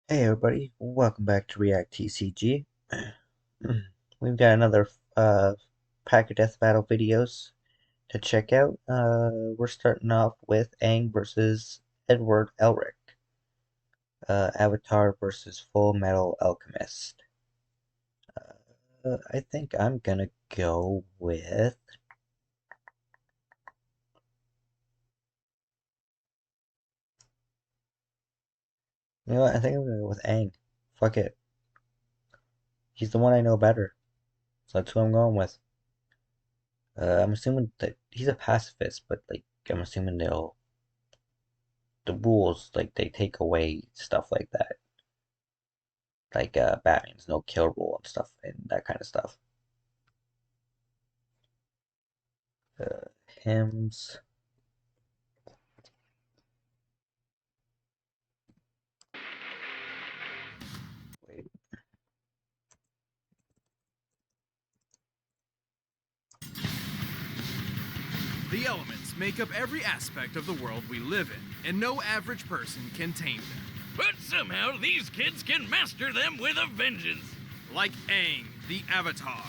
Hey everybody, welcome back to React TCG. We've got another pack of death battle videos to check out. We're starting off with Aang versus Edward Elric. Avatar versus Full Metal Alchemist. I think I'm gonna go with... You know what, I think I'm gonna go with Aang. Fuck it. He's the one I know better. So that's who I'm going with. I'm assuming that he's a pacifist, but like, I'm assuming the rules, like, they take away stuff like that, like Batman's no kill rule and stuff and that kind of stuff. Hymns. Wait. The elements make up every aspect of the world we live in, and no average person can tame them. But somehow these kids can master them with a vengeance. Like Aang, the Avatar.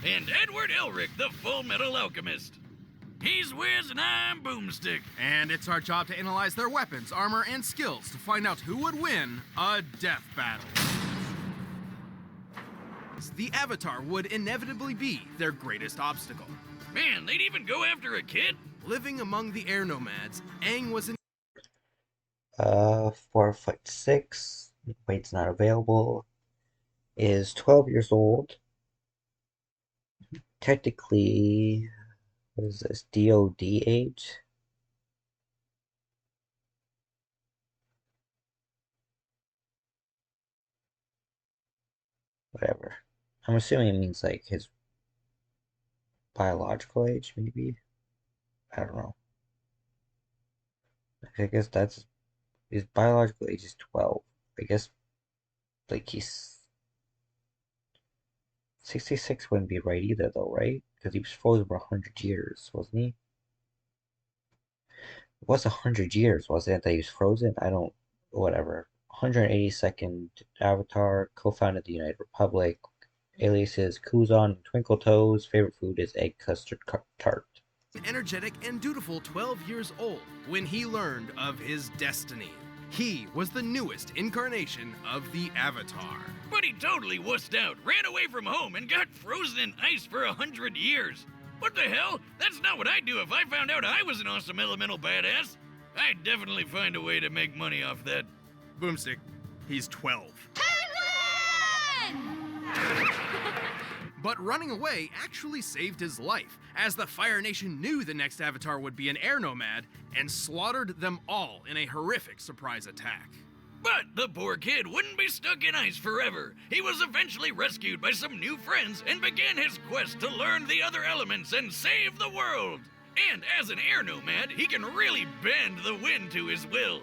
And Edward Elric, the Full Metal Alchemist. He's Wiz and I'm Boomstick. And it's our job to analyze their weapons, armor, and skills to find out who would win a death battle. The Avatar would inevitably be their greatest obstacle. Man, they'd even go after a kid? Living among the air nomads, Aang was in 4'6", weight's not available, is 12 years old. Technically, what is this, DOD age? Whatever. I'm assuming it means like his biological age, maybe? I don't know. I guess that's his biological age is 12. I guess like he's 66 wouldn't be right either though, right? Because he was frozen for 100 years, wasn't he? It was 100 years, wasn't it, that he was frozen? I don't, whatever. 182nd Avatar, co-founded the United Republic. Aliases Kuzan and Twinkle Toes. Favorite food is egg custard tart. energetic and dutiful 12 years old when he learned of his destiny. He was the newest incarnation of the Avatar. But he totally wussed out, ran away from home, and got frozen in ice for 100 years. What the hell? That's not what I'd do if I found out I was an awesome elemental badass. I'd definitely find a way to make money off that. Boomstick, he's 12. But running away actually saved his life, as the Fire Nation knew the next Avatar would be an air nomad and slaughtered them all in a horrific surprise attack. But the poor kid wouldn't be stuck in ice forever. He was eventually rescued by some new friends and began his quest to learn the other elements and save the world. And as an air nomad, he can really bend the wind to his will.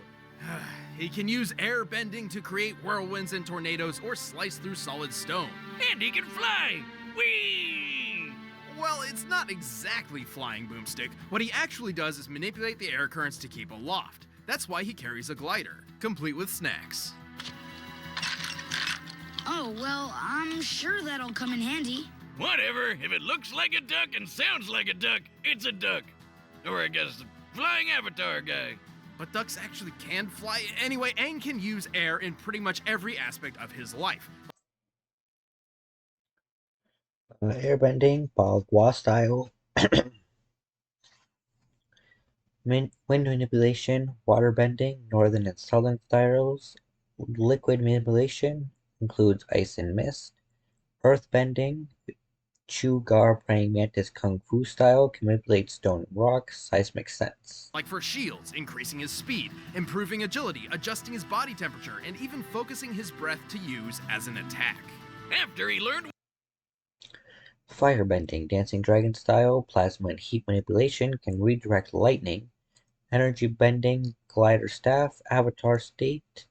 He can use air bending to create whirlwinds and tornadoes or slice through solid stone. And he can fly! Whee! Well, it's not exactly flying, Boomstick. What he actually does is manipulate the air currents to keep aloft. That's why he carries a glider, complete with snacks. Oh, well, I'm sure that'll come in handy. Whatever, if it looks like a duck and sounds like a duck, it's a duck. Or I guess, flying avatar guy. But ducks actually can fly. Anyway, Aang can use air in pretty much every aspect of his life. Airbending, Bagua style. Wind manipulation, water bending, northern and southern styles. Liquid manipulation includes ice and mist. Earth bending, Chu-Gar praying mantis kung fu style, can manipulate stone and rock. Seismic sense. Like for shields, increasing his speed, improving agility, adjusting his body temperature, and even focusing his breath to use as an attack. After he learned Firebending, dancing dragon style, plasma and heat manipulation, can redirect lightning. Energy bending, glider staff, avatar state,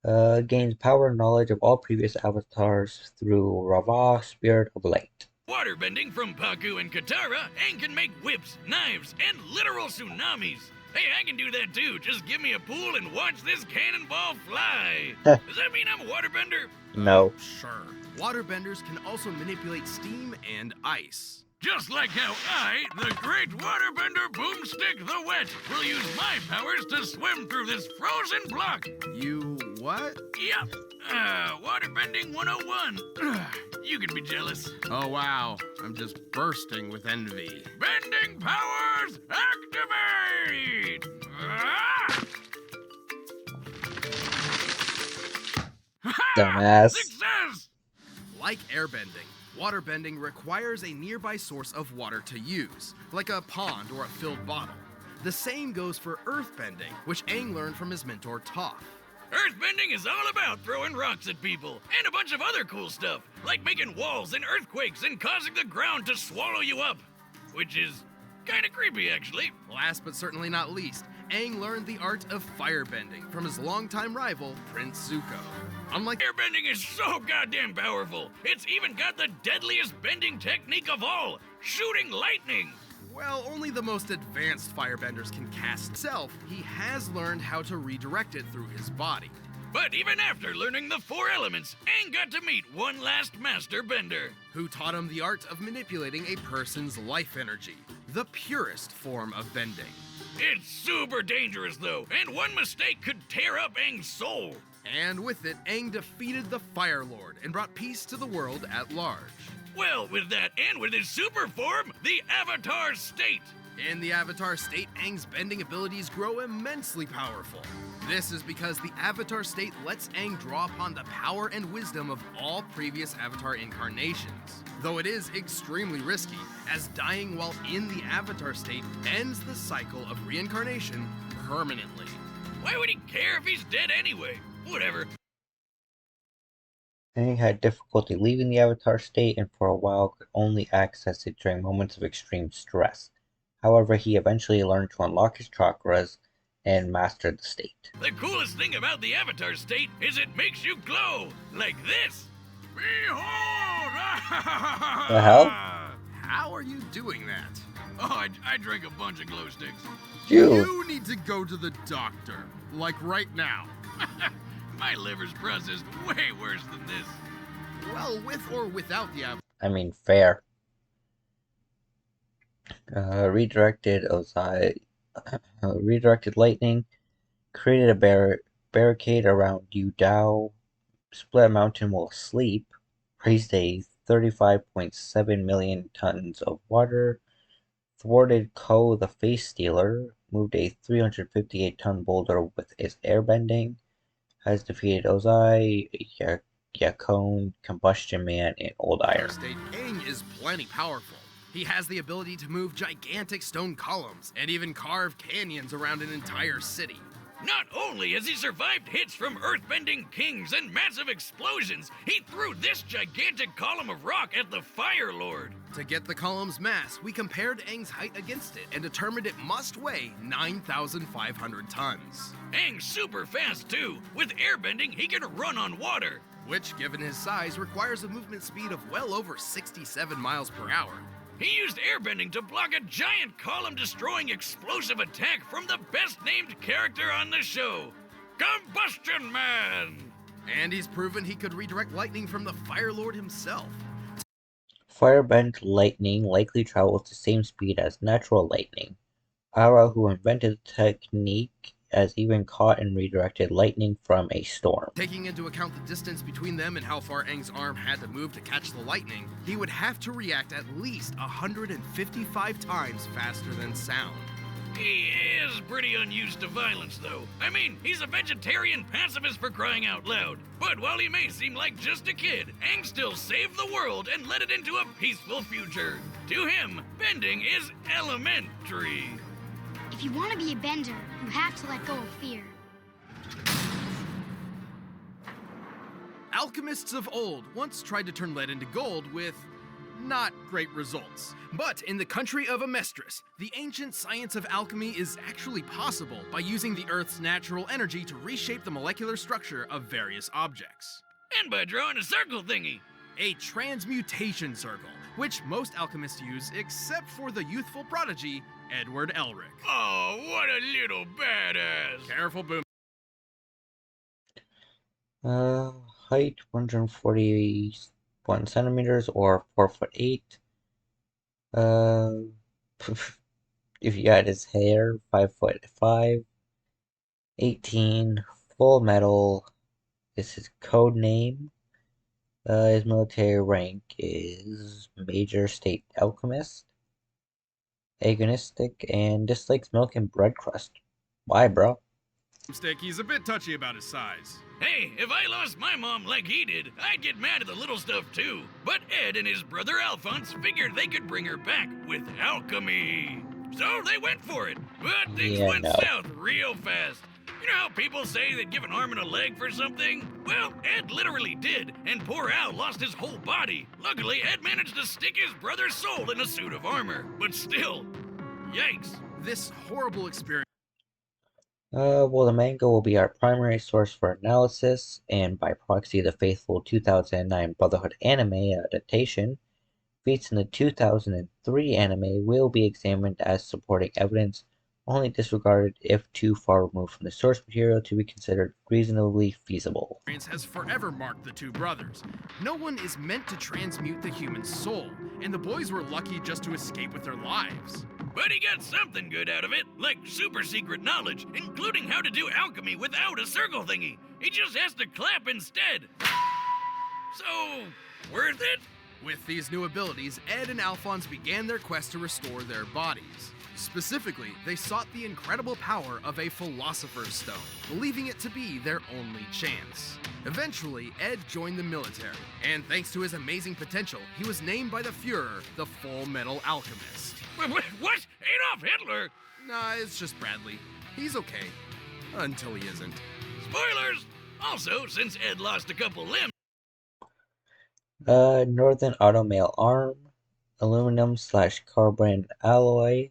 gains power and knowledge of all previous avatars through Rava, spirit of light. waterbending from Paku and Katara, Aang can make whips, knives, and literal tsunamis. Hey, I can do that too. Just give me a pool and watch this cannonball fly. Does that mean I'm a waterbender? No. Sure. Waterbenders can also manipulate steam and ice. Just like how I, the great waterbender Boomstick the Wet, will use my powers to swim through this frozen block. You what? Yep. Waterbending 101. You can be jealous. Oh wow, I'm just bursting with envy. Bending powers, activate! Ah! Dumbass. Success! Like airbending, waterbending requires a nearby source of water to use, like a pond or a filled bottle. The same goes for earthbending, which Aang learned from his mentor Toph. Earthbending is all about throwing rocks at people, and a bunch of other cool stuff, like making walls and earthquakes and causing the ground to swallow you up. Which is kinda creepy, actually. Last but certainly not least, Aang learned the art of firebending from his longtime rival, Prince Zuko. Unlike Airbending is so goddamn powerful. It's even got the deadliest bending technique of all, shooting lightning. well, only the most advanced firebenders can cast itself, he has learned how to redirect it through his body. But even after learning the 4 elements, Aang got to meet one last master bender. Who taught him the art of manipulating a person's life energy, the purest form of bending. It's super dangerous though, and one mistake could tear up Aang's soul. And with it, Aang defeated the Fire Lord and brought peace to the world at large. Well, with that and with his super form, the Avatar State. In the Avatar state, Aang's bending abilities grow immensely powerful. This is because the Avatar state lets Aang draw upon the power and wisdom of all previous Avatar incarnations. Though it is extremely risky, as dying while in the Avatar state ends the cycle of reincarnation permanently. Why would he care if he's dead anyway? Whatever. Aang had difficulty leaving the Avatar state and for a while could only access it during moments of extreme stress. However, he eventually learned to unlock his chakras and master the state. The coolest thing about the Avatar state is it makes you glow, like this. Behold! The hell? How are you doing that? Oh, I drank a bunch of glow sticks. Dude, You need to go to the doctor, like right now. My liver's processed way worse than this. Well, with or without the I mean, fair. Redirected lightning, created a barricade around Yu Dao, split a mountain while asleep, raised a 35.7 million tons of water, thwarted Ko the Face Stealer, moved a 358-ton boulder with its airbending, has defeated Ozai, Yakone, Combustion Man, and Old Iron. state, Aang is plenty powerful. He has the ability to move gigantic stone columns and even carve canyons around an entire city. Not only has he survived hits from earthbending kings and massive explosions, he threw this gigantic column of rock at the Fire Lord. To get the column's mass, we compared Aang's height against it and determined it must weigh 9,500 tons. Aang's super fast too. With airbending, he can run on water. Which, given his size, requires a movement speed of well over 67 miles per hour. He used airbending to block a giant column-destroying explosive attack from the best-named character on the show, Combustion Man! And he's proven he could redirect lightning from the Fire Lord himself. Firebend lightning likely travels the same speed as natural lightning. Ara, who invented the technique, has even caught and redirected lightning from a storm. Taking into account the distance between them and how far Aang's arm had to move to catch the lightning, he would have to react at least 155 times faster than sound. He is pretty unused to violence, though. I mean, he's a vegetarian pacifist for crying out loud. But while he may seem like just a kid, Aang still saved the world and led it into a peaceful future. To him, bending is elementary. If you want to be a bender, you have to let go of fear. Alchemists of old once tried to turn lead into gold with not great results. But in the country of Amestris, the ancient science of alchemy is actually possible by using the Earth's natural energy to reshape the molecular structure of various objects. And by drawing a circle thingy. A transmutation circle, which most alchemists use except for the youthful prodigy, Edward Elric. Oh, what a little badass! Careful, Boom. Height 141 centimeters or 4'8". If you add his hair, 5'5". 18. Full metal is his code name. His military rank is Major State Alchemist. Agonistic and dislikes milk and bread crust. Why, bro? Stick, he's a bit touchy about his size. Hey, if I lost my mom like he did, I'd get mad at the little stuff too. But Ed and his brother Alphonse figured they could bring her back with alchemy. So they went for it, but things went south real fast. You know how people say they'd give an arm and a leg for something? Well, Ed literally did, and poor Al lost his whole body. Luckily, Ed managed to stick his brother's soul in a suit of armor. But still, yikes. This horrible experience. Well, the manga will be our primary source for analysis, and by proxy, the faithful 2009 Brotherhood anime adaptation. Feats in the 2003 anime will be examined as supporting evidence, only disregarded if too far removed from the source material to be considered reasonably feasible. Has forever marked the two brothers. No one is meant to transmute the human soul, and the boys were lucky just to escape with their lives. But he got something good out of it, like super secret knowledge, including how to do alchemy without a circle thingy. He just has to clap instead. So, worth it? With these new abilities, Ed and Alphonse began their quest to restore their bodies. Specifically, they sought the incredible power of a Philosopher's Stone, believing it to be their only chance. Eventually, Ed joined the military, and thanks to his amazing potential, he was named by the Fuhrer the Full Metal Alchemist. What? Adolf Hitler? Nah, it's just Bradley. He's okay. Until he isn't. Spoilers! Also, since Ed lost a couple limbs... Northern Automail Arm, aluminum/carbon alloy,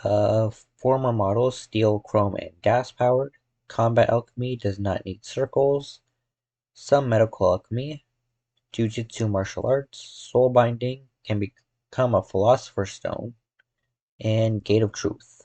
former models steel, chrome, and gas powered. Combat alchemy does not need circles. Some medical alchemy, jujitsu martial arts, soul binding can become a philosopher's stone, and gate of truth.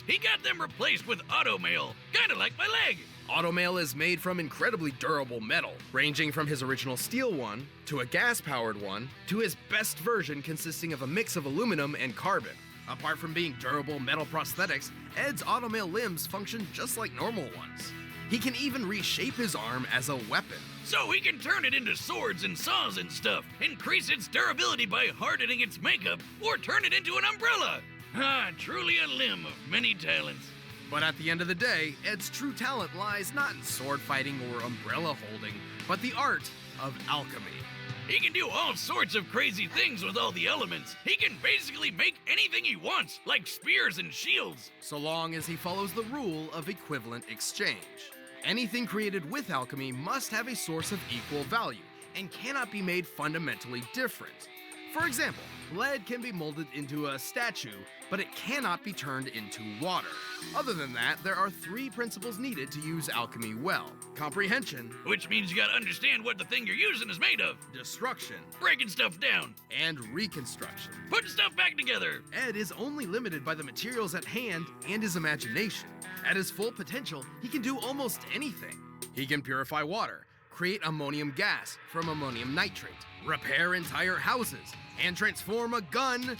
He got them replaced with automail, kinda like my leg. Automail is made from incredibly durable metal, ranging from his original steel one, to a gas-powered one, to his best version consisting of a mix of aluminum and carbon. Apart from being durable metal prosthetics, Ed's automail limbs function just like normal ones. He can even reshape his arm as a weapon. So he can turn it into swords and saws and stuff, increase its durability by hardening its makeup, or turn it into an umbrella. Ah, truly a limb of many talents. But at the end of the day, Ed's true talent lies not in sword fighting or umbrella holding, but the art of alchemy. He can do all sorts of crazy things with all the elements. He can basically make anything he wants, like spears and shields. So long as he follows the rule of equivalent exchange. Anything created with alchemy must have a source of equal value, and cannot be made fundamentally different. For example, lead can be molded into a statue, but it cannot be turned into water. Other than that, there are three principles needed to use alchemy well. Comprehension, which means you gotta understand what the thing you're using is made of. destruction, Breaking stuff down. and reconstruction. Putting stuff back together. Ed is only limited by the materials at hand and his imagination. At his full potential, he can do almost anything. He can purify water, create ammonium gas from ammonium nitrate, repair entire houses, and transform a gun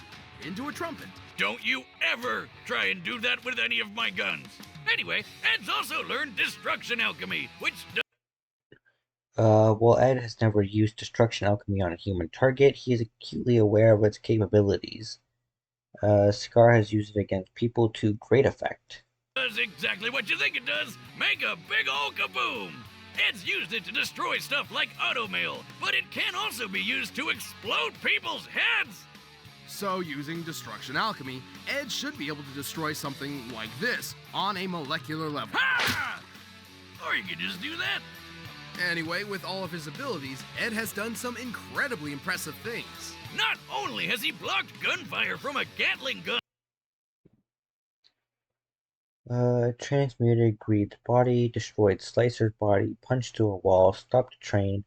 into a trumpet. Don't you ever try and do that with any of my guns. Anyway, Ed's also learned destruction alchemy, which While Ed has never used destruction alchemy on a human target, he is acutely aware of its capabilities. Scar has used it against people to great effect. does exactly what you think it does. Make a big ol' kaboom. Ed's used it to destroy stuff like automail, but it can also be used to explode people's heads. So, using destruction alchemy, Ed should be able to destroy something like this on a molecular level. Ha! Or you could just do that. Anyway, with all of his abilities, Ed has done some incredibly impressive things. Not only has he blocked gunfire from a Gatling gun, Transmuted Greed's body, destroyed Slicer's body, punched through a wall, stopped a train,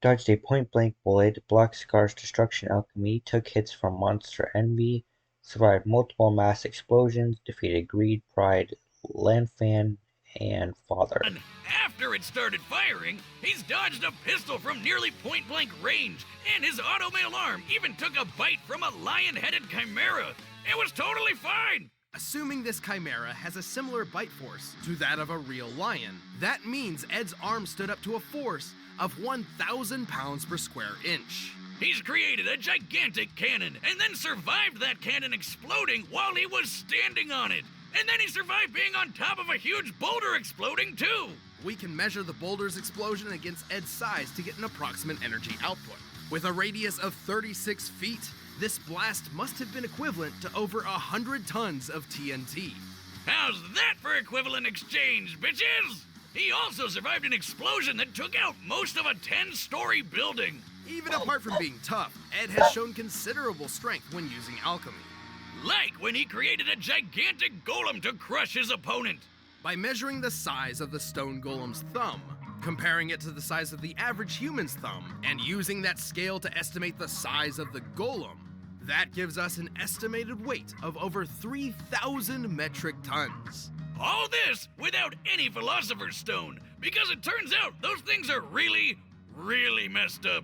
dodged a point-blank bullet, blocked Scar's destruction alchemy, took hits from Monster Envy, survived multiple mass explosions, defeated Greed, Pride, Lanfan, and Father. And after it started firing, he's dodged a pistol from nearly point-blank range, and his auto-mail arm even took a bite from a lion-headed chimera. It was totally fine! Assuming this chimera has a similar bite force to that of a real lion, that means Ed's arm stood up to a force of 1,000 pounds per square inch. He's created a gigantic cannon, and then survived that cannon exploding while he was standing on it. And then he survived being on top of a huge boulder exploding too! We can measure the boulder's explosion against Ed's size to get an approximate energy output. With a radius of 36 feet, this blast must have been equivalent to over 100 tons of TNT. How's that for equivalent exchange, bitches? He also survived an explosion that took out most of a 10-story building. Even apart from being tough, Ed has shown considerable strength when using alchemy. Like when he created a gigantic golem to crush his opponent. By measuring the size of the stone golem's thumb, comparing it to the size of the average human's thumb, and using that scale to estimate the size of the golem, that gives us an estimated weight of over 3,000 metric tons. All this without any Philosopher's Stone, because it turns out those things are really, really messed up.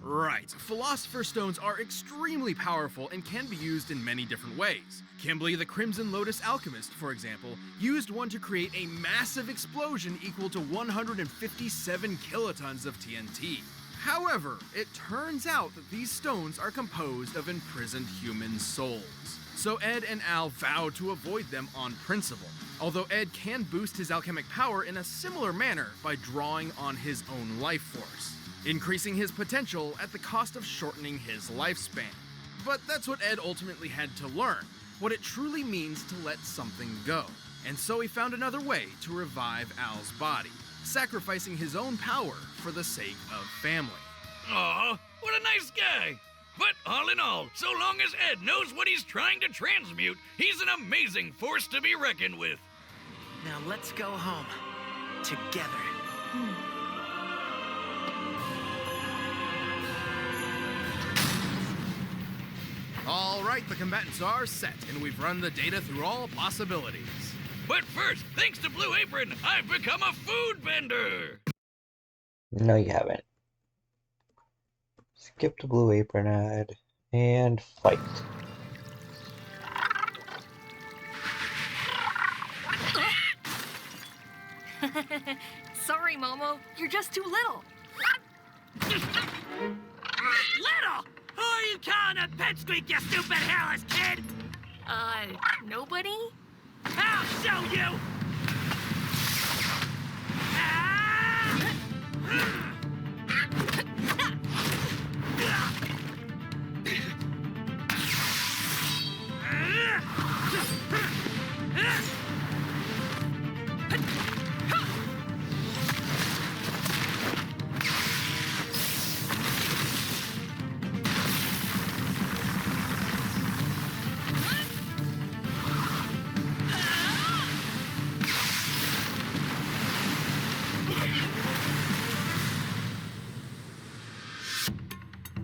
Right. Philosopher's Stones are extremely powerful and can be used in many different ways. Kimberly the Crimson Lotus Alchemist, for example, used one to create a massive explosion equal to 157 kilotons of TNT. However, it turns out that these stones are composed of imprisoned human souls. So Ed and Al vowed to avoid them on principle. Although Ed can boost his alchemic power in a similar manner by drawing on his own life force, increasing his potential at the cost of shortening his lifespan. But that's what Ed ultimately had to learn, what it truly means to let something go. And so he found another way to revive Al's body, sacrificing his own power for the sake of family. Aw, what a nice guy! But all in all, so long as Ed knows what he's trying to transmute, he's an amazing force to be reckoned with. Now let's go home. Together. All right, the combatants are set, and we've run the data through all possibilities. But first, thanks to Blue Apron, I've become a food bender! No, you haven't. Skip the Blue Apron ad and fight. Sorry, Momo. You're just too little. Little! Who are you calling a pipsqueak, you stupid hairless kid? Nobody? I'll show you! Ah!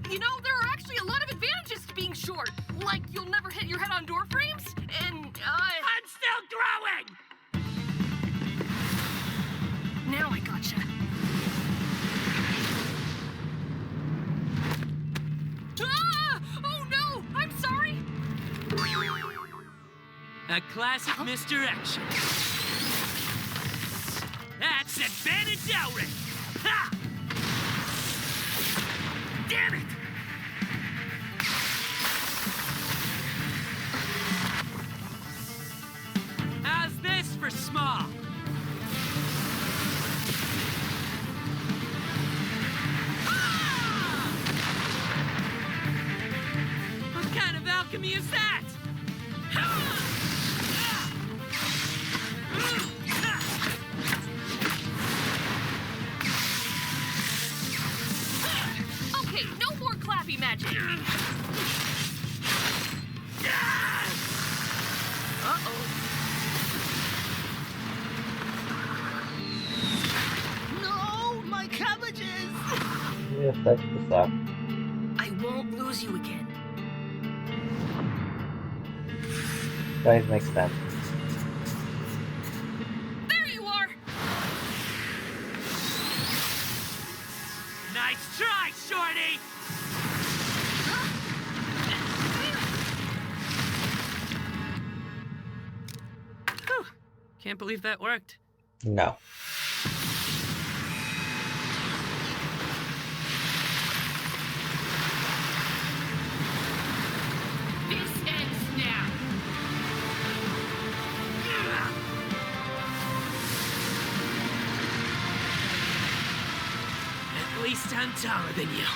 You know, there are actually a lot of advantages to being short. Like, you'll never hit your head on door frames, and, I'm still growing! Now I gotcha. Ah! Oh no! I'm sorry! A classic misdirection. That's advantage Elric! Ha! Damn it! How's this for small? Ah! What kind of alchemy is that? Okay, no more clappy magic. Uh-oh. No, my cabbages! Yeah, that's the stuff. I won't lose you again. Guys makes sense. There you are! Nice try, Shorty! Whew. Can't believe that worked. No. This ends now. At least I'm taller than you.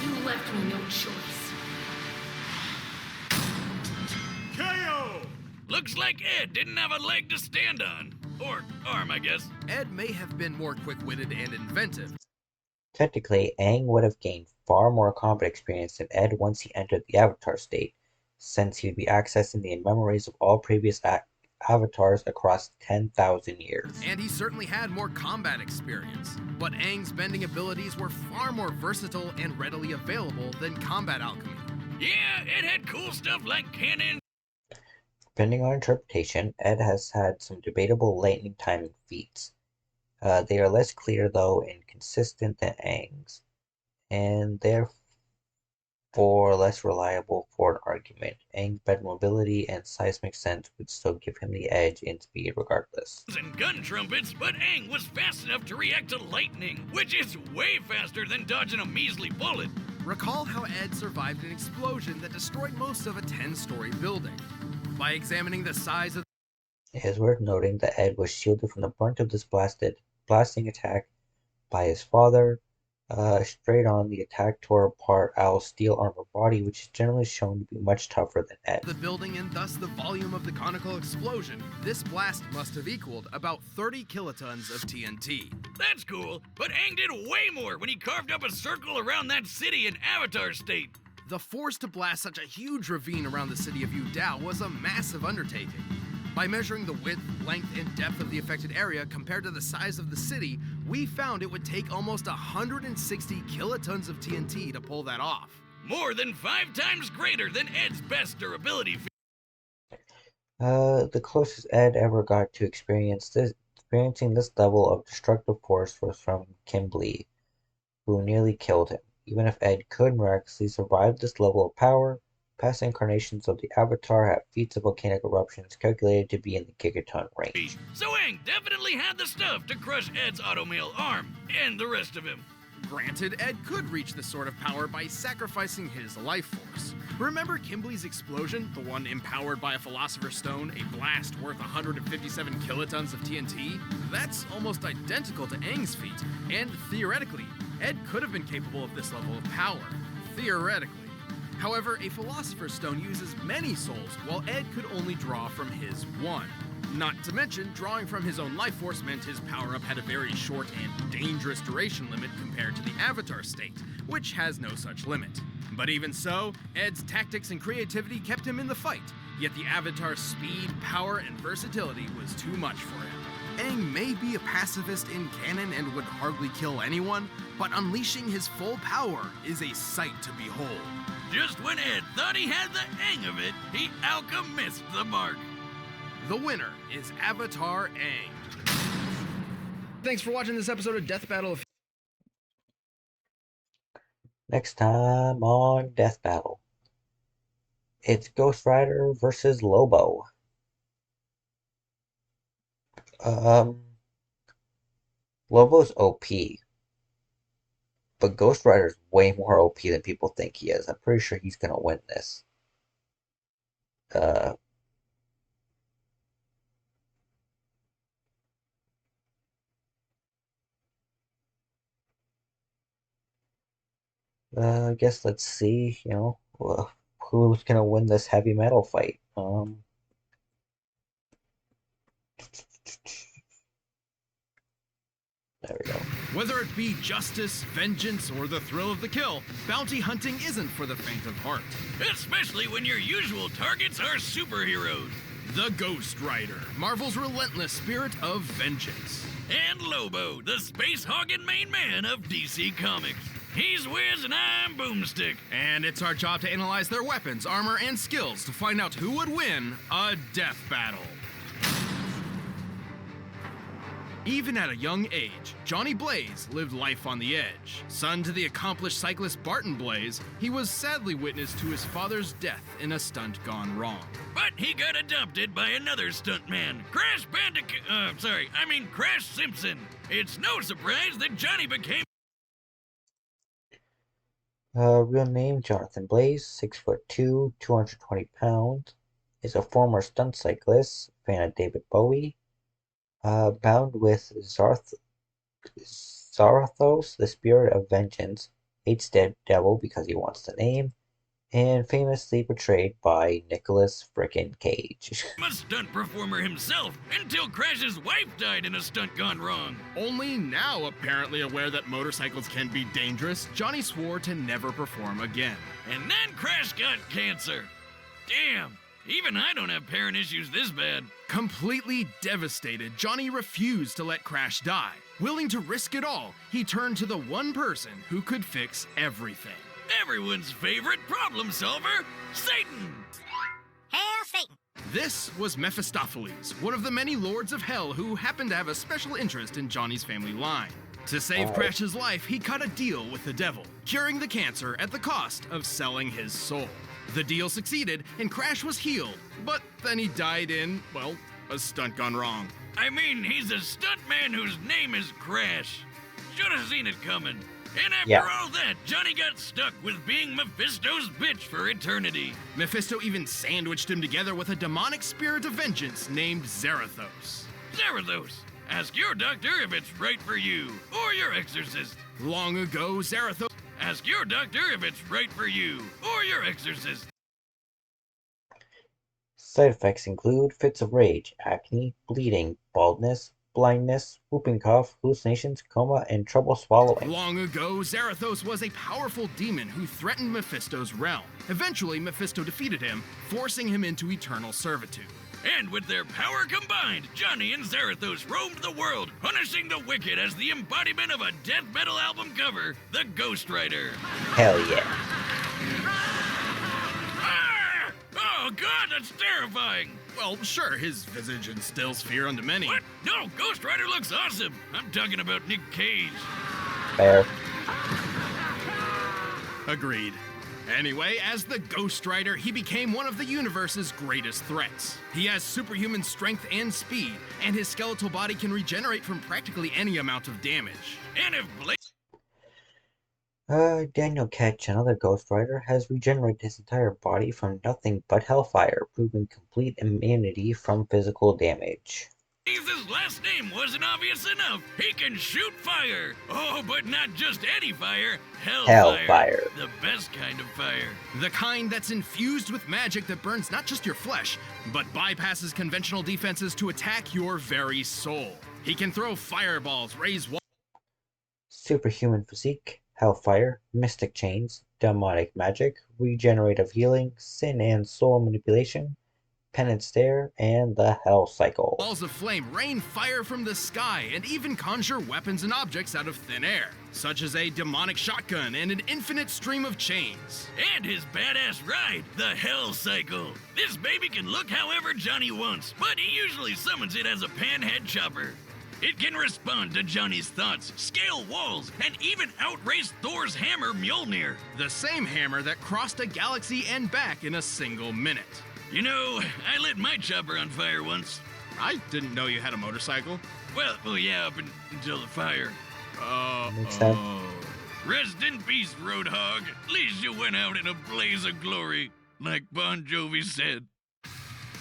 You left me no choice. Looks like Ed didn't have a leg to stand on. Or arm, I guess. Ed may have been more quick-witted and inventive. Technically, Aang would have gained far more combat experience than Ed once he entered the Avatar state, since he would be accessing the memories of all previous avatars across 10,000 years. And he certainly had more combat experience. But Aang's bending abilities were far more versatile and readily available than combat alchemy. Yeah, it had cool stuff like cannon. Depending on interpretation, Ed has had some debatable lightning timing feats. They are less clear, though, and consistent than Aang's, and therefore less reliable for an argument. Aang's better mobility and seismic sense would still give him the edge in speed regardless. And gun trumpets, but Aang was fast enough to react to lightning, which is way faster than dodging a measly bullet. Recall how Ed survived an explosion that destroyed most of a 10-story building. By examining the size of It is worth noting that Ed was shielded from the brunt of this blasting attack by his father. Straight on, the attack tore apart Al's steel armor body, which is generally shown to be much tougher than Ed. the building and thus the volume of the conical explosion, this blast must have equaled about 30 kilotons of TNT. That's cool, but Aang did way more when he carved up a circle around that city in Avatar state. The force to blast such a huge ravine around the city of Yu Dao was a massive undertaking. By measuring the width, length, and depth of the affected area compared to the size of the city, we found it would take almost 160 kilotons of TNT to pull that off. More than 5 times greater than Ed's best durability. The closest Ed ever got to experiencing this level of destructive force was from Kimberly, who nearly killed him. Even if Ed could miraculously survive this level of power, past incarnations of the Avatar have feats of volcanic eruptions calculated to be in the gigaton range. So Aang definitely had the stuff to crush Ed's automail arm, and the rest of him. Granted, Ed could reach this sort of power by sacrificing his life force. Remember Kimberly's explosion, the one empowered by a Philosopher's Stone, a blast worth 157 kilotons of TNT? That's almost identical to Aang's feat, and theoretically, Ed could have been capable of this level of power. Theoretically. However, a Philosopher's Stone uses many souls, while Ed could only draw from his one. Not to mention, drawing from his own life force meant his power-up had a very short and dangerous duration limit compared to the Avatar state, which has no such limit. But even so, Ed's tactics and creativity kept him in the fight, yet the Avatar's speed, power, and versatility was too much for him. Aang may be a pacifist in canon and would hardly kill anyone, but unleashing his full power is a sight to behold. Just when Ed thought he had the hang of it, he missed the mark. The winner is Avatar Aang. Thanks for watching this episode of Death Battle. Next time on Death Battle, it's Ghost Rider versus Lobo. Lobo's OP, but Ghost Rider's way more OP than people think he is. I'm pretty sure he's gonna win this. I guess let's see, who's gonna win this heavy metal fight. There we go. Whether it be justice, vengeance, or the thrill of the kill, bounty hunting isn't for the faint of heart. Especially when your usual targets are superheroes. The Ghost Rider, Marvel's relentless spirit of vengeance. And Lobo, the space hogging main man of DC Comics. He's Wiz and I'm Boomstick. And it's our job to analyze their weapons, armor, and skills to find out who would win a death battle. Even at a young age, Johnny Blaze lived life on the edge. Son to the accomplished cyclist Barton Blaze, he was sadly witness to his father's death in a stunt gone wrong. But he got adopted by another stuntman, Crash Crash Simpson. It's no surprise that Johnny became... Real name Jonathan Blaze, 6'2", 220 pounds, is a former stunt cyclist, fan of David Bowie, bound with Zarathos, the spirit of vengeance, hates Devil because he wants the name, and famously portrayed by Nicolas frickin' Cage. a stunt performer himself until Crash's wife died in a stunt gone wrong. Only now apparently aware that motorcycles can be dangerous, Johnny swore to never perform again. And then Crash got cancer. Damn, even I don't have parent issues this bad. Completely devastated, Johnny refused to let Crash die. Willing to risk it all, he turned to the one person who could fix everything. Everyone's favorite problem solver, Satan! Hail Satan! This was Mephistopheles, one of the many lords of hell who happened to have a special interest in Johnny's family line. To save Crash's life, he cut a deal with the devil, curing the cancer at the cost of selling his soul. The deal succeeded, and Crash was healed, but then he died in, well, a stunt gone wrong. I mean, he's a stuntman whose name is Crash. Should have seen it coming. And after all that, Johnny got stuck with being Mephisto's bitch for eternity. Mephisto even sandwiched him together with a demonic spirit of vengeance named Zarathos. Zarathos, ask your doctor if it's right for you, or your exorcist. Long ago, Zarathos... Ask your doctor if it's right for you, or your exorcist. Side effects include fits of rage, acne, bleeding, baldness, blindness, whooping cough, hallucinations, coma, and trouble swallowing. Long ago, Zarathos was a powerful demon who threatened Mephisto's realm. Eventually, Mephisto defeated him, forcing him into eternal servitude. And with their power combined, Johnny and Zarathos roamed the world, punishing the wicked as the embodiment of a death metal album cover, the Ghost Rider. Hell yeah. Ah! Oh god, that's terrifying! Well, sure, his visage instills fear unto many. What? No, Ghost Rider looks awesome! I'm talking about Nick Cage. Fair. Agreed. Anyway, as the Ghost Rider, he became one of the universe's greatest threats. He has superhuman strength and speed, and his skeletal body can regenerate from practically any amount of damage. And if Daniel Ketch, another Ghost Rider, has regenerated his entire body from nothing but hellfire, proving complete immunity from physical damage. Blaze's last name wasn't obvious enough. He can shoot fire. Oh, but not just any fire. Hellfire. The best kind of fire. The kind that's infused with magic that burns not just your flesh, but bypasses conventional defenses to attack your very soul. He can throw fireballs, raise walls. Superhuman physique, hellfire, mystic chains, demonic magic, regenerative healing, sin and soul manipulation, penance stare, and the hell cycle. Balls of flame rain fire from the sky and even conjure weapons and objects out of thin air, such as a demonic shotgun and an infinite stream of chains. And his badass ride, the hell cycle. This baby can look however Johnny wants, but he usually summons it as a panhead chopper. It can respond to Johnny's thoughts, scale walls, and even outrace Thor's hammer Mjolnir. The same hammer that crossed a galaxy and back in a single minute. You know, I lit my chopper on fire once. I didn't know you had a motorcycle. Well, yeah, up until the fire. Makes sense. Rest in peace, Roadhog. At least you went out in a blaze of glory, like Bon Jovi said.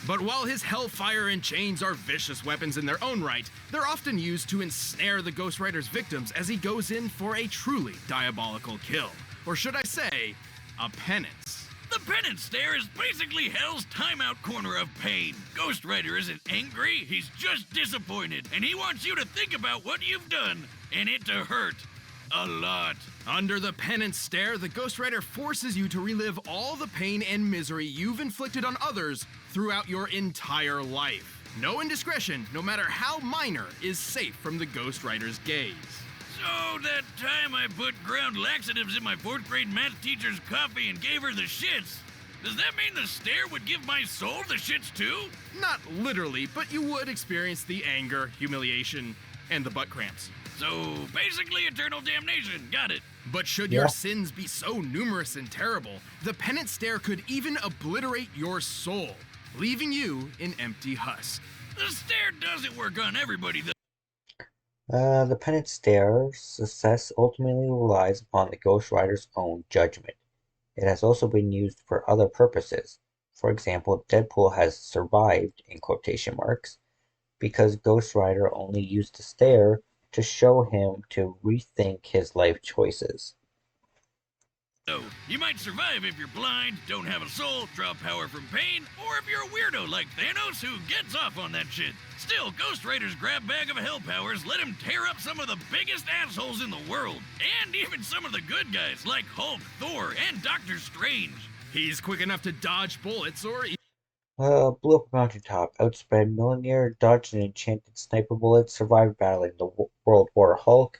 But while his hellfire and chains are vicious weapons in their own right, they're often used to ensnare the Ghost Rider's victims as he goes in for a truly diabolical kill. Or should I say, a penance. The penance stare is basically Hell's timeout corner of pain. Ghost Rider isn't angry, he's just disappointed, and he wants you to think about what you've done, and it to hurt. A lot. Under the penance stare, the Ghost Rider forces you to relive all the pain and misery you've inflicted on others throughout your entire life. No indiscretion, no matter how minor, is safe from the Ghost Rider's gaze. Oh, that time I put ground laxatives in my 4th grade math teacher's coffee and gave her the shits. Does that mean the stare would give my soul the shits too? Not literally, but you would experience the anger, humiliation, and the butt cramps. So, basically eternal damnation. Got it. But should your sins be so numerous and terrible, the penance stare could even obliterate your soul, leaving you an empty husk. The stare doesn't work on everybody, though. The penance stare's success ultimately relies upon the Ghost Rider's own judgment. It has also been used for other purposes. For example, Deadpool has survived, in quotation marks, because Ghost Rider only used the stare to show him to rethink his life choices. So, you might survive if you're blind, don't have a soul, draw power from pain, or if you're a weirdo like Thanos who gets off on that shit. Still, Ghost Rider's grab bag of hell powers let him tear up some of the biggest assholes in the world, and even some of the good guys like Hulk, Thor, and Doctor Strange. He's quick enough to dodge bullets or Blew up a mountaintop, outspread Mjolnir, dodged an enchanted sniper bullet, survived battling the World War Hulk,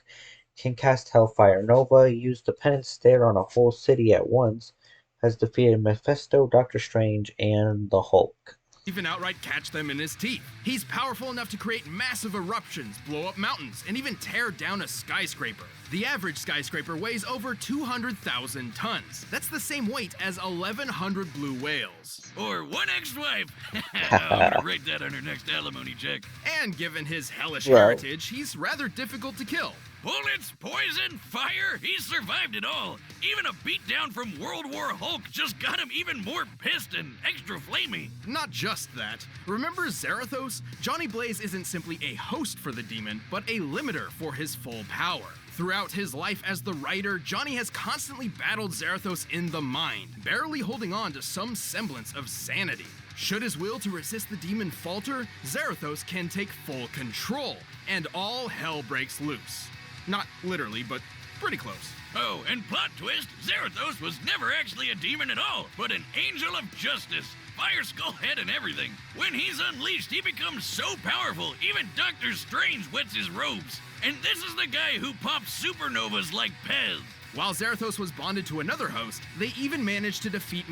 can cast Hellfire Nova, used the penance stare on a whole city at once, has defeated Mephisto, Doctor Strange, and the Hulk. even outright catch them in his teeth. He's powerful enough to create massive eruptions, blow up mountains, and even tear down a skyscraper. The average skyscraper weighs over 200,000 tons. That's the same weight as 1,100 blue whales. Or one ex-wife. I'm gonna write that on her next alimony check. And given his hellish heritage, he's rather difficult to kill. Bullets, poison, fire, he's survived it all. Even a beatdown from World War Hulk just got him even more pissed and extra flamey. Not just that. Remember Zarathos? Johnny Blaze isn't simply a host for the demon, but a limiter for his full power. Throughout his life as the writer, Johnny has constantly battled Zarathos in the mind, barely holding on to some semblance of sanity. Should his will to resist the demon falter, Zarathos can take full control, and all hell breaks loose. Not literally, but pretty close. Oh, and plot twist, Zarathos was never actually a demon at all, but an angel of justice. Fire skull head and everything. When he's unleashed, he becomes so powerful, even Doctor Strange wets his robes. And this is the guy who pops supernovas like Pez. While Zarathos was bonded to another host, they even managed to defeat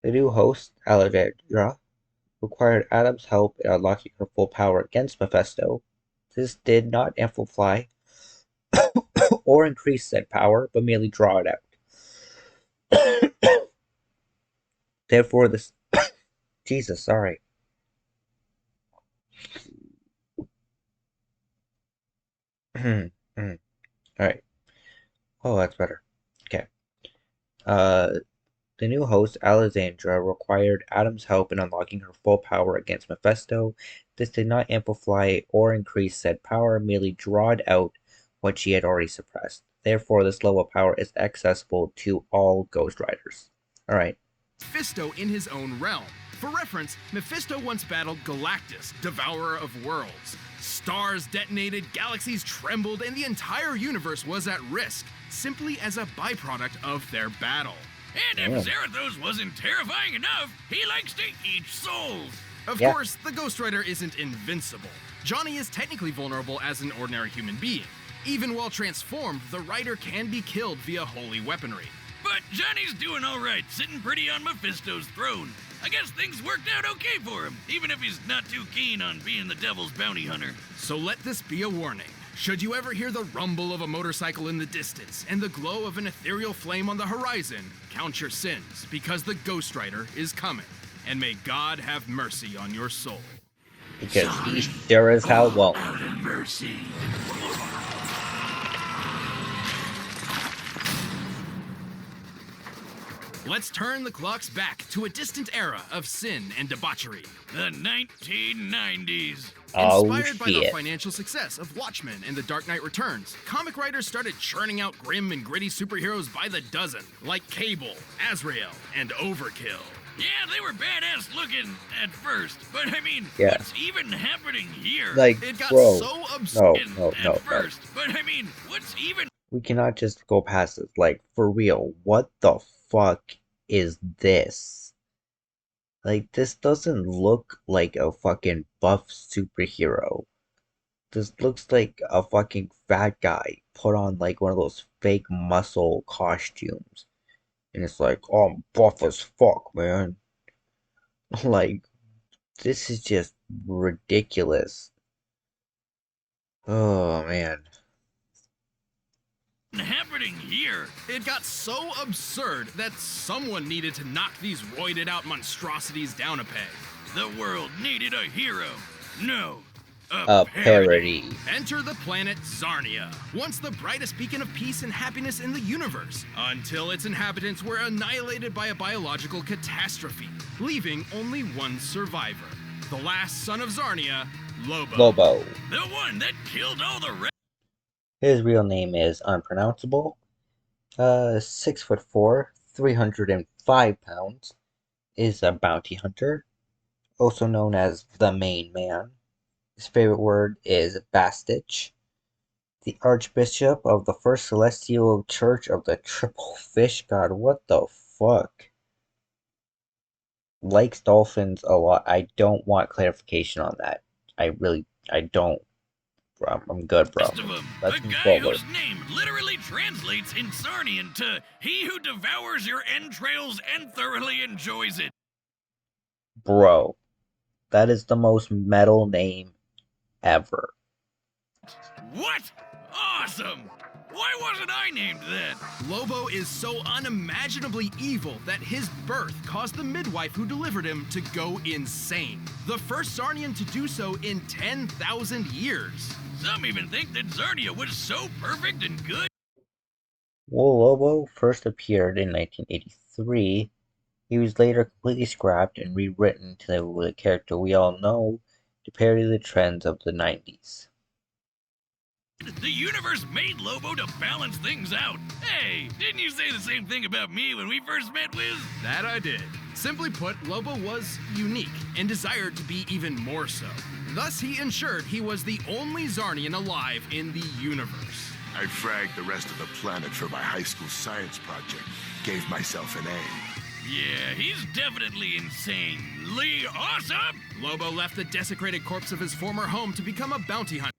The new host, Alexandra, required Adam's help in unlocking her full power against Mephisto. This did not amplify or increase said power, but merely draw it out. Therefore, this... Jesus, sorry. Alright. Oh, that's better. Okay. The new host, Alexandra, required Adam's help in unlocking her full power against Mephisto. This did not amplify or increase said power, merely drawed out what she had already suppressed. Therefore, this level of power is accessible to all Ghost Riders. Alright. Mephisto in his own realm. For reference, Mephisto once battled Galactus, devourer of worlds. Stars detonated, galaxies trembled, and the entire universe was at risk, simply as a byproduct of their battle. And if Zarathos wasn't terrifying enough, he likes to eat souls. Of course, the Ghost Rider isn't invincible. Johnny is technically vulnerable as an ordinary human being. Even while transformed, the Rider can be killed via holy weaponry. But Johnny's doing alright, sitting pretty on Mephisto's throne. I guess things worked out okay for him, even if he's not too keen on being the devil's bounty hunter. So let this be a warning. Should you ever hear the rumble of a motorcycle in the distance and the glow of an ethereal flame on the horizon, count your sins, because the Ghost Rider is coming. And may God have mercy on your soul. Because he sure as hell won't. Mercy. Let's turn the clocks back to a distant era of sin and debauchery. The 1990s. Inspired by the financial success of Watchmen and The Dark Knight Returns, comic writers started churning out grim and gritty superheroes by the dozen, like Cable, Azrael, and Overkill. Yeah, they were badass looking at first, but I mean, what's even happening here? Like, it got bro, so absurd no. First, but I mean, what's even... We cannot just go past this. Like, for real, what the fuck is this? Like, this doesn't look like a fucking buff superhero. This looks like a fucking fat guy put on like one of those fake muscle costumes. And it's like, oh, I'm buff as fuck, man. Like, this is just ridiculous. Oh, man. Happening here? It got so absurd that someone needed to knock these roided out monstrosities down a peg. The world needed a hero. No, A parody. Enter the planet Zarnia, once the brightest beacon of peace and happiness in the universe, until its inhabitants were annihilated by a biological catastrophe, leaving only one survivor. The last son of Zarnia, Lobo. Lobo. The one that killed all the rest. His real name is unpronounceable. 6'4", 305 pounds. Is a bounty hunter, also known as the main man. His favorite word is Bastich. The Archbishop of the First Celestial Church of the Triple Fish God. What the fuck? Likes dolphins a lot. I don't want clarification on that. I don't. I'm good, bro. Of them. Let's A move guy forward. whose name literally translates in Sarnian to "he who devours your entrails and thoroughly enjoys it." Bro, that is the most metal name ever. What? Awesome! Why wasn't I named that? Lobo is so unimaginably evil that his birth caused the midwife who delivered him to go insane. The first Zarnian to do so in 10,000 years. Some even think that Zarnia was so perfect and good. Well, Lobo first appeared in 1983. He was later completely scrapped and rewritten to the character we all know to parody the trends of the 90s. The universe made Lobo to balance things out. Hey, didn't you say the same thing about me when we first met, Wiz? That I did. Simply put, Lobo was unique and desired to be even more so. Thus, he ensured he was the only Zarnian alive in the universe. I fragged the rest of the planet for my high school science project. Gave myself an A. Yeah, he's definitely insanely awesome. Lobo left the desecrated corpse of his former home to become a bounty hunter.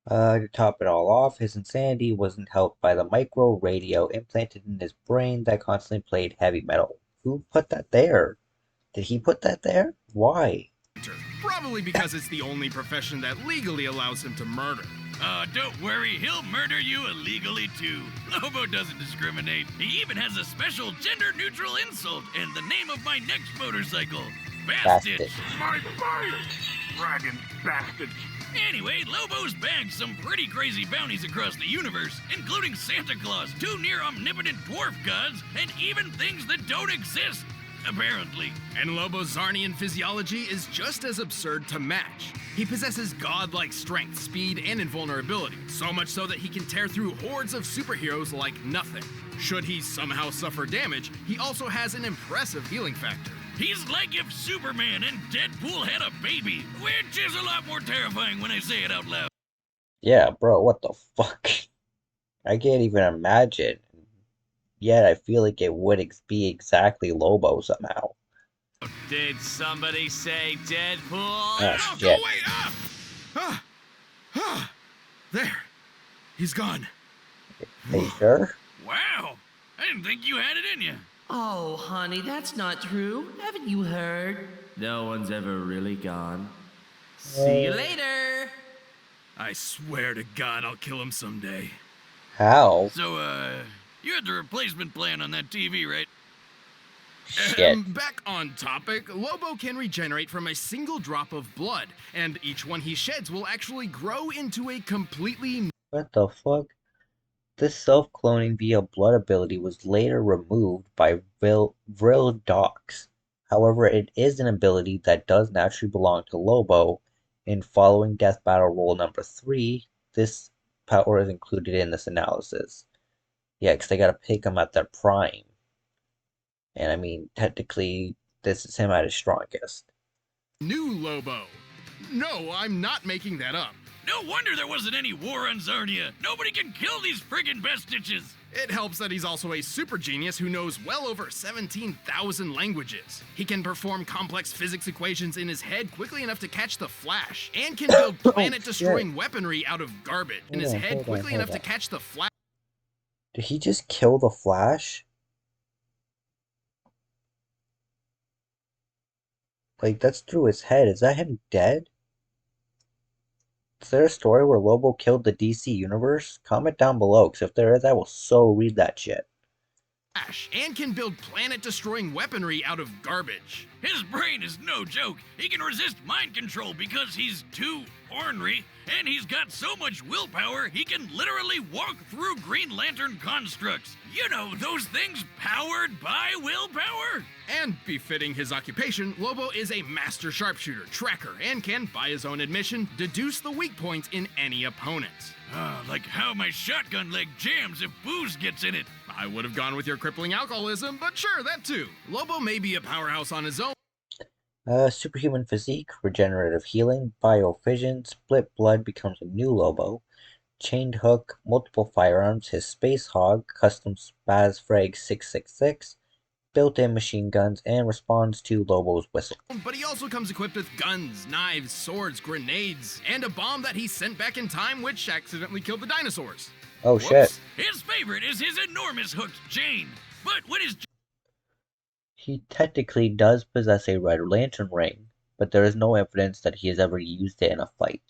To top it all off, his insanity wasn't helped by the micro radio implanted in his brain that constantly played heavy metal. Who put that there? Did he put that there? Why? Probably because it's the only profession that legally allows him to murder. Don't worry, he'll murder you illegally too. Lobo doesn't discriminate. He even has a special gender-neutral insult in the name of my next motorcycle, Bastich. My bike! Dragon bastard! Anyway, Lobo's bagged some pretty crazy bounties across the universe, including Santa Claus, two near-omnipotent dwarf gods, and even things that don't exist, apparently. And Lobo's Zarnian physiology is just as absurd to match. He possesses godlike strength, speed, and invulnerability, so much so that he can tear through hordes of superheroes like nothing. Should he somehow suffer damage, he also has an impressive healing factor. He's like if Superman and Deadpool had a baby, which is a lot more terrifying when I say it out loud. Yeah, bro, what the fuck? I can't even imagine. Yet I feel like it would be exactly Lobo somehow. Did somebody say Deadpool? Oh, Go shit. away! There. He's gone. Are you sure? Wow, I didn't think you had it in you. Oh, honey, that's not true. Haven't you heard? No one's ever really gone. See you later. I swear to God I'll kill him someday. How? So, you had the replacement plan on that TV, right? Shit. Back on topic, Lobo can regenerate from a single drop of blood, and each one he sheds will actually grow into a completely... What the fuck? This self-cloning via blood ability was later removed by Vril Dox. However, it is an ability that does naturally belong to Lobo. In following Death Battle Rule number 3, this power is included in this analysis. Yeah, because they gotta pick him at their prime. And I mean, technically, this is him at his strongest. New Lobo. No, I'm not making that up. No wonder there wasn't any war on Zarnia. Nobody can kill these friggin' Bastiches. It helps that he's also a super genius who knows well over 17,000 languages. He can perform complex physics equations in his head quickly enough to catch the Flash, and can build planet-destroying weaponry out of garbage in his head quickly enough to catch the Flash. Did he just kill the Flash? Like, that's through his head. Is that him dead? Is there a story where Lobo killed the DC universe? Comment down below, because if there is, I will so read that shit. And can build planet-destroying weaponry out of garbage. His brain is no joke. He can resist mind control because he's too ornery, and he's got so much willpower he can literally walk through Green Lantern constructs. You know, those things powered by willpower. And befitting his occupation, Lobo is a master sharpshooter, tracker, and can, by his own admission, deduce the weak points in any opponent. Like how my shotgun leg jams if booze gets in it. I would have gone with your crippling alcoholism, but sure, that too. Lobo may be a powerhouse on his own. Superhuman physique, regenerative healing, biofission, split blood becomes a new Lobo, chained hook, multiple firearms, his space hog, custom spaz frag 666, built-in machine guns, and responds to Lobo's whistle. But he also comes equipped with guns, knives, swords, grenades, and a bomb that he sent back in time which accidentally killed the dinosaurs. Oh shit. His favorite is his enormous hooked chain. But when his... He technically does possess a Red Lantern ring, but there is no evidence that he has ever used it in a fight,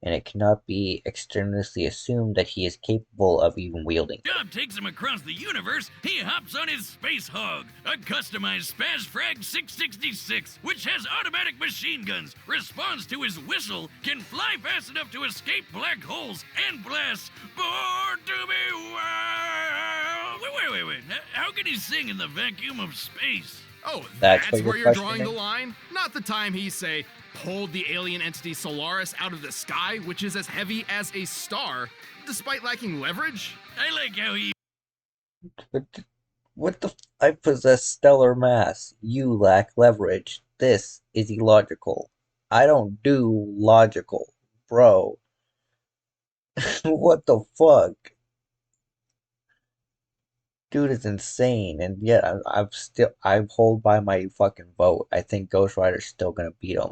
and it cannot be extraneously assumed that he is capable of even wielding it. Job takes him across the universe, he hops on his Space Hog, a customized Spaz Frag 666, which has automatic machine guns, responds to his whistle, can fly fast enough to escape black holes, and blasts Born to be Wild. Wait. How can he sing in the vacuum of space? Oh, That's where you're drawing the line? Not the time he, say, pulled the alien entity Solaris out of the sky, which is as heavy as a star, despite lacking leverage? I like how he... What the I possess stellar mass. You lack leverage. This is illogical. I don't do logical, bro. What the fuck? Dude is insane, and yet I hold by my fucking vote. I think Ghost Rider's still gonna beat him.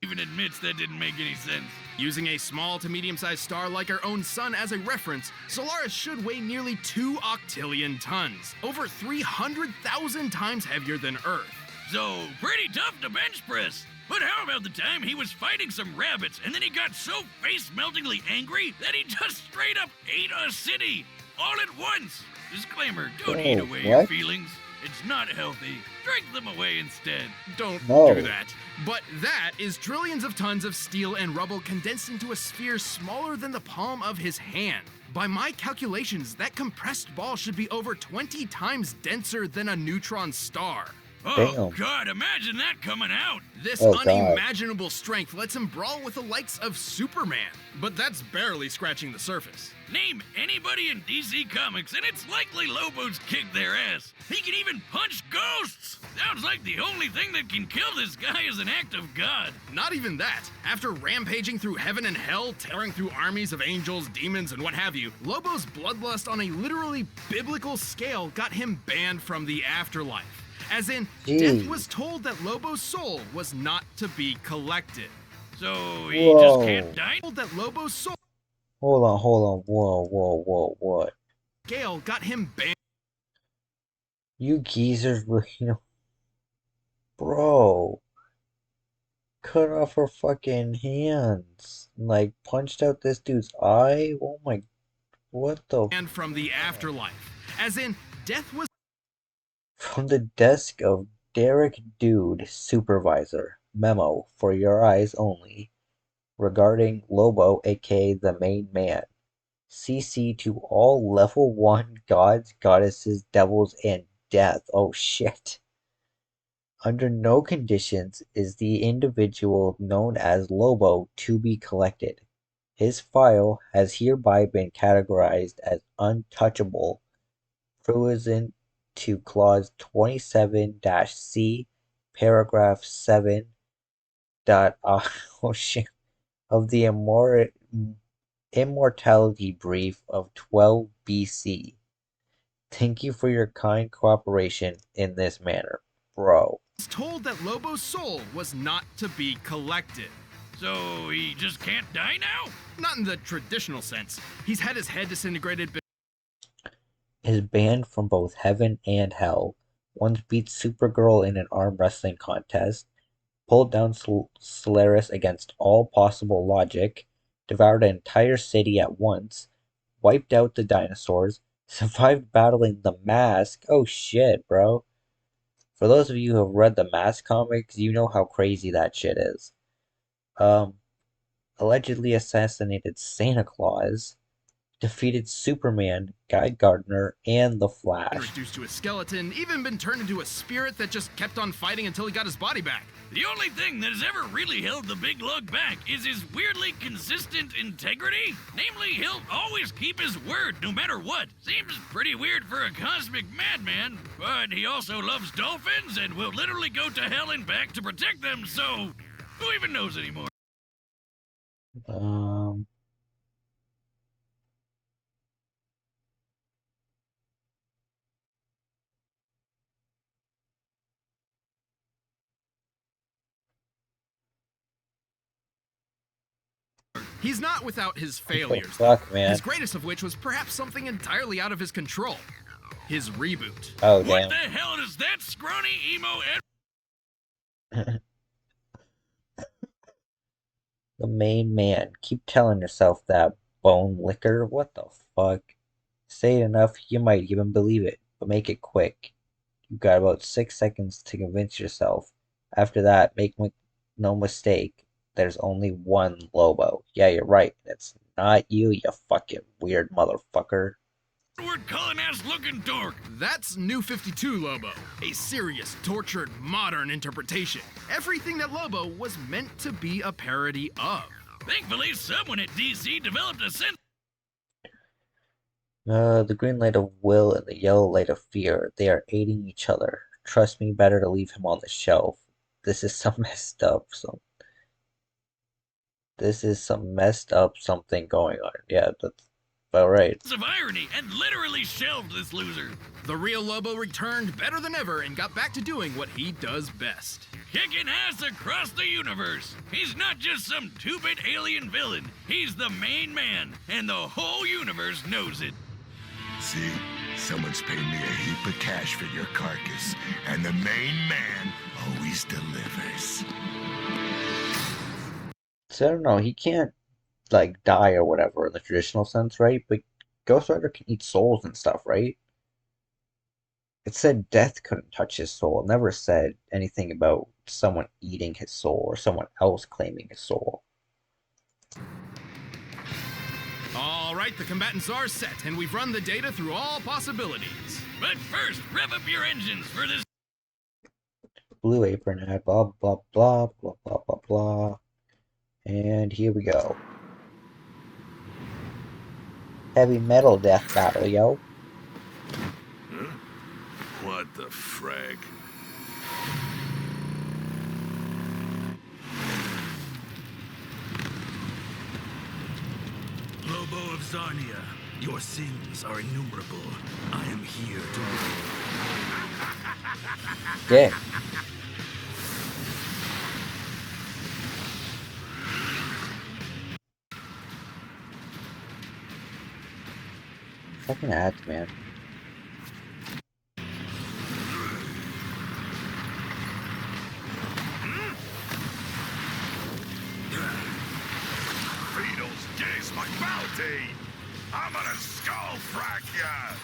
Even admits that didn't make any sense. Using a small to medium-sized star like our own sun as a reference, Solaris should weigh nearly 2 octillion tons, over 300,000 times heavier than Earth. So, pretty tough to bench press. But how about the time he was fighting some rabbits and then he got so face-meltingly angry that he just straight up ate a city? All at once! Disclaimer, don't eat away your feelings. It's not healthy. Drink them away instead. Don't do that. But that is trillions of tons of steel and rubble condensed into a sphere smaller than the palm of his hand. By my calculations, that compressed ball should be over 20 times denser than a neutron star. Oh, God, imagine that coming out. This unimaginable strength lets him brawl with the likes of Superman. But that's barely scratching the surface. Name anybody in DC Comics and it's likely Lobo's kicked their ass. He can even punch ghosts. Sounds like the only thing that can kill this guy is an act of God. Not even that. After rampaging through heaven and hell, tearing through armies of angels, demons, and what have you, Lobo's bloodlust on a literally biblical scale got him banned from the afterlife. As in, Death was told that Lobo's soul was not to be collected. So he just can't die? That Lobo's soul... Hold on. Whoa, what? Scale got him banned. You geezers were, bro. Cut off her fucking hands. Like, punched out this dude's eye? Oh my... What the... And from the afterlife. As in, Death was... From the desk of Derek Dude, Supervisor. Memo for your eyes only. Regarding Lobo, aka the main man. CC to all level 1 gods, goddesses, devils, and death. Oh shit. Under no conditions is the individual known as Lobo to be collected. His file has hereby been categorized as untouchable, pursuant to clause 27-C, paragraph 7. Oh shit. Of the Immortality Brief of 12 BC. Thank you for your kind cooperation in this manner, bro. Was told that Lobo's soul was not to be collected. So he just can't die now? Not in the traditional sense. He's had his head disintegrated. Is banned from both heaven and hell. Once beat Supergirl in an arm wrestling contest, pulled down Solaris against all possible logic, devoured an entire city at once, wiped out the dinosaurs, survived battling the Mask. Oh shit, bro. For those of you who have read the Mask comics, you know how crazy that shit is. Allegedly assassinated Santa Claus, defeated Superman, Guy Gardner, and the Flash. Reduced to a skeleton, even been turned into a spirit that just kept on fighting until he got his body back. The only thing that has ever really held the big lug back is his weirdly consistent integrity. Namely, he'll always keep his word no matter what. Seems pretty weird for a cosmic madman, but he also loves dolphins and will literally go to hell and back to protect them, so who even knows anymore? He's not without his failures. Fuck, man. His greatest of which was perhaps something entirely out of his control. His reboot. Oh, What damn. the hell does that scrawny emo The main man. Keep telling yourself that, bone licker. What the fuck? Say it enough, you might even believe it, but make it quick. You've got about 6 seconds to convince yourself. After that, make no mistake, there's only one Lobo. Yeah, you're right. It's not you, you fucking weird motherfucker. Edward Cullen-ass looking dork? That's New 52 Lobo. A serious, tortured, modern interpretation. Everything that Lobo was meant to be a parody of. Thankfully, someone at DC developed a sense. The green light of will and the yellow light of fear, they are aiding each other. Trust me, better to leave him on the shelf. This is some messed up something going on. Yeah, that's about right. Of irony and literally shelved this loser. The real Lobo returned better than ever and got back to doing what he does best. Kicking ass across the universe. He's not just some two-bit alien villain. He's the main man, and the whole universe knows it. See? Someone's paid me a heap of cash for your carcass, and the main man always delivers. So I don't know, he can't, like, die or whatever in the traditional sense, right? But Ghost Rider can eat souls and stuff, right? It said death couldn't touch his soul. It never said anything about someone eating his soul or someone else claiming his soul. All right, the combatants are set, and we've run the data through all possibilities. But first, rev up your engines for this. Blue Apron had blah, blah, blah, blah, blah, blah, blah. And here we go. Heavy metal death battle, yo. Huh? What the frag? Lobo of Zarnia, your sins are innumerable. I am here to... Dick. Fucking ads, man. Beetles, gaze my bounty! I'm gonna skull frack ya!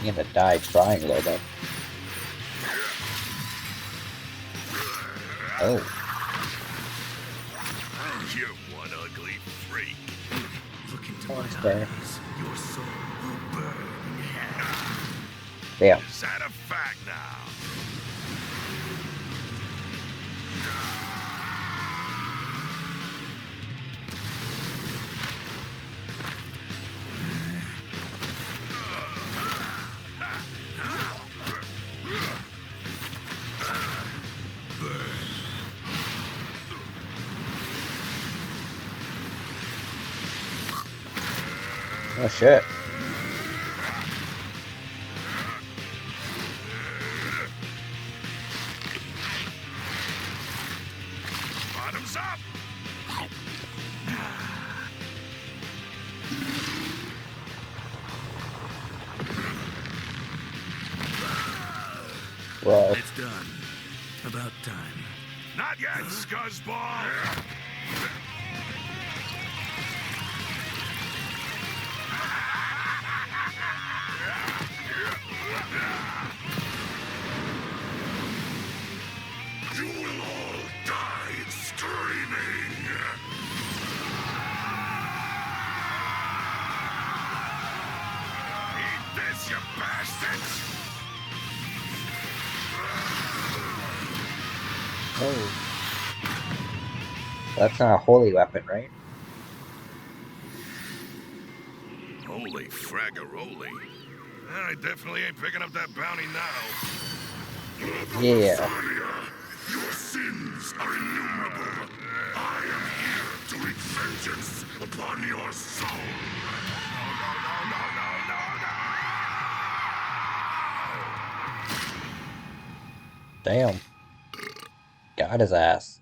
You're gonna die trying, Lobo. Oh. You one ugly freak. Look into my That's fair. eyes. Your soul will burn in hell. Damn. Is that a fact now? Oh shit. Bottoms up! Well, It's done. About time. Not yet, scuzzball! You will all die screaming! Eat this, you bastards! oh. That's not a holy weapon, right? Holy fraggaroli. I definitely ain't picking up that bounty now. Yeah. Your sins are innumerable. I am here to wreak vengeance upon your soul. Damn. Got his ass.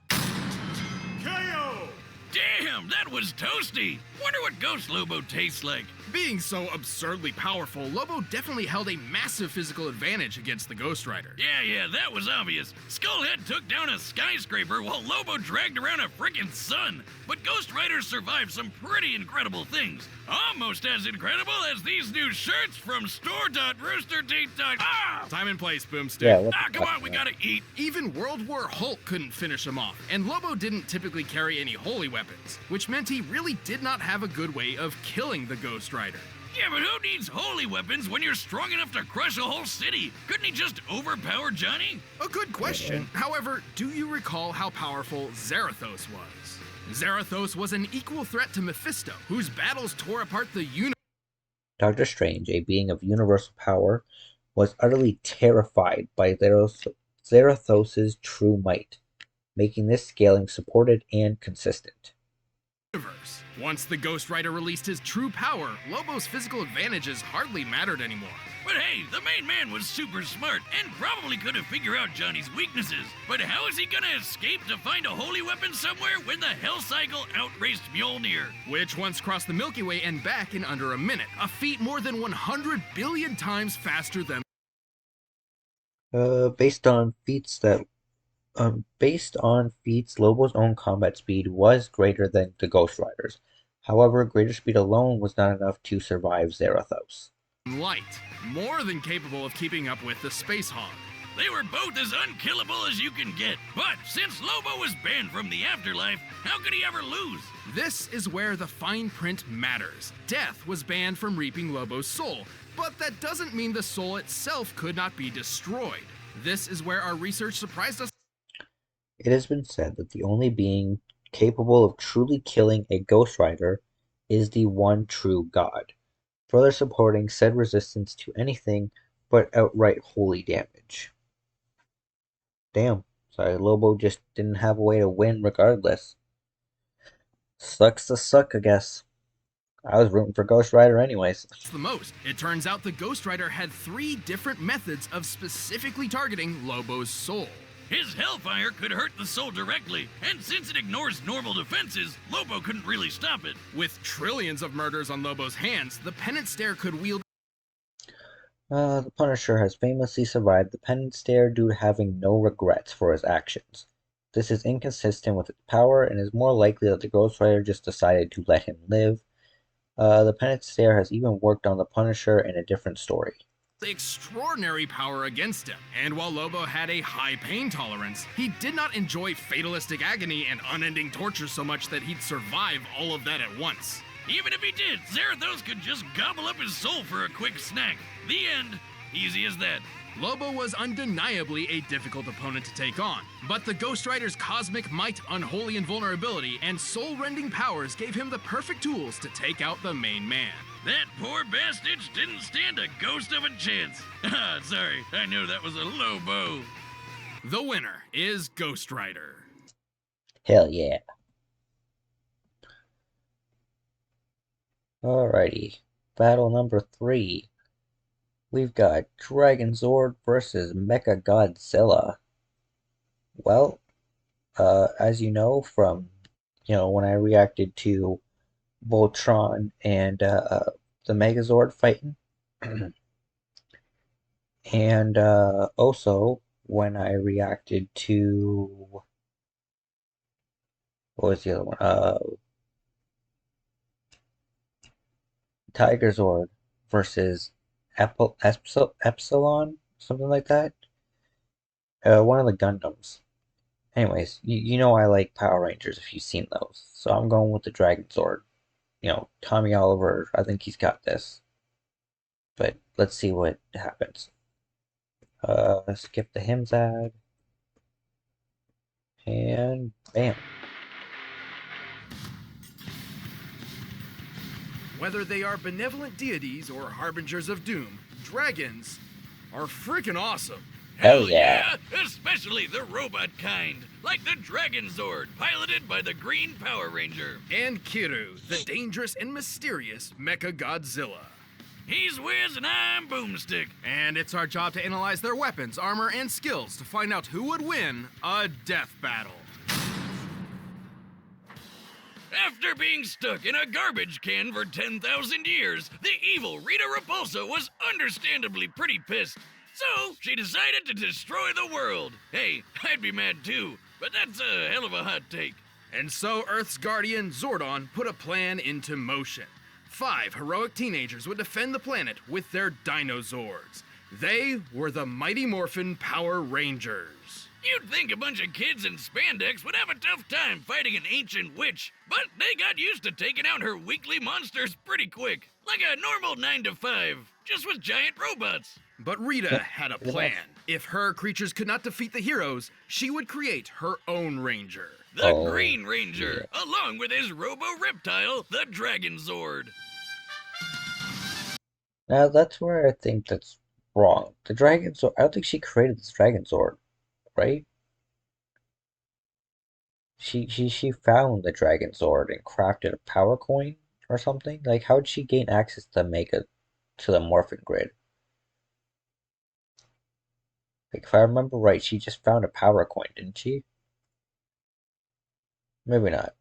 Damn, that was toasty. Wonder what Ghost Lobo tastes like. Being so absurdly powerful, Lobo definitely held a massive physical advantage against the Ghost Rider. Yeah, that was obvious. Skullhead took down a skyscraper while Lobo dragged around a frickin' sun. But Ghost Rider survived some pretty incredible things. Almost as incredible as these new shirts from store.roosterteeth.com. Ah! Time and place, Boomstick. Yeah, what the Come fuck, on, we man? gotta eat. Even World War Hulk couldn't finish him off, and Lobo didn't typically carry any holy weapons, which meant he really did not have a good way of killing the Ghost Rider. Yeah, but who needs holy weapons when you're strong enough to crush a whole city? Couldn't he just overpower Johnny? A good question. However, do you recall how powerful Zarathos was? Zarathos was an equal threat to Mephisto, whose battles tore apart the universe. Doctor Strange, a being of universal power, was utterly terrified by Zarathos' true might, making this scaling supported and consistent. Once the Ghost Rider released his true power, Lobo's physical advantages hardly mattered anymore. But hey, the main man was super smart and probably could have figured out Johnny's weaknesses. But how is he gonna escape to find a holy weapon somewhere when the Hell Cycle outraced Mjolnir? Which once crossed the Milky Way and back in under a minute, a feat more than 100 billion times faster than... Based on feats, Lobo's own combat speed was greater than the Ghost Rider's. However, greater speed alone was not enough to survive Zarathos. light, more than capable of keeping up with the Space Hog. They were both as unkillable as you can get. But since Lobo was banned from the afterlife, how could he ever lose? This is where the fine print matters. Death was banned from reaping Lobo's soul, but that doesn't mean the soul itself could not be destroyed. This is where our research surprised us. It has been said that the only being capable of truly killing a Ghost Rider is the one true God, further supporting said resistance to anything but outright holy damage. Damn, sorry, Lobo just didn't have a way to win regardless. Sucks to suck, I guess. I was rooting for Ghost Rider anyways. The most. It turns out the Ghost Rider had 3 different methods of specifically targeting Lobo's soul. His Hellfire could hurt the soul directly, and since it ignores normal defenses, Lobo couldn't really stop it. With trillions of murders on Lobo's hands, the Penance Stare could wield... The Punisher has famously survived the Penance Stare due to having no regrets for his actions. This is inconsistent with its power and is more likely that the Ghost Rider just decided to let him live. The Penance Stare has even worked on the Punisher in a different story. Extraordinary power against him, and while Lobo had a high pain tolerance, he did not enjoy fatalistic agony and unending torture so much that he'd survive all of that at once. Even if he did, Zarathos could just gobble up his soul for a quick snack. The end. Easy as that. Lobo was undeniably a difficult opponent to take on, but the Ghost Rider's cosmic might, unholy invulnerability, and soul-rending powers gave him the perfect tools to take out the main man. That poor bastard didn't stand a ghost of a chance. Sorry, I knew that was a Lobo. The winner is Ghost Rider. Hell yeah. Alrighty. Battle number 3. We've got Dragonzord versus Mechagodzilla. Well, as you know from, when I reacted to Voltron and the Megazord fighting, and also when I reacted to, what was the other one? Tigerzord versus Epsilon, something like that. One of the Gundams. Anyways, you know I like Power Rangers if you've seen those. So I'm going with the Dragonzord. Tommy Oliver, I think he's got this. But let's see what happens. Skip the hymns ad. And bam. Whether they are benevolent deities or harbingers of doom, dragons are freaking awesome. Hell yeah. Especially the robot kind, like the Dragonzord, piloted by the Green Power Ranger. And Kiryu, the dangerous and mysterious Mechagodzilla. He's Wiz and I'm Boomstick. And it's our job to analyze their weapons, armor, and skills to find out who would win a death battle. After being stuck in a garbage can for 10,000 years, the evil Rita Repulsa was understandably pretty pissed. So, she decided to destroy the world. Hey, I'd be mad too, but that's a hell of a hot take. And so Earth's guardian, Zordon, put a plan into motion. 5 heroic teenagers would defend the planet with their Dinozords. They were the Mighty Morphin Power Rangers. You'd think a bunch of kids in spandex would have a tough time fighting an ancient witch, but they got used to taking out her weakly monsters pretty quick. Like a normal 9 to 5, just with giant robots. But Rita had a plan. If her creatures could not defeat the heroes, she would create her own ranger. The Green Ranger, along with his robo-reptile, the Dragonzord. Now that's where I think that's wrong. The Dragonzord, I don't think she created this Dragonzord, right? She found the Dragonzord and crafted a power coin or something. Like, how did she gain access to the Morphin Grid? Like, if I remember right, she just found a power coin, didn't she? Maybe not.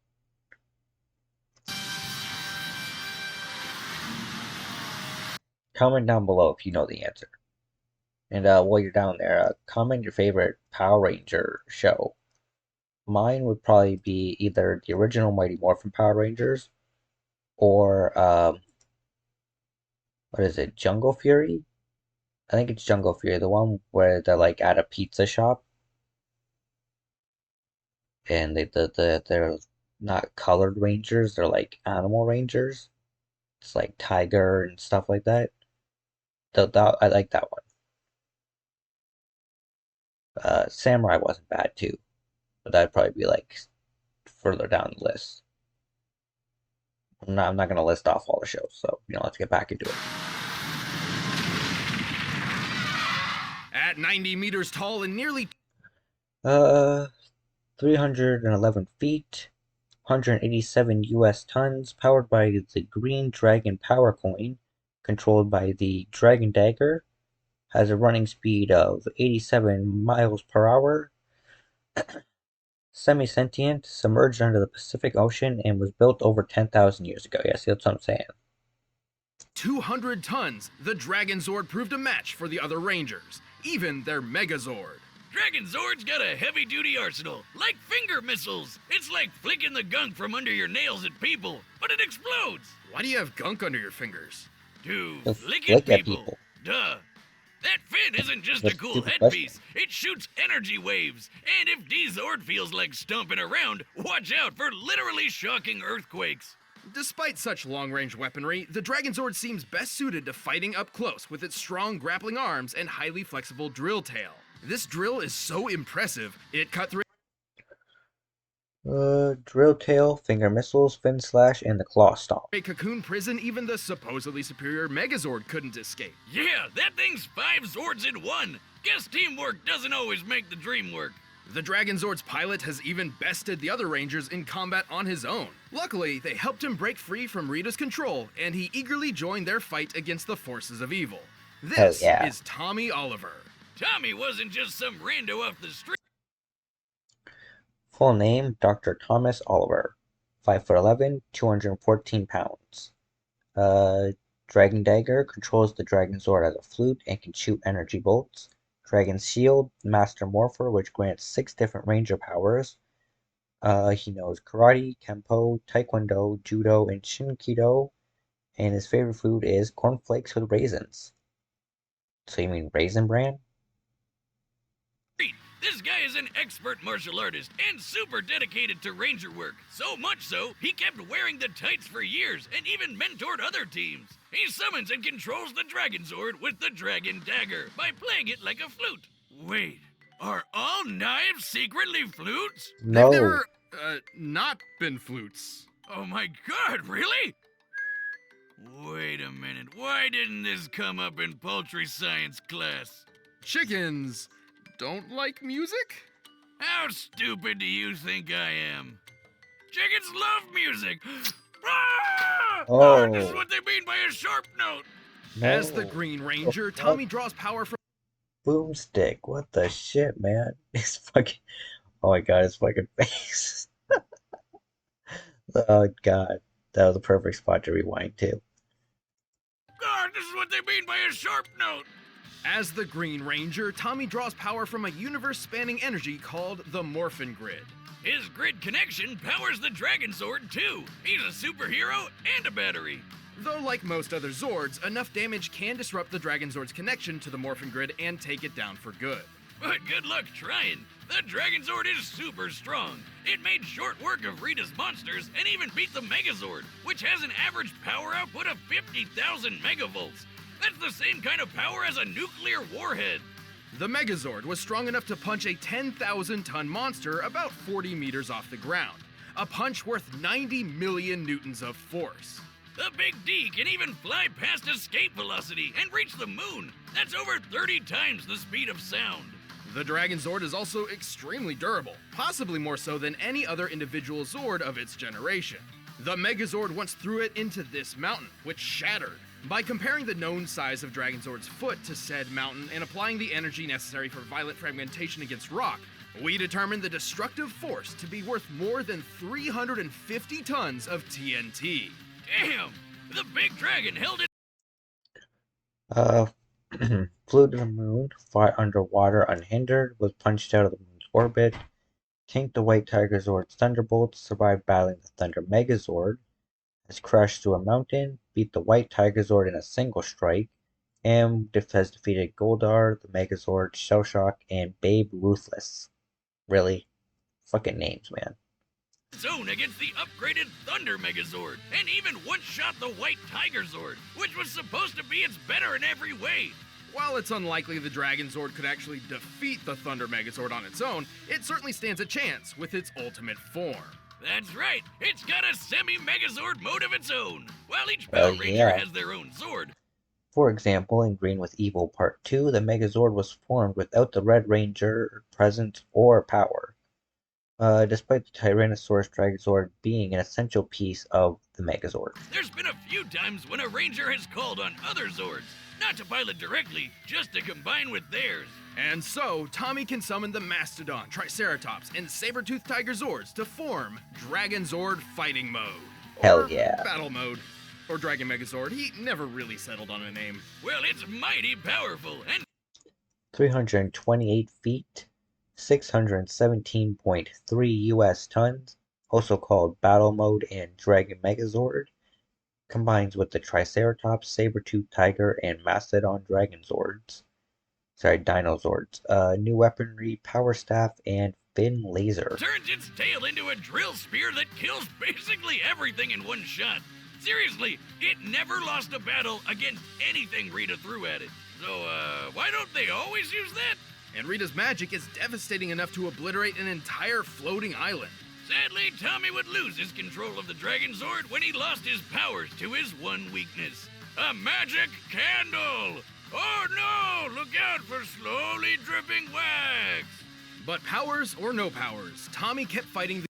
Comment down below if you know the answer. And while you're down there, comment your favorite Power Ranger show. Mine would probably be either the original Mighty Morphin Power Rangers or, what is it, Jungle Fury? I think it's Jungle Fury, the one where they're like at a pizza shop. And they're not colored rangers, they're like animal rangers. It's like tiger and stuff like that. I like that one. Samurai wasn't bad too, but that'd probably be like further down the list. I'm not gonna list off all the shows, so let's get back into it. At 90 meters tall and nearly 311 feet, 187 US tons, powered by the Green Dragon Power Coin, controlled by the Dragon Dagger, has a running speed of 87 miles per hour, semi-sentient, submerged under the Pacific Ocean, and was built over 10,000 years ago. Yeah, see, that's what I'm saying. 200 tons, the Dragonzord proved a match for the other Rangers, even their Megazord. Dragonzord's got a heavy-duty arsenal, like finger missiles. It's like flicking the gunk from under your nails at people, but it explodes. Why do you have gunk under your fingers? To To flick flick at at people. people. Duh. That fin isn't just That's a cool stupid headpiece. It shoots energy waves. And if D-Zord feels like stomping around, watch out for literally shocking earthquakes. Despite such long-range weaponry, the Dragonzord seems best suited to fighting up close with its strong grappling arms and highly flexible drill tail. This drill is so impressive, it cut through Drill tail, finger missiles, fin slash, and the claw stomp. a cocoon prison even the supposedly superior Megazord couldn't escape. Yeah, that thing's 5 Zords in one. Guess teamwork doesn't always make the dream work. The Dragonzord's pilot has even bested the other Rangers in combat on his own. Luckily, they helped him break free from Rita's control, and he eagerly joined their fight against the forces of evil. Hell This yeah. is Tommy Oliver. Tommy wasn't just some rando off the street. Full name, Dr. Thomas Oliver. 5'11", 214 pounds. Dragon Dagger controls the Dragonzord as a flute and can shoot energy bolts. Dragon's Shield, Master Morpher, which grants 6 different ranger powers. He knows Karate, Kempo, Taekwondo, Judo, and Shinkido. And his favorite food is cornflakes with raisins. So you mean Raisin Bran? This guy is an expert martial artist and super dedicated to ranger work. So much so, he kept wearing the tights for years and even mentored other teams. He summons and controls the Dragonzord with the Dragon Dagger by playing it like a flute. Wait, are all knives secretly flutes? No. They've never, not been flutes. Oh my god, really? Wait a minute, why didn't this come up in poultry science class? Chickens don't like music? How stupid do you think I am? Chickens love music! Ah! Oh. This is what they mean by a sharp note! No. As the Green Ranger, Tommy draws power from Boomstick. What the shit, man? His fucking. Oh my god, his fucking face. Oh god. That was a perfect spot to rewind to. God, this is what they mean by a sharp note! As the Green Ranger, Tommy draws power from a universe-spanning energy called the Morphin Grid. His grid connection powers the Dragonzord, too. He's a superhero and a battery. Though like most other Zords, enough damage can disrupt the Dragonzord's connection to the Morphin Grid and take it down for good. But good luck trying. The Dragonzord is super strong. It made short work of Rita's monsters and even beat the Megazord, which has an average power output of 50,000 megavolts. That's the same kind of power as a nuclear warhead. The Megazord was strong enough to punch a 10,000-ton monster about 40 meters off the ground, a punch worth 90 million newtons of force. The Big D can even fly past escape velocity and reach the moon. That's over 30 times the speed of sound. The Dragonzord is also extremely durable, possibly more so than any other individual Zord of its generation. The Megazord once threw it into this mountain, which shattered. By comparing the known size of Dragonzord's foot to said mountain and applying the energy necessary for violent fragmentation against rock, we determined the destructive force to be worth more than 350 tons of TNT. Damn! The big dragon held it. Flew to the moon, fought underwater unhindered, was punched out of the moon's orbit, tanked the White Tigerzord's thunderbolts, survived battling the Thunder Megazord, has crashed through a mountain, beat the White Tigerzord in a single strike, and has defeated Goldar, the Megazord, Shellshock, and Babe Ruthless. Really? Fucking names, man. Zone against the upgraded Thunder Megazord, and even one-shot the White Tigerzord, which was supposed to be its better in every way. While it's unlikely the Dragonzord could actually defeat the Thunder Megazord on its own, it certainly stands a chance with its ultimate form. That's right, it's got a semi-Megazord mode of its own, while each Battle Ranger has their own Zord. For example, in Green with Evil Part 2, the Megazord was formed without the Red Ranger presence or power, despite the Tyrannosaurus Dragonzord being an essential piece of the Megazord. There's been a few times when a Ranger has called on other Zords, not to pilot directly, just to combine with theirs. And so, Tommy can summon the Mastodon, Triceratops, and Saber-Tooth Tiger Zords to form Dragonzord Fighting Mode. Hell yeah. Battle Mode. Or Dragon Megazord. He never really settled on a name. Well, it's mighty powerful, and 328 feet, 617.3 US tons, also called Battle Mode and Dragon Megazord, combines with the Triceratops, Saber-Tooth Tiger, and Mastodon Dragonzords. Dinozords. New weaponry, power staff, and fin laser. turns its tail into a drill spear that kills basically everything in one shot. Seriously, it never lost a battle against anything Rita threw at it. So, why don't they always use that? And Rita's magic is devastating enough to obliterate an entire floating island. Sadly, Tommy would lose his control of the Dragonzord when he lost his powers to his one weakness. A magic candle! Oh no! Look out for slowly dripping wax! But powers or no powers, Tommy kept fighting the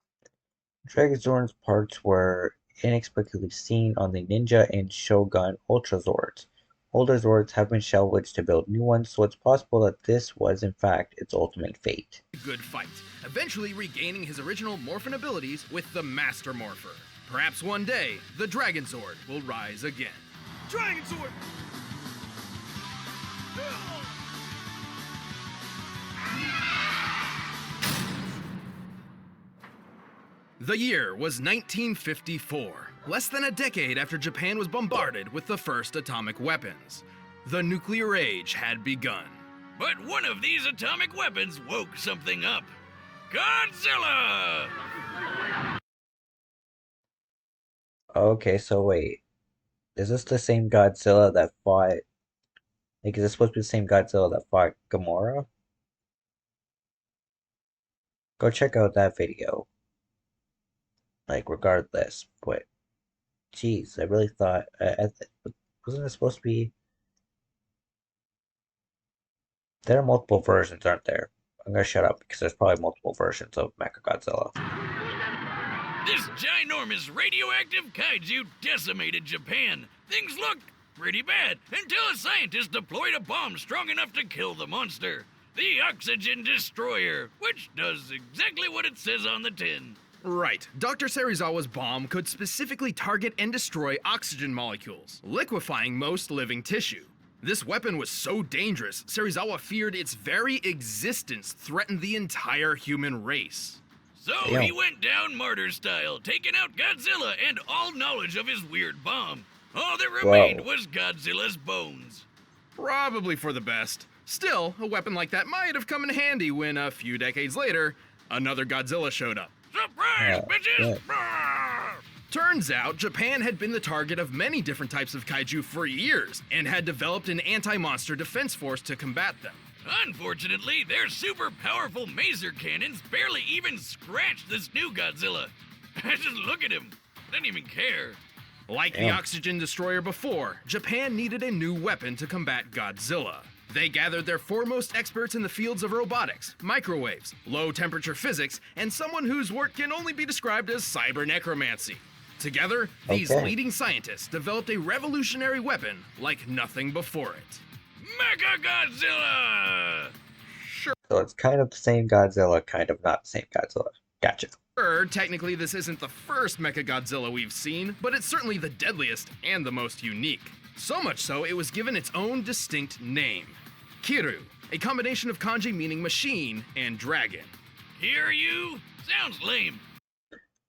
Dragonzord's parts were inexplicably seen on the Ninja and Shogun Ultrazords. Older Zords have been salvaged to build new ones, so it's possible that this was in fact its ultimate fate. good fight, eventually regaining his original Morphin abilities with the Master Morpher. Perhaps one day, the Dragonzord will rise again. Dragonzord! The year was 1954, less than a decade after Japan was bombarded with the first atomic weapons. The nuclear age had begun. But one of these atomic weapons woke something up. Godzilla! Okay, so wait. Is this the same Godzilla that fought... Like, is this supposed to be the same Godzilla that fought Gamora? Go check out that video. Like, regardless, but... Jeez, I really thought... wasn't it supposed to be... There are multiple versions, aren't there? I'm gonna shut up because there's probably multiple versions of Mechagodzilla. This ginormous radioactive kaiju decimated Japan. Things looked pretty bad until a scientist deployed a bomb strong enough to kill the monster. The Oxygen Destroyer, which does exactly what it says on the tin. Right. Dr. Serizawa's bomb could specifically target and destroy oxygen molecules, liquefying most living tissue. This weapon was so dangerous, Serizawa feared its very existence threatened the entire human race. So he went down martyr style, taking out Godzilla and all knowledge of his weird bomb. All that remained was Godzilla's bones. Probably for the best. Still, a weapon like that might have come in handy when, a few decades later, another Godzilla showed up. Surprise, bitches! Turns out, Japan had been the target of many different types of kaiju for years, and had developed an anti-monster defense force to combat them. Unfortunately, their super powerful maser cannons barely even scratched this new Godzilla. Just look at him. Didn't even care. Like the Oxygen Destroyer before, Japan needed a new weapon to combat Godzilla. They gathered their foremost experts in the fields of robotics, microwaves, low-temperature physics, and someone whose work can only be described as cyber necromancy. Together, these leading scientists developed a revolutionary weapon like nothing before it. Mechagodzilla! So it's kind of the same Godzilla, kind of not the same Godzilla. Gotcha. Sure, technically this isn't the first Mechagodzilla we've seen, but it's certainly the deadliest and the most unique. So much so, it was given its own distinct name. Kiryu, a combination of kanji meaning machine and dragon. Kiryu? Sounds lame.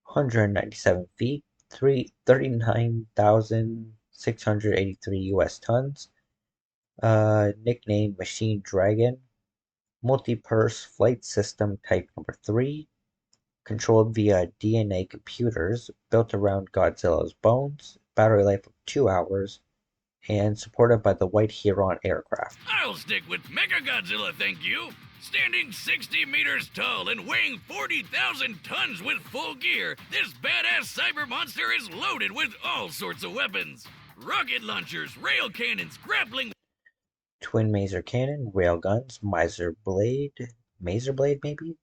197 feet, 39,683 US tons. Nicknamed Machine Dragon. Multi-purse flight system type number 3. Controlled via DNA computers, built around Godzilla's bones. Battery life of 2 hours. And supported by the White Heron aircraft. I'll stick with Mechagodzilla, thank you. Standing 60 meters tall and weighing 40,000 tons with full gear, this badass cyber monster is loaded with all sorts of weapons. Rocket launchers, rail cannons, grappling... Twin maser cannon, rail guns, maser blade maybe?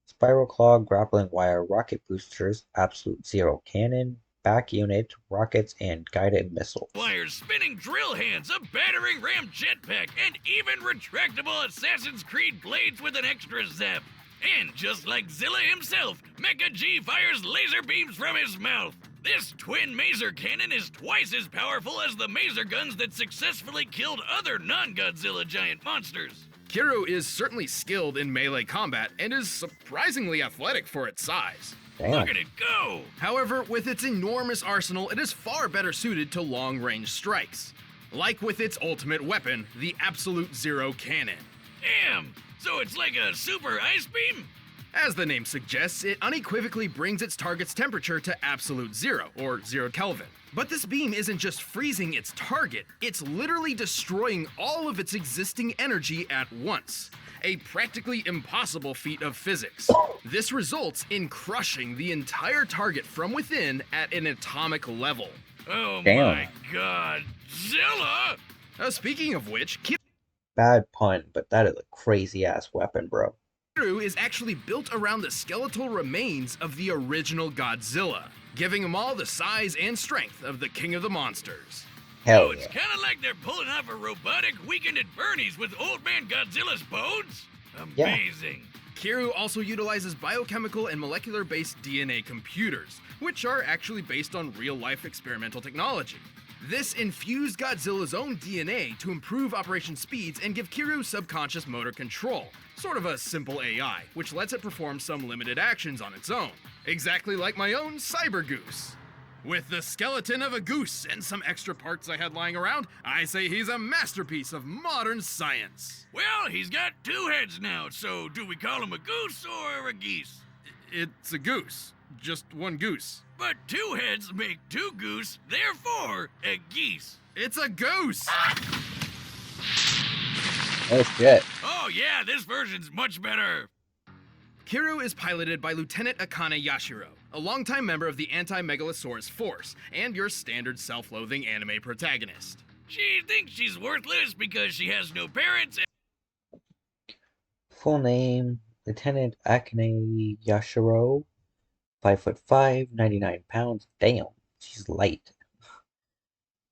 Spiral claw, grappling wire, rocket boosters, absolute zero cannon, back unit, rockets, and guided missiles. Wires, spinning drill hands, a battering ram jetpack, and even retractable Assassin's Creed blades with an extra zap. And just like Zilla himself, Mecha G fires laser beams from his mouth. This twin maser cannon is twice as powerful as the maser guns that successfully killed other non-Godzilla giant monsters. Kiryu is certainly skilled in melee combat and is surprisingly athletic for its size. Damn. Look at it go! However, with its enormous arsenal, it is far better suited to long-range strikes. Like with its ultimate weapon, the Absolute Zero Cannon. Damn! So it's like a super ice beam? As the name suggests, it unequivocally brings its target's temperature to absolute zero, or 0 Kelvin. But this beam isn't just freezing its target, it's literally destroying all of its existing energy at once. A practically impossible feat of physics. This results in crushing the entire target from within at an atomic level. Oh Damn. my god, Zilla! Speaking of which, Bad pun, but that is a crazy ass weapon, bro. Kiryu is actually built around the skeletal remains of the original Godzilla, giving him all the size and strength of the king of the monsters. Hell It's yeah. kind of like they're pulling off a robotic Weekend at Bernie's with Old Man Godzilla's bones. Yeah. Amazing. Kiryu also utilizes biochemical and molecular-based DNA computers, which are actually based on real-life experimental technology. This infused Godzilla's own DNA to improve operation speeds and give Kiryu subconscious motor control, sort of a simple AI, which lets it perform some limited actions on its own, exactly like my own Cyber Goose. With the skeleton of a goose and some extra parts I had lying around, I say he's a masterpiece of modern science. Well, he's got 2 heads now, so do we call him a goose or a geese? It's a goose. Just one goose. But 2 heads make 2 goose, therefore a geese. It's a goose! Oh shit. Oh yeah, this version's much better. Kiryu is piloted by Lieutenant Akane Yashiro, a longtime member of the Anti-Megalosaurus Force, and your standard self-loathing anime protagonist. She thinks she's worthless because she has no parents. Full name, Lieutenant Akane Yashiro, 5'5", 99 pounds. Damn, she's light.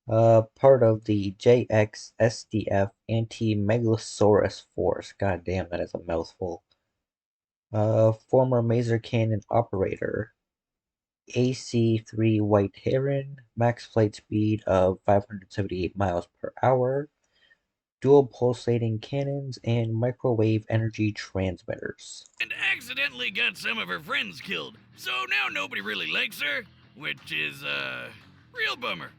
Part of the JXSDF Anti-Megalosaurus Force. God damn, that is a mouthful. Former Maser Cannon operator. AC-3 White Heron, max flight speed of 578 miles per hour, dual pulsating cannons, and microwave energy transmitters. And accidentally got some of her friends killed, so now nobody really likes her, which is real bummer.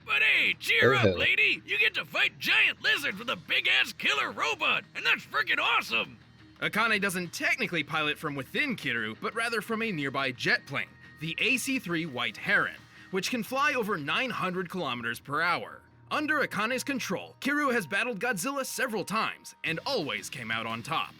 But hey, cheer up, lady! You get to fight giant lizards with a big-ass killer robot, and that's freaking awesome! Akane doesn't technically pilot from within Kiryu, but rather from a nearby jet plane, the AC-3 White Heron, which can fly over 900 kilometers per hour. Under Akane's control, Kiryu has battled Godzilla several times, and always came out on top.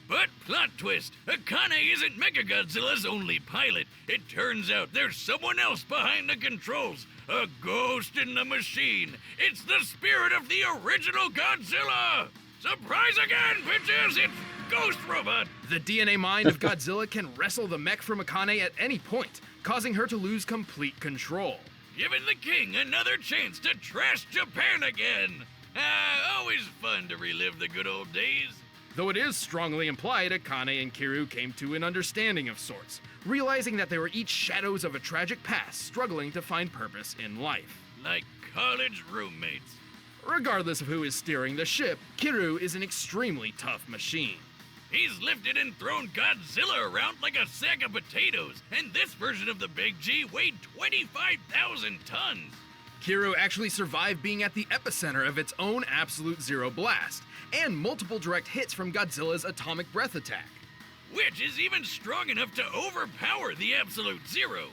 But plot twist, Akane isn't Mechagodzilla's only pilot. It turns out there's someone else behind the controls, a ghost in the machine. It's the spirit of the original Godzilla! Surprise again, bitches! It's Ghost Robot! The DNA mind of Godzilla can wrestle the mech from Akane at any point, causing her to lose complete control. Giving the king another chance to trash Japan again! Always fun to relive the good old days. Though it is strongly implied Akane and Kiryu came to an understanding of sorts, realizing that they were each shadows of a tragic past struggling to find purpose in life. Like college roommates. Regardless of who is steering the ship, Kiryu is an extremely tough machine. He's lifted and thrown Godzilla around like a sack of potatoes, and this version of the Big G weighed 25,000 tons. Kiryu actually survived being at the epicenter of its own Absolute Zero blast, and multiple direct hits from Godzilla's atomic breath attack. Which is even strong enough to overpower the Absolute Zero.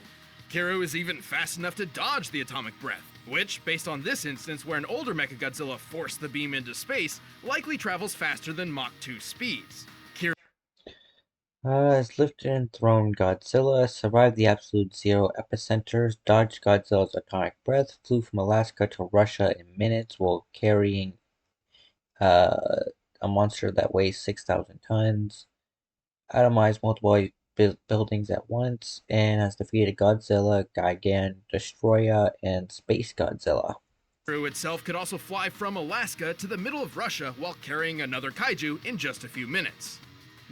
Kiryu is even fast enough to dodge the atomic breath, which, based on this instance where an older Mechagodzilla forced the beam into space, likely travels faster than Mach 2 speeds. Has lifted and thrown Godzilla, survived the Absolute Zero epicenters, dodged Godzilla's atomic breath, flew from Alaska to Russia in minutes while carrying a monster that weighs 6,000 tons, atomized multiple buildings at once, and has defeated Godzilla, Gigan, Destroyer, and Space Godzilla. Kiryu itself could also fly from Alaska to the middle of Russia while carrying another kaiju in just a few minutes.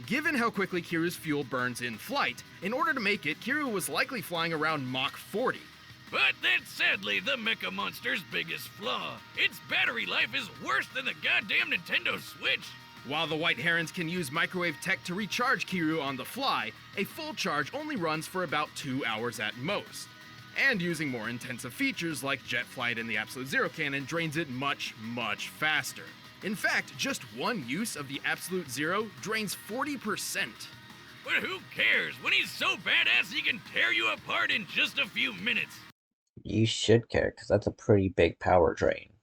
Given how quickly Kiryu's fuel burns in flight, in order to make it, Kiryu was likely flying around Mach 40. But that's sadly the Mecha Monster's biggest flaw. Its battery life is worse than the goddamn Nintendo Switch. While the White Herons can use microwave tech to recharge Kiryu on the fly, a full charge only runs for about 2 hours at most. And using more intensive features like jet flight and the Absolute Zero cannon drains it much, much faster. In fact, just one use of the Absolute Zero drains 40%. But who cares? When he's so badass, he can tear you apart in just a few minutes. You should care, because that's a pretty big power drain.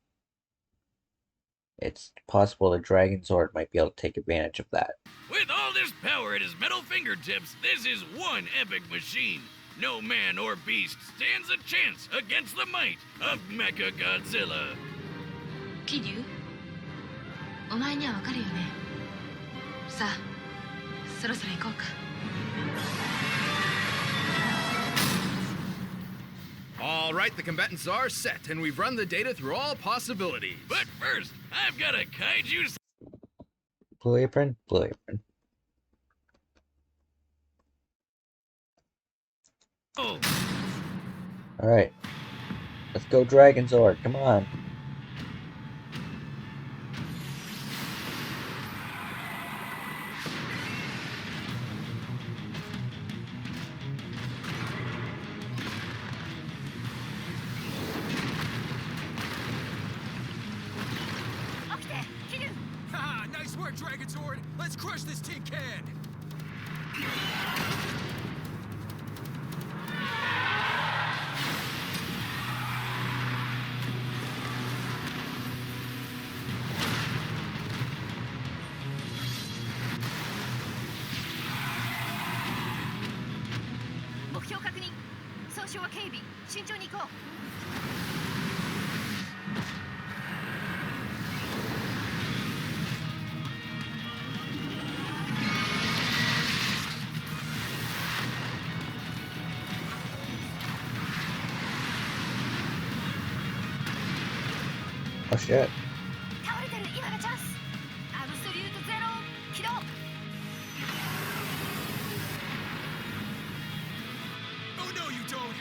It's possible the Dragonzord might be able to take advantage of that. With all this power at his metal fingertips, this is one epic machine. No man or beast stands a chance against the might of Mechagodzilla. Kiryu? お前にはわかるよね。さあ、そろそろ行こうか。All right, the combatants are set, and we've run the data through all possibilities. But first, I've got a kaiju. Blue apron, blue apron. Oh, Alright. Let's go Dragonzord, come on. Ha! Nice work, Dragonzord! Let's crush this tin can! Oh shit. Oh no, you don't!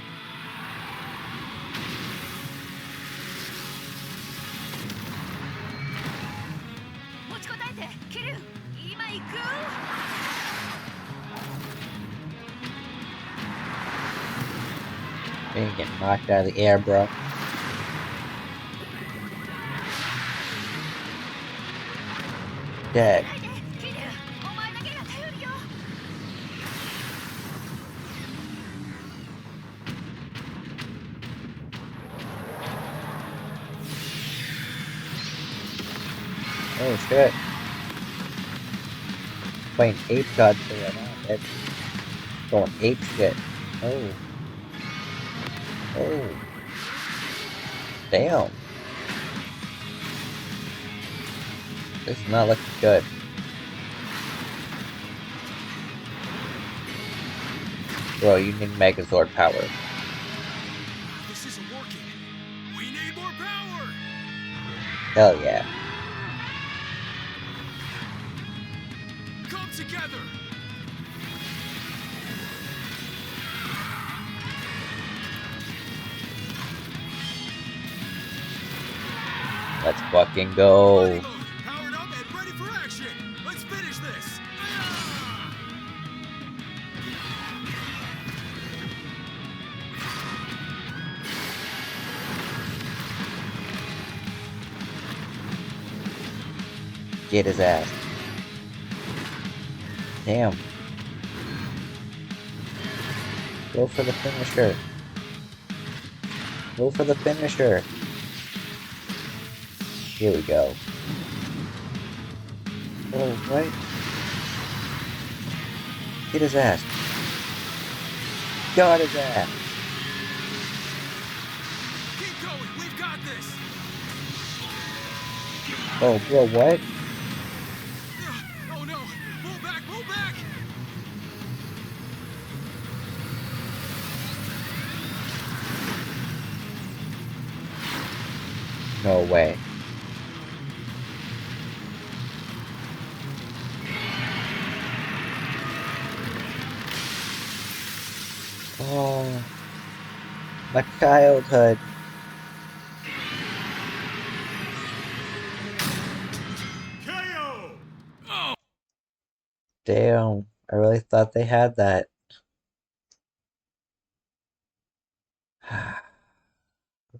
You're gonna get knocked out of the air, bro. Dead. Oh shit. Playing ape Godzilla right now, bitch. Going ape shit. Oh. Oh. Damn. This is not looking good. Bro, you need Megazord power. This isn't working. We need more power! Hell yeah. Come together! Let's fucking go. Body mode, powered up and ready for action! Let's finish this! Get his ass. Damn. Go for the finisher. Go for the finisher. Here we go. Oh, what? Get his ass. Got his ass. Keep going, we've got this! Oh, bro, what? Oh no! Pull back, pull back! No way. Oh, my childhood. KO! oh, Damn, I really thought they had that.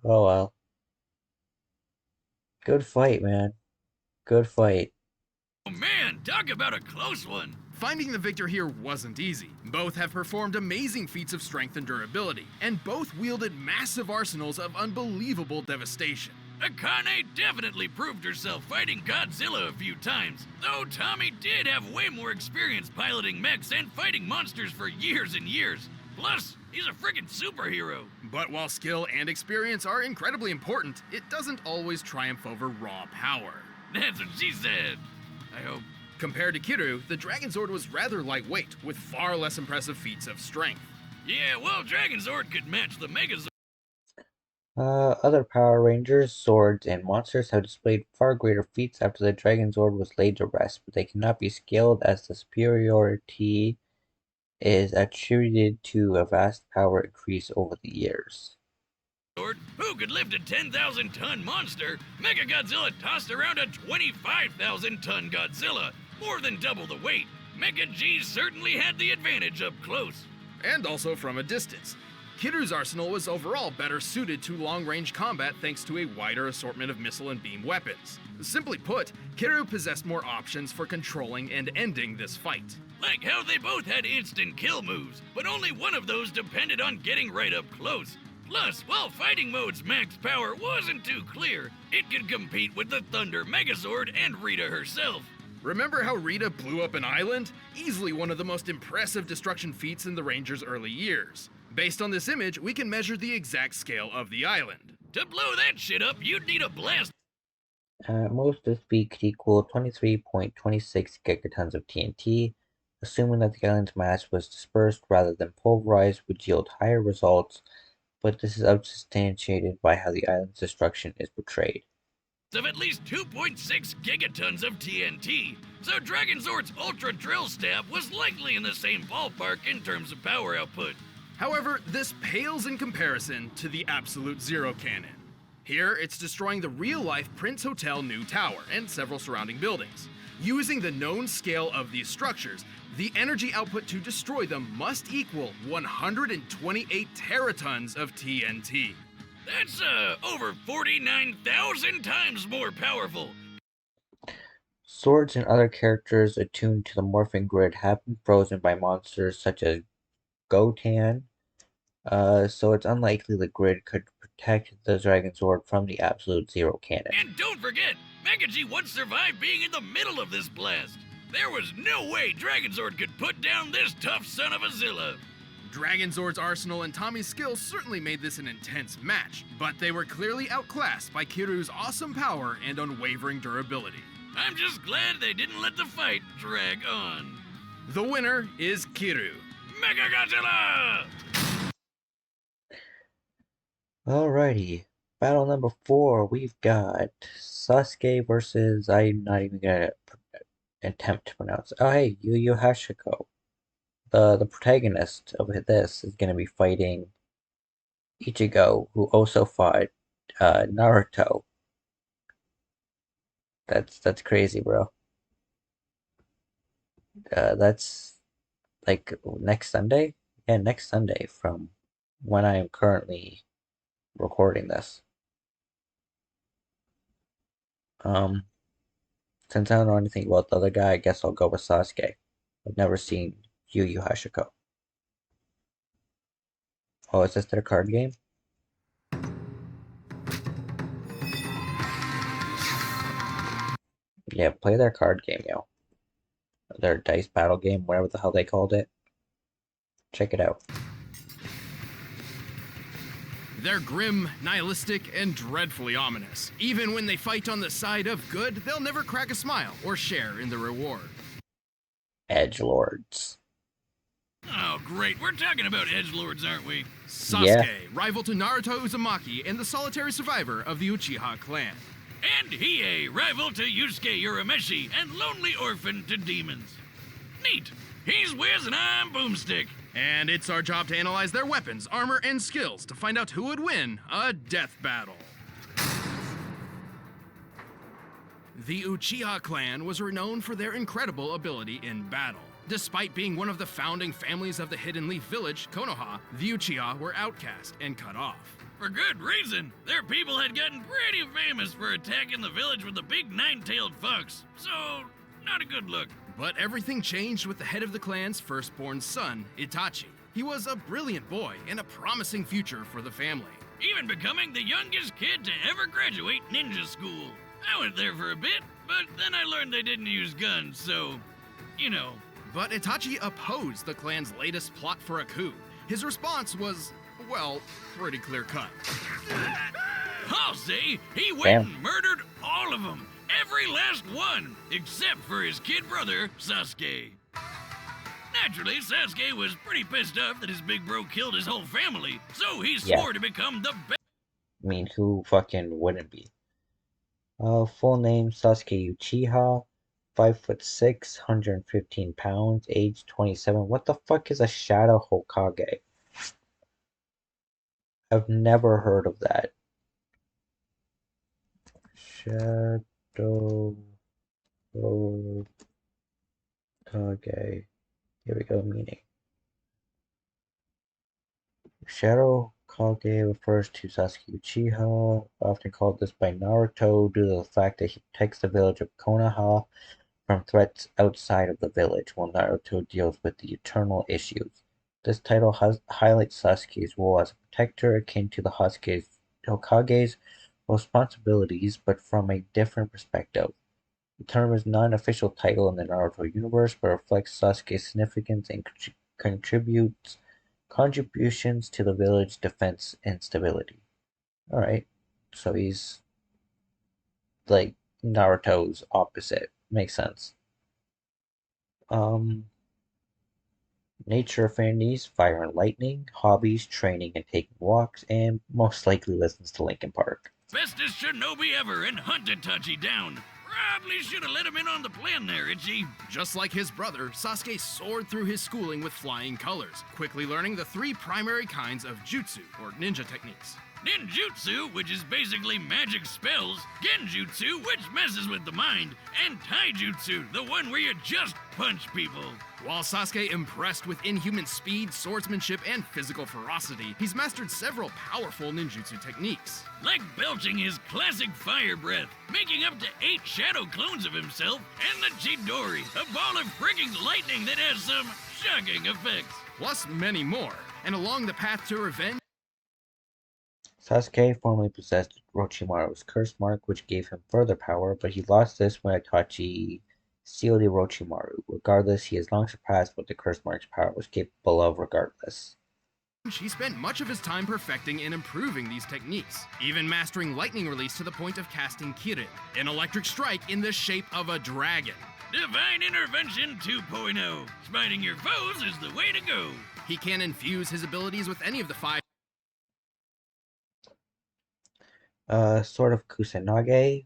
Oh well. Good fight, man. Good fight. man, talk about a close one. Finding the victor here wasn't easy. Both have performed amazing feats of strength and durability, and both wielded massive arsenals of unbelievable devastation. Akane definitely proved herself fighting Godzilla a few times, though Tommy did have way more experience piloting mechs and fighting monsters for years and years. Plus, he's a friggin' superhero. But while skill and experience are incredibly important, it doesn't always triumph over raw power. That's what she said. I hope Compared to Kiryu, the Dragonzord was rather lightweight, with far less impressive feats of strength. Yeah, well, Dragonzord could match the Megazord. Other Power Rangers, Zords, and monsters have displayed far greater feats after the Dragonzord was laid to rest, but they cannot be scaled as the superiority is attributed to a vast power increase over the years. Who could lift a 10,000-ton monster? Mechagodzilla tossed around a 25,000-ton Godzilla, more than double the weight. Mecha G certainly had the advantage up close. And also from a distance. Kiryu's arsenal was overall better suited to long-range combat thanks to a wider assortment of missile and beam weapons. Simply put, Kiryu possessed more options for controlling and ending this fight. Like how they both had instant kill moves, but only one of those depended on getting right up close. Plus, while Fighting Mode's max power wasn't too clear, it could compete with the Thunder Megazord and Rita herself. Remember how Rita blew up an island? Easily one of the most impressive destruction feats in the Rangers' early years. Based on this image, we can measure the exact scale of the island. To blow that shit up, you'd need a blast. Most of this feat could equal 23.26 gigatons of TNT. Assuming that the island's mass was dispersed rather than pulverized would yield higher results, but this is unsubstantiated by how the island's destruction is portrayed. Of at least 2.6 gigatons of TNT, so Dragonzord's Ultra Drill Stab was likely in the same ballpark in terms of power output. However, this pales in comparison to the Absolute Zero Cannon. Here, it's destroying the real-life Prince Hotel New Tower and several surrounding buildings. Using the known scale of these structures, the energy output to destroy them must equal 128 teratons of TNT. That's, over 49,000 times more powerful. Swords and other characters attuned to the morphing grid have been frozen by monsters such as Gotan, so it's unlikely the grid could protect the Dragonzord from the Absolute Zero Cannon. And don't forget, Mecha-G once survived being in the middle of this blast. There was no way Dragonzord could put down this tough son of a Zilla. Dragonzord's arsenal and Tommy's skills certainly made this an intense match, but they were clearly outclassed by Kiryu's awesome power and unwavering durability. I'm just glad they didn't let the fight drag on. The winner is Kiryu. Mechagodzilla! Alrighty, battle number 4, we've got Sasuke versus, I'm not even gonna attempt to pronounce it. Oh hey, Yu Yu Hakusho. The protagonist of this is gonna be fighting Ichigo, who also fought Naruto. That's crazy, bro. That's like next Sunday? Yeah, next Sunday from when I am currently recording this. Since I don't know anything about the other guy, I guess I'll go with Sasuke. I've never seen Yu Yu Hakusho. Oh, is this their card game? Yeah, play their card game, yo. Their dice battle game, whatever the hell they called it. Check it out. They're grim, nihilistic, and dreadfully ominous. Even when they fight on the side of good, they'll never crack a smile or share in the reward. Edgelords. Oh, great. We're talking about edgelords, aren't we? Sasuke, Yeah. rival to Naruto Uzumaki and the solitary survivor of the Uchiha clan. And Hiei, rival to Yusuke Urameshi and lonely orphan to demons. Neat. He's Wiz and I'm Boomstick. And it's our job to analyze their weapons, armor, and skills to find out who would win a death battle. The Uchiha clan was renowned for their incredible ability in battle. Despite being one of the founding families of the Hidden Leaf Village, Konoha, the Uchiha were outcast and cut off. For good reason. Their people had gotten pretty famous for attacking the village with a big nine-tailed fox, so not a good look. But everything changed with the head of the clan's firstborn son, Itachi. He was a brilliant boy and a promising future for the family. Even becoming the youngest kid to ever graduate ninja school. I went there for a bit, but then I learned they didn't use guns, so, you know. But Itachi opposed the clan's latest plot for a coup. His response was, well, pretty clear-cut. I'll say he went Damn. and murdered all of them. Every last one, except for his kid brother, Sasuke. Naturally, Sasuke was pretty pissed off that his big bro killed his whole family, so he swore to become the best. I mean, who fucking wouldn't be? Full name Sasuke Uchiha, 5'6", 115 pounds, age 27. What the fuck is a Shadow Hokage? I've never heard of that. Shadow Hokage. Here we go, meaning. Shadow Hokage refers to Sasuke Uchiha, often called this by Naruto due to the fact that he protects the village of Konoha from threats outside of the village, while Naruto deals with the eternal issues. This title highlights Sasuke's role as a protector, akin to the Hokage's responsibilities, but from a different perspective. The term is not an official title in the Naruto universe, but reflects Sasuke's significance and contributions to the village defense and stability. Alright, so he's like Naruto's opposite. Makes sense. Nature affinities, fire and lightning, hobbies, training and taking walks, and most likely listens to Linkin Park. Bestest shinobi ever and hunted Itachi down. Probably should have let him in on the plan there, Itchy. Just like his brother, Sasuke soared through his schooling with flying colors, quickly learning the 3 primary kinds of jutsu, or ninja techniques. Ninjutsu, which is basically magic spells, Genjutsu, which messes with the mind, and Taijutsu, the one where you just punch people. While Sasuke impressed with inhuman speed, swordsmanship, and physical ferocity, he's mastered several powerful ninjutsu techniques. Like belching his classic fire breath, making up to 8 shadow clones of himself, and the Chidori, a ball of freaking lightning that has some shocking effects. Plus many more. And along the path to revenge, Sasuke formerly possessed Orochimaru's curse mark, which gave him further power, but he lost this when Itachi sealed Orochimaru. Regardless, he has long surpassed what the curse mark's power was capable of regardless. he spent much of his time perfecting and improving these techniques, even mastering lightning release to the point of casting Kirin, an electric strike in the shape of a dragon. Divine Intervention 2.0. Smiting your foes is the way to go. He can infuse his abilities with any of the 5 Sword of Kusanage,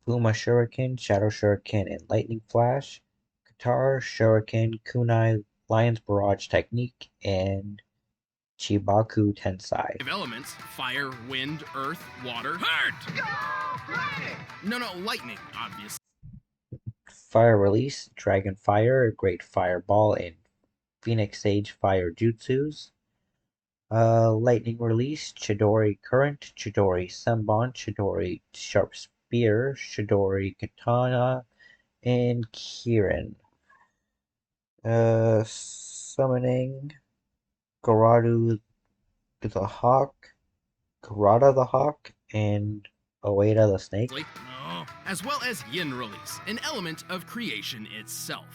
Fuma Shuriken, Shadow Shuriken, and Lightning Flash, Katara, Shuriken, Kunai, Lion's Barrage Technique, and Chibaku Tensai. elements: fire, wind, earth, water. Heart! No, lightning, obviously. Fire Release, Dragon Fire, Great Fireball, and Phoenix Sage Fire Jutsus. Lightning Release, Chidori Current, Chidori Senbon, Chidori Sharp Spear, Chidori Katana, and Kirin. Summoning Garada the Hawk, and Oeda the Snake. No. As well as yin release, an element of creation itself.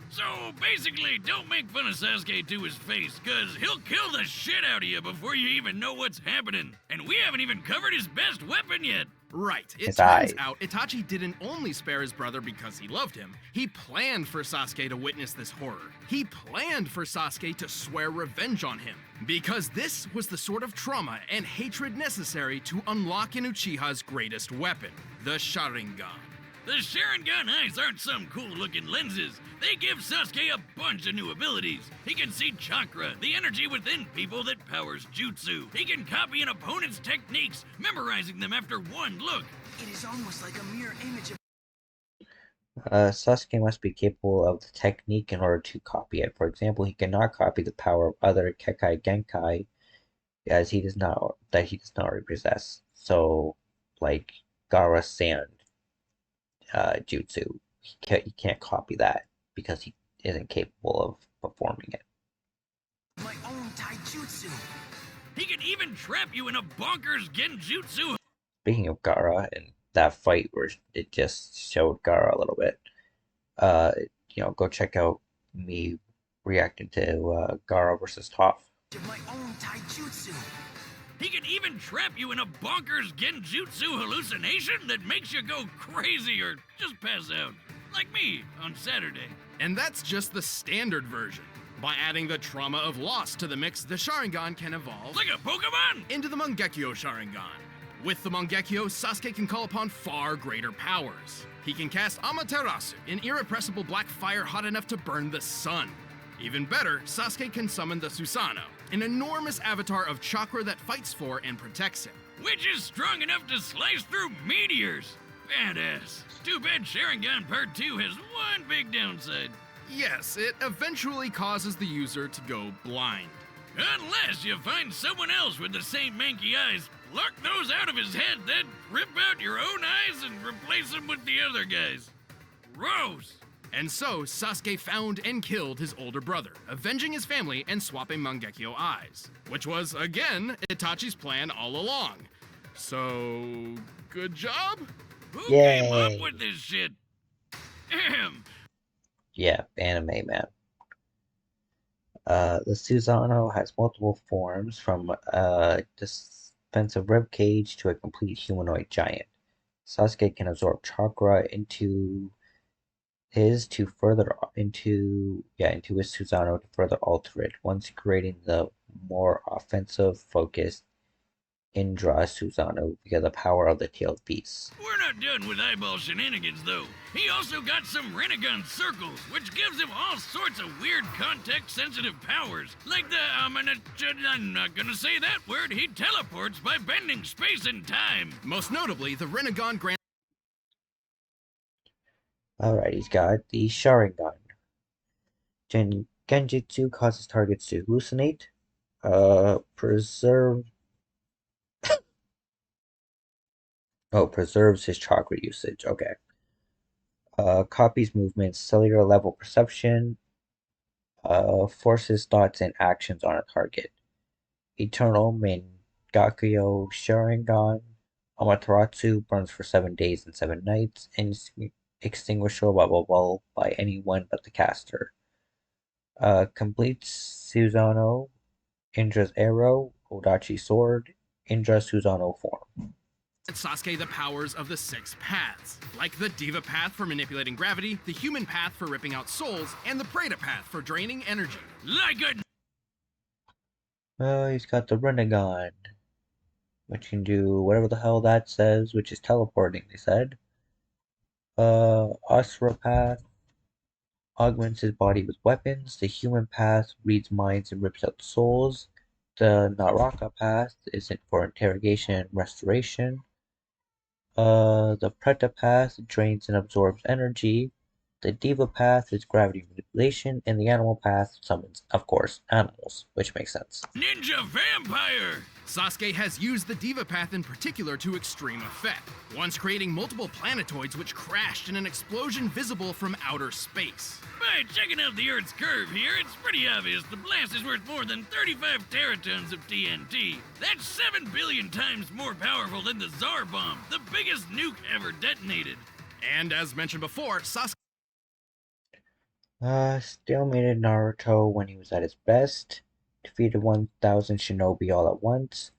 So basically, don't make fun of Sasuke to his face, cause he'll kill the shit out of you before you even know what's happening. And we haven't even covered his best weapon yet. Right. It His turns eyes. out Itachi didn't only spare his brother because he loved him. He planned for Sasuke to witness this horror. He planned for Sasuke to swear revenge on him. Because this was the sort of trauma and hatred necessary to unlock an Uchiha's greatest weapon, the Sharingan. The Sharingan eyes aren't some cool-looking lenses. They give Sasuke a bunch of new abilities. He can see chakra, the energy within people that powers jutsu. He can copy an opponent's techniques, memorizing them after one look. It is almost like a mirror image of Sasuke must be capable of the technique in order to copy it. For example, he cannot copy the power of other Kekai Genkai, as he does not already possess. So, like Gaara Sand jutsu, he can't copy that because he isn't capable of performing it. my own taijutsu. He can even trap you in a bonkers genjutsu. Speaking of Gaara, and that fight where it just showed Gaara a little bit, go check out me reacting to Gaara versus Toph. My own taijutsu. He can even trap you in a bonkers genjutsu hallucination that makes you go crazy or just pass out. Like me on Saturday. And that's just the standard version. By adding the trauma of loss to the mix, the Sharingan can evolve Like a Pokemon? into the Mangekyo Sharingan. With the Mangekyo, Sasuke can call upon far greater powers. He can cast Amaterasu, an irrepressible black fire hot enough to burn the sun. Even better, Sasuke can summon the Susanoo, an enormous avatar of chakra that fights for and protects him. Which is strong enough to slice through meteors. Badass. Too bad Sharingan Part 2 has one big downside. Yes, it eventually causes the user to go blind. Unless you find someone else with the same manky eyes, pluck those out of his head, then rip out your own eyes and replace them with the other guys. Gross. And so, Sasuke found and killed his older brother, avenging his family and swapping Mangekyo eyes. Which was, again, Itachi's plan all along. So, good job? Who Yay. came up with this shit? Damn. Yeah, anime, man. The Susanoo has multiple forms, from a defensive ribcage to a complete humanoid giant. Sasuke can absorb chakra into his Susanoo to further alter it, once creating the more offensive focused Indra Susanoo via the power of the tailed beast. We're not done with eyeball shenanigans, though. He also got some Renegon circles, which gives him all sorts of weird context-sensitive powers. Like the, I'm not gonna say that word, he teleports by bending space and time. Most notably, the Renegon grants Alright, he's got the Sharingan. Genjutsu causes targets to hallucinate. Preserves his chakra usage. Okay. Copies movements, cellular level perception. Forces thoughts and actions on a target. Eternal Mangekyo Sharingan. Amaterasu burns for 7 days and 7 nights, and extinguishable by anyone but the caster. Complete Susanoo, Indra's arrow, Odachi sword, Indra Susanoo form. Sasuke the powers of the 6 paths, like the Diva path for manipulating gravity, the human path for ripping out souls, and the Preta path for draining energy. Like a... He's got the Renegon, which can do whatever the hell that says, which is teleporting, they said. Asura path augments his body with weapons. The human path reads minds and rips out souls. The Naraka path is for interrogation and restoration. The Preta path drains and absorbs energy. The Diva path is gravity manipulation, and the Animal path summons, of course, animals, which makes sense. Ninja vampire! Sasuke has used the Diva path in particular to extreme effect, once creating multiple planetoids which crashed in an explosion visible from outer space. By checking out the Earth's curve here, it's pretty obvious the blast is worth more than 35 teratons of TNT. That's 7 billion times more powerful than the Tsar Bomb, the biggest nuke ever detonated. And as mentioned before, Sasuke Stalemated Naruto when he was at his best. Defeated 1,000 shinobi all at once.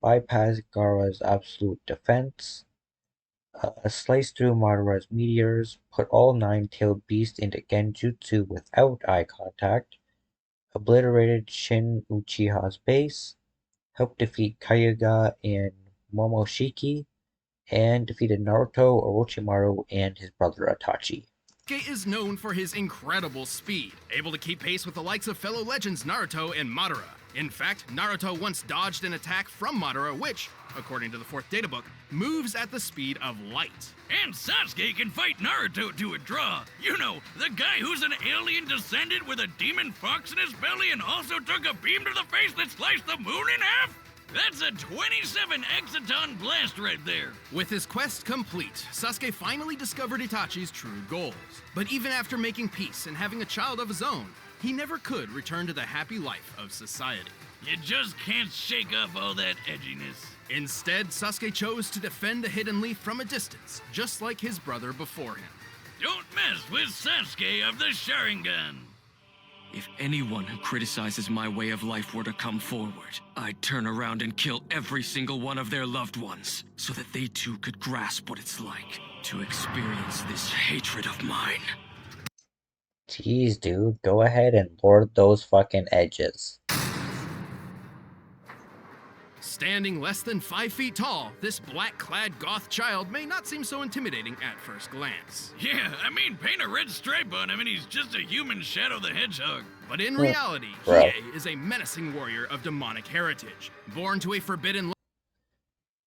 Bypassed Gaara's absolute defense. Sliced through Madara's meteors. Put all 9-tailed beasts into Genjutsu without eye contact. Obliterated Shin Uchiha's base. Helped defeat Kayuga and Momoshiki. And defeated Naruto, Orochimaru, and his brother Itachi. Sasuke is known for his incredible speed, able to keep pace with the likes of fellow legends Naruto and Madara. In fact, Naruto once dodged an attack from Madara which, according to the 4th databook, moves at the speed of light. And Sasuke can fight Naruto to a draw. You know, the guy who's an alien descendant with a demon fox in his belly and also took a beam to the face that sliced the moon in half? That's a 27 exaton blast right there. With his quest complete, Sasuke finally discovered Itachi's true goals. But even after making peace and having a child of his own, he never could return to the happy life of society. You just can't shake off all that edginess. Instead, Sasuke chose to defend the Hidden Leaf from a distance, just like his brother before him. Don't mess with Sasuke of the Sharingan. If anyone who criticizes my way of life were to come forward, I'd turn around and kill every single one of their loved ones, so that they too could grasp what it's like to experience this hatred of mine. Jeez, dude, go ahead and lord those fucking edges. Standing less than 5 feet tall, this black-clad goth child may not seem so intimidating at first glance. Yeah, I mean, paint a red stripe on him and he's just a human Shadow the Hedgehog. But in reality, Bro. Hiei is a menacing warrior of demonic heritage. Born to a forbidden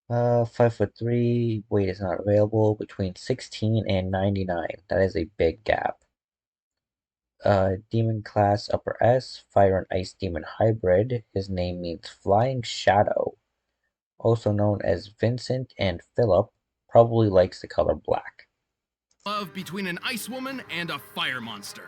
5'3", weight is not available, between 16 and 99. That is a big gap. Demon class upper S, fire and ice demon hybrid. His name means flying shadow. Also known as Vincent and Philip, probably likes the color black. love between an ice woman and a fire monster.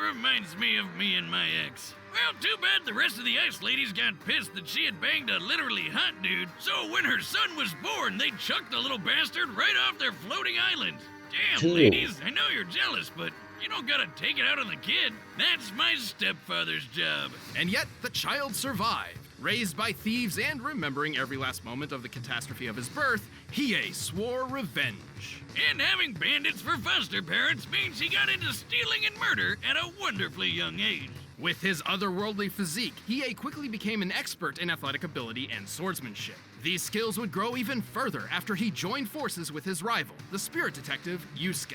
Reminds me of me and my ex. Well, too bad the rest of the ice ladies got pissed that she had banged a literally hot dude, so when her son was born, they chucked the little bastard right off their floating island. Damn, Dude. ladies, I know you're jealous, but you don't gotta take it out on the kid. That's my stepfather's job. And yet, the child survived. Raised by thieves and remembering every last moment of the catastrophe of his birth, Hiei swore revenge. And having bandits for foster parents means he got into stealing and murder at a wonderfully young age. With his otherworldly physique, Hiei quickly became an expert in athletic ability and swordsmanship. These skills would grow even further after he joined forces with his rival, the spirit detective Yusuke.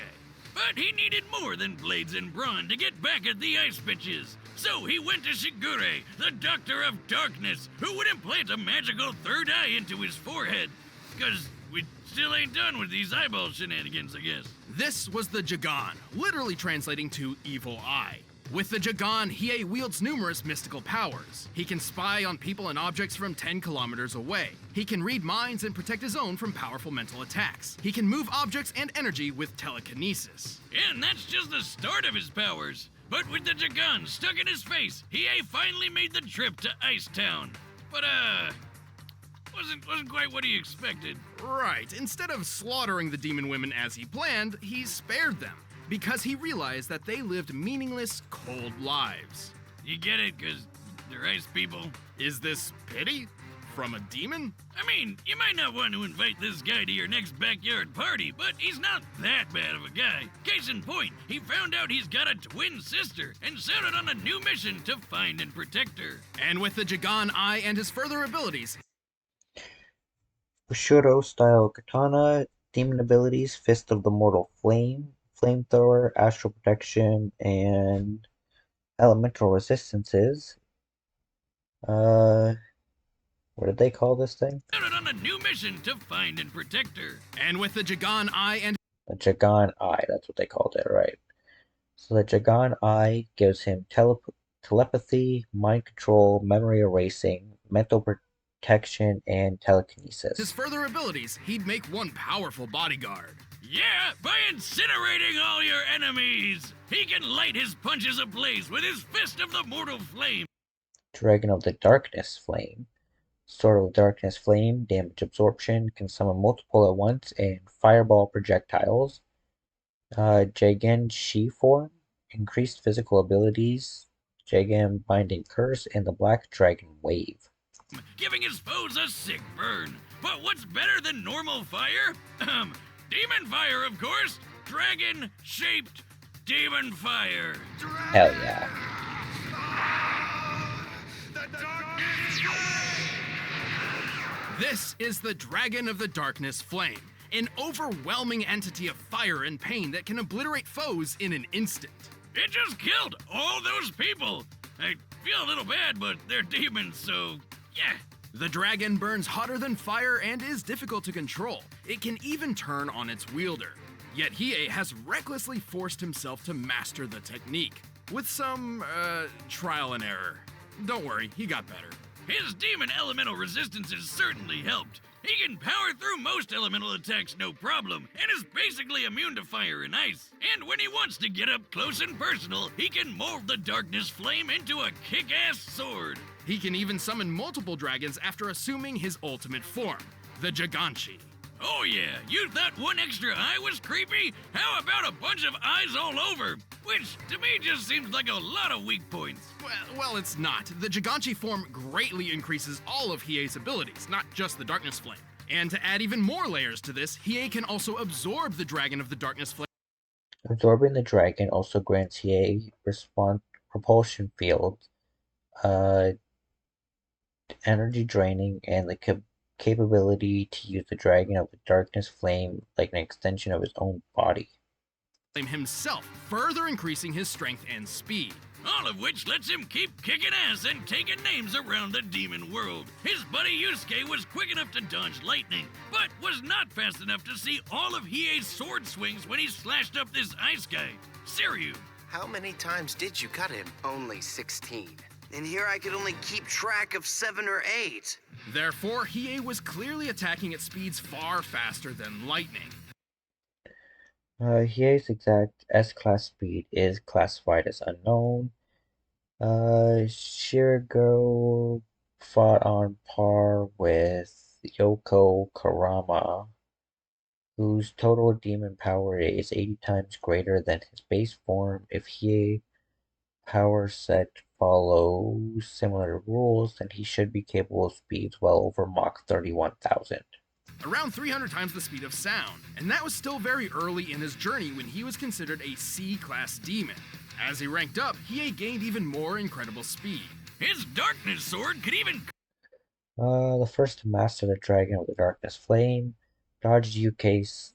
But he needed more than blades and brawn to get back at the ice bitches. So he went to Shigure, the Doctor of Darkness, who would implant a magical third eye into his forehead. 'Cause we still ain't done with these eyeball shenanigans, I guess. This was the Jagan, literally translating to evil eye. With the Jagan, Hiei wields numerous mystical powers. He can spy on people and objects from 10 kilometers away. He can read minds and protect his own from powerful mental attacks. He can move objects and energy with telekinesis. And that's just the start of his powers. But with the Jagan stuck in his face, Hiei finally made the trip to Ice Town. But, wasn't quite what he expected. Right, instead of slaughtering the demon women as he planned, he spared them, because he realized that they lived meaningless, cold lives. You get it, 'cause they're ice people? Is this pity? From a demon? I mean, you might not want to invite this guy to your next backyard party, but he's not that bad of a guy. Case in point, he found out he's got a twin sister and set out on a new mission to find and protect her. And with the Jagan Eye and his further abilities, Bushido style katana, demon abilities, Fist of the Mortal Flame, Flamethrower, Astral Protection, and Elemental Resistances. What did they call this thing? Set out on a new mission to find and protect her. and with the Jagan Eye and The Jagan Eye, that's what they called it, right? So the Jagan Eye gives him telepathy, mind control, memory erasing, mental protection, and telekinesis. his further abilities, he'd make one powerful bodyguard. Yeah, by incinerating all your enemies! He can light his punches ablaze with his Fist of the Mortal Flame. Dragon of the Darkness Flame. Sword of Darkness Flame, damage absorption, can summon multiple at once, and fireball projectiles. Jagan Shi form, increased physical abilities, Jagan Binding Curse, and the Black Dragon Wave. Giving his foes a sick burn. But what's better than normal fire? Demon fire, of course! Dragon-shaped demon fire! Hell yeah. This is the Dragon of the Darkness Flame, an overwhelming entity of fire and pain that can obliterate foes in an instant. It just killed all those people! I feel a little bad, but they're demons, so yeah. The dragon burns hotter than fire and is difficult to control. It can even turn on its wielder. Yet Hiei has recklessly forced himself to master the technique, with some, trial and error. Don't worry, he got better. His demon elemental resistances certainly helped. He can power through most elemental attacks no problem, and is basically immune to fire and ice. And when he wants to get up close and personal, he can mold the darkness flame into a kick-ass sword. He can even summon multiple dragons after assuming his ultimate form, the Jaganshi. Oh yeah, you thought one extra eye was creepy? How about a bunch of eyes all over? Which, to me, just seems like a lot of weak points. Well, it's not. The Giganchi form greatly increases all of Hiei's abilities, not just the Darkness Flame. And to add even more layers to this, Hiei can also absorb the Dragon of the Darkness Flame. Absorbing the dragon also grants Hiei propulsion field, energy draining, and the capability to use the Dragon of the Darkness Flame like an extension of his own body. Himself, further increasing his strength and speed. All of which lets him keep kicking ass and taking names around the demon world. His buddy Yusuke was quick enough to dodge lightning, but was not fast enough to see all of Hiei's sword swings when he slashed up this ice guy. Kiryu. How many times did you cut him? Only 16. And here I could only keep track of 7 or 8. Therefore, Hiei was clearly attacking at speeds far faster than lightning. Hiei's exact S-class speed is classified as unknown. Shirago fought on par with Yoko Karama, whose total demon power is 80 times greater than his base form. If Hiei power set follows similar rules, then he should be capable of speeds well over Mach 31,000. Around 300 times the speed of sound, and that was still very early in his journey when he was considered a C-class demon. As he ranked up, Hiei gained even more incredible speed. His darkness sword could even... The first to master the Dragon of the Darkness Flame, dodged Yusuke's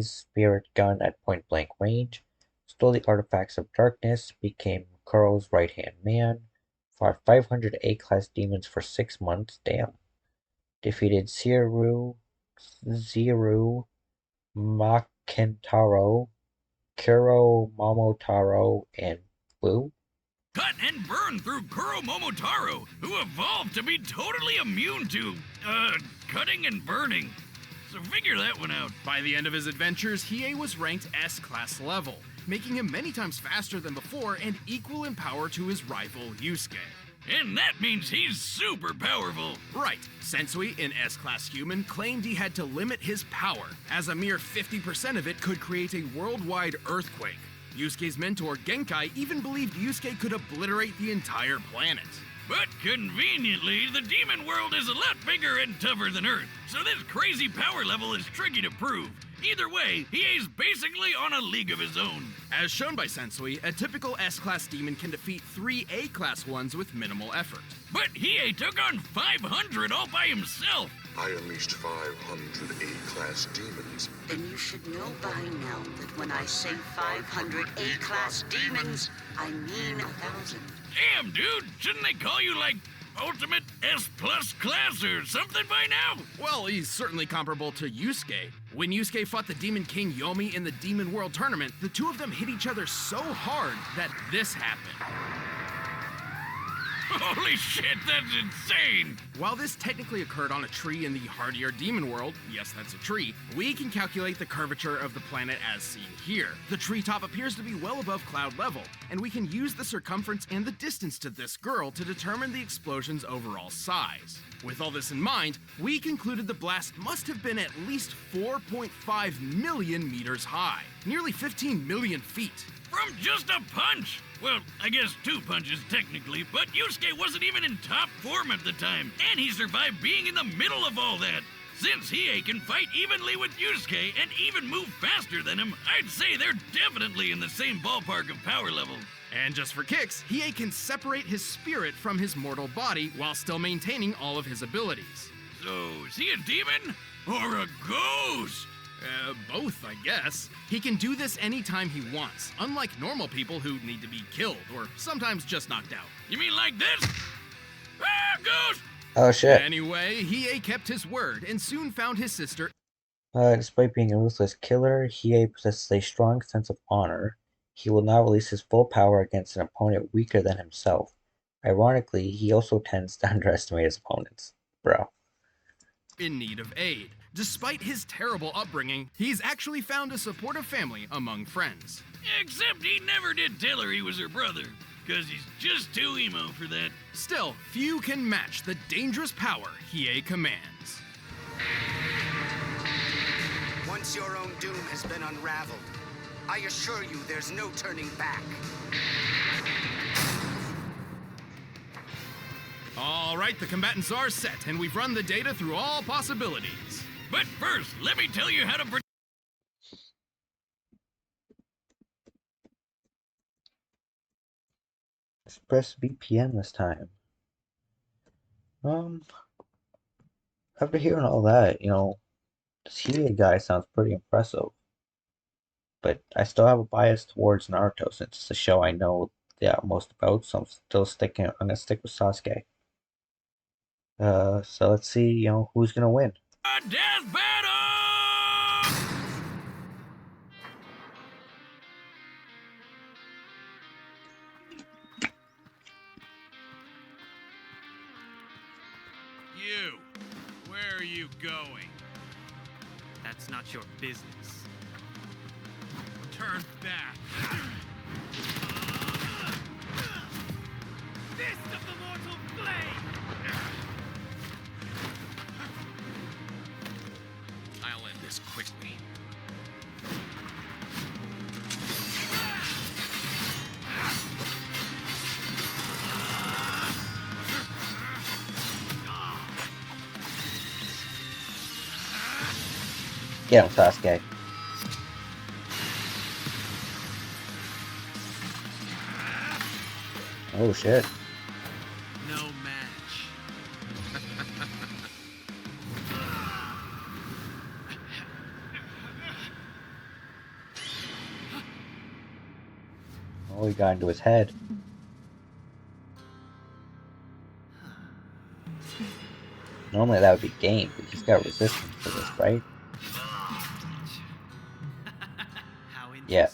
spirit gun at point-blank range, stole the artifacts of darkness, became Kuro's right-hand man, fought 500 A-class demons for 6 months, damn. Defeated Zero, Makentaro, Kuro Momotaro, and Boo. Cut and burn through Kuro Momotaro, who evolved to be totally immune to, cutting and burning. So figure that one out. By the end of his adventures, Hiei was ranked S-class level, making him many times faster than before and equal in power to his rival Yusuke. And that means he's super powerful. Right. Sensui, an S-class human, claimed he had to limit his power, as a mere 50% of it could create a worldwide earthquake. Yusuke's mentor, Genkai, even believed Yusuke could obliterate the entire planet. But conveniently, the demon world is a lot bigger and tougher than Earth, so this crazy power level is tricky to prove. Either way, Hiei's basically on a league of his own. As shown by Sensui, a typical S-class demon can defeat 3 A-class ones with minimal effort. But Hiei took on 500 all by himself. I unleashed 500 A-class demons. Then you should know by now that when I say 500 A-class demons, I mean 1,000. Damn, dude, shouldn't they call you, like, Ultimate S-plus class or something by now? Well, he's certainly comparable to Yusuke. When Yusuke fought the Demon King Yomi in the Demon World Tournament, the two of them hit each other so hard that this happened. Holy shit, that's insane! While this technically occurred on a tree in the hardier demon world, yes, that's a tree, we can calculate the curvature of the planet as seen here. The treetop appears to be well above cloud level, and we can use the circumference and the distance to this girl to determine the explosion's overall size. With all this in mind, we concluded the blast must have been at least 4.5 million meters high, nearly 15 million feet. From just a punch! Well, I guess 2 punches technically, but Yusuke wasn't even in top form at the time, and he survived being in the middle of all that. Since Hiei can fight evenly with Yusuke and even move faster than him, I'd say they're definitely in the same ballpark of power level. And just for kicks, Hiei can separate his spirit from his mortal body while still maintaining all of his abilities. So, is he a demon? Or a ghost? Both, I guess. He can do this anytime he wants, unlike normal people who need to be killed, or sometimes just knocked out. You mean like this? Ah, ghost! Oh shit. Anyway, Hiei kept his word and soon found his sister. Despite being a ruthless killer, Hiei possesses a strong sense of honor. He will not release his full power against an opponent weaker than himself. Ironically, he also tends to underestimate his opponents. Bro. In need of aid. Despite his terrible upbringing, he's actually found a supportive family among friends. Except he never did tell her he was her brother, because he's just too emo for that. Still, few can match the dangerous power Hiei commands. Once your own doom has been unraveled, I assure you there's no turning back. All right, the combatants are set, and we've run the data through all possibilities. But first, let me tell you how to Let's press VPN this time. After hearing all that, this Hiei guy sounds pretty impressive. But I still have a bias towards Naruto since it's the show I know the most about, so I'm gonna stick with Sasuke. So let's see, who's gonna win. A death battle! You, where are you going? That's not your business. Turn back. Fist of the mortal flame! I'll end this quickly. Get him, Sasuke. Oh shit. No match. Oh, he got into his head. Normally that would be game, but he's got resistance to this, right? How interesting. Yeah.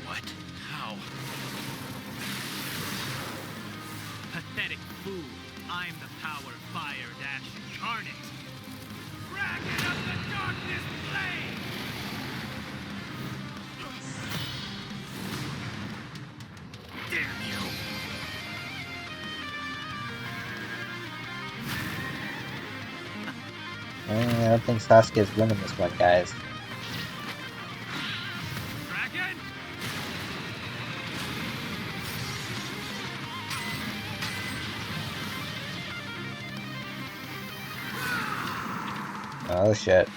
What? How? Pathetic fool. I'm the power fire dash incarnate. Dragon of the darkness flame! Damn you! I don't think Sasuke's winning this one, guys. Dragon? Oh shit.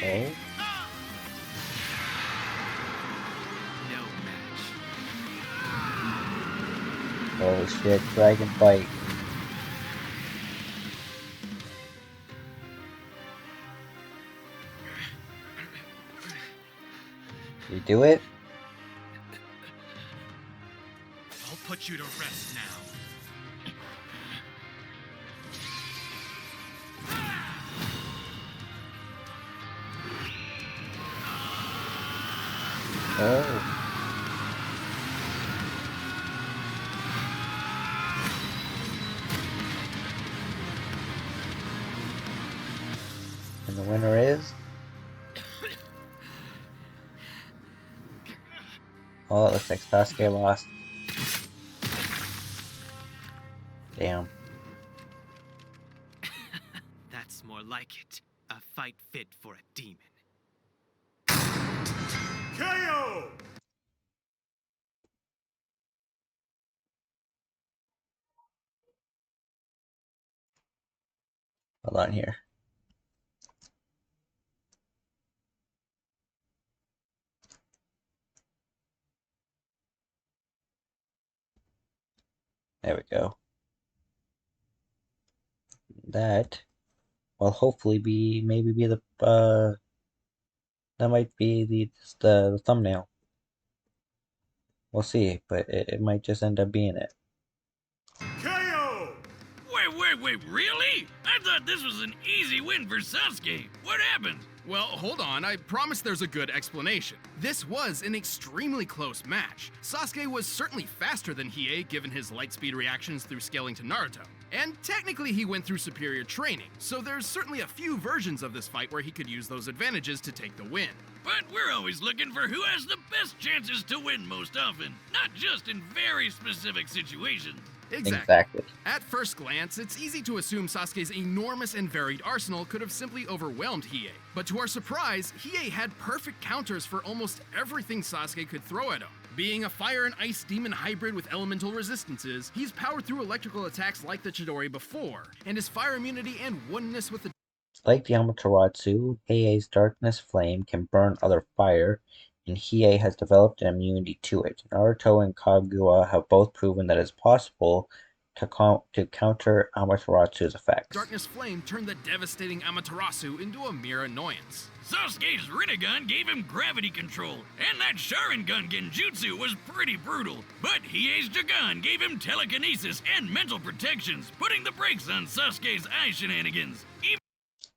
Oh. No match. Oh shit, Dragon Bite. You do it? I'll put you to rest now. Oh. And the winner is? Oh, it looks like Sasuke lost. Damn. That's more like it. A fight fit for a demon. KO! Hold on here. There we go. That will hopefully maybe be the that might be the thumbnail. We'll see, but it might just end up being it. KO! Wait, really? I thought this was an easy win for Sasuke. What happened? Well, hold on. I promise there's a good explanation. This was an extremely close match. Sasuke was certainly faster than Hiei given his light speed reactions through scaling to Naruto. And technically he went through superior training, so there's certainly a few versions of this fight where he could use those advantages to take the win. But we're always looking for who has the best chances to win most often, not just in very specific situations. Exactly. At first glance, it's easy to assume Sasuke's enormous and varied arsenal could have simply overwhelmed Hiei. But to our surprise, Hiei had perfect counters for almost everything Sasuke could throw at him. Being a fire and ice demon hybrid with elemental resistances, he's powered through electrical attacks like the Chidori before, and his fire immunity and oneness with the Like the Amaterasu, Hiei's darkness flame can burn other fire, and Hiei has developed an immunity to it. Naruto and Kaguya have both proven that it's possible to counter Amaterasu's effects. darkness flame turned the devastating Amaterasu into a mere annoyance. Sasuke's Rinnegan gave him gravity control, and that Sharingan Genjutsu was pretty brutal. But Hiei's Dagon gave him telekinesis and mental protections, putting the brakes on Sasuke's eye shenanigans.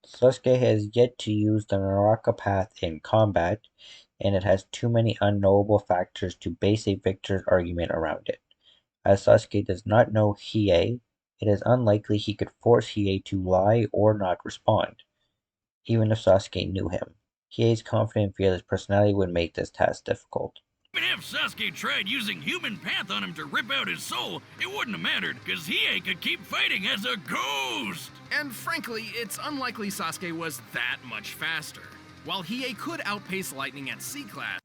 Sasuke has yet to use the Naraka path in combat, and it has too many unknowable factors to base a victor's argument around it. As Sasuke does not know Hiei, it is unlikely he could force Hiei to lie or not respond, even if Sasuke knew him. Hiei's confident and fearless personality would make this task difficult. Even if Sasuke tried using human path on him to rip out his soul, it wouldn't have mattered, because Hiei could keep fighting as a ghost! And frankly, it's unlikely Sasuke was that much faster. While Hiei could outpace lightning at C-class,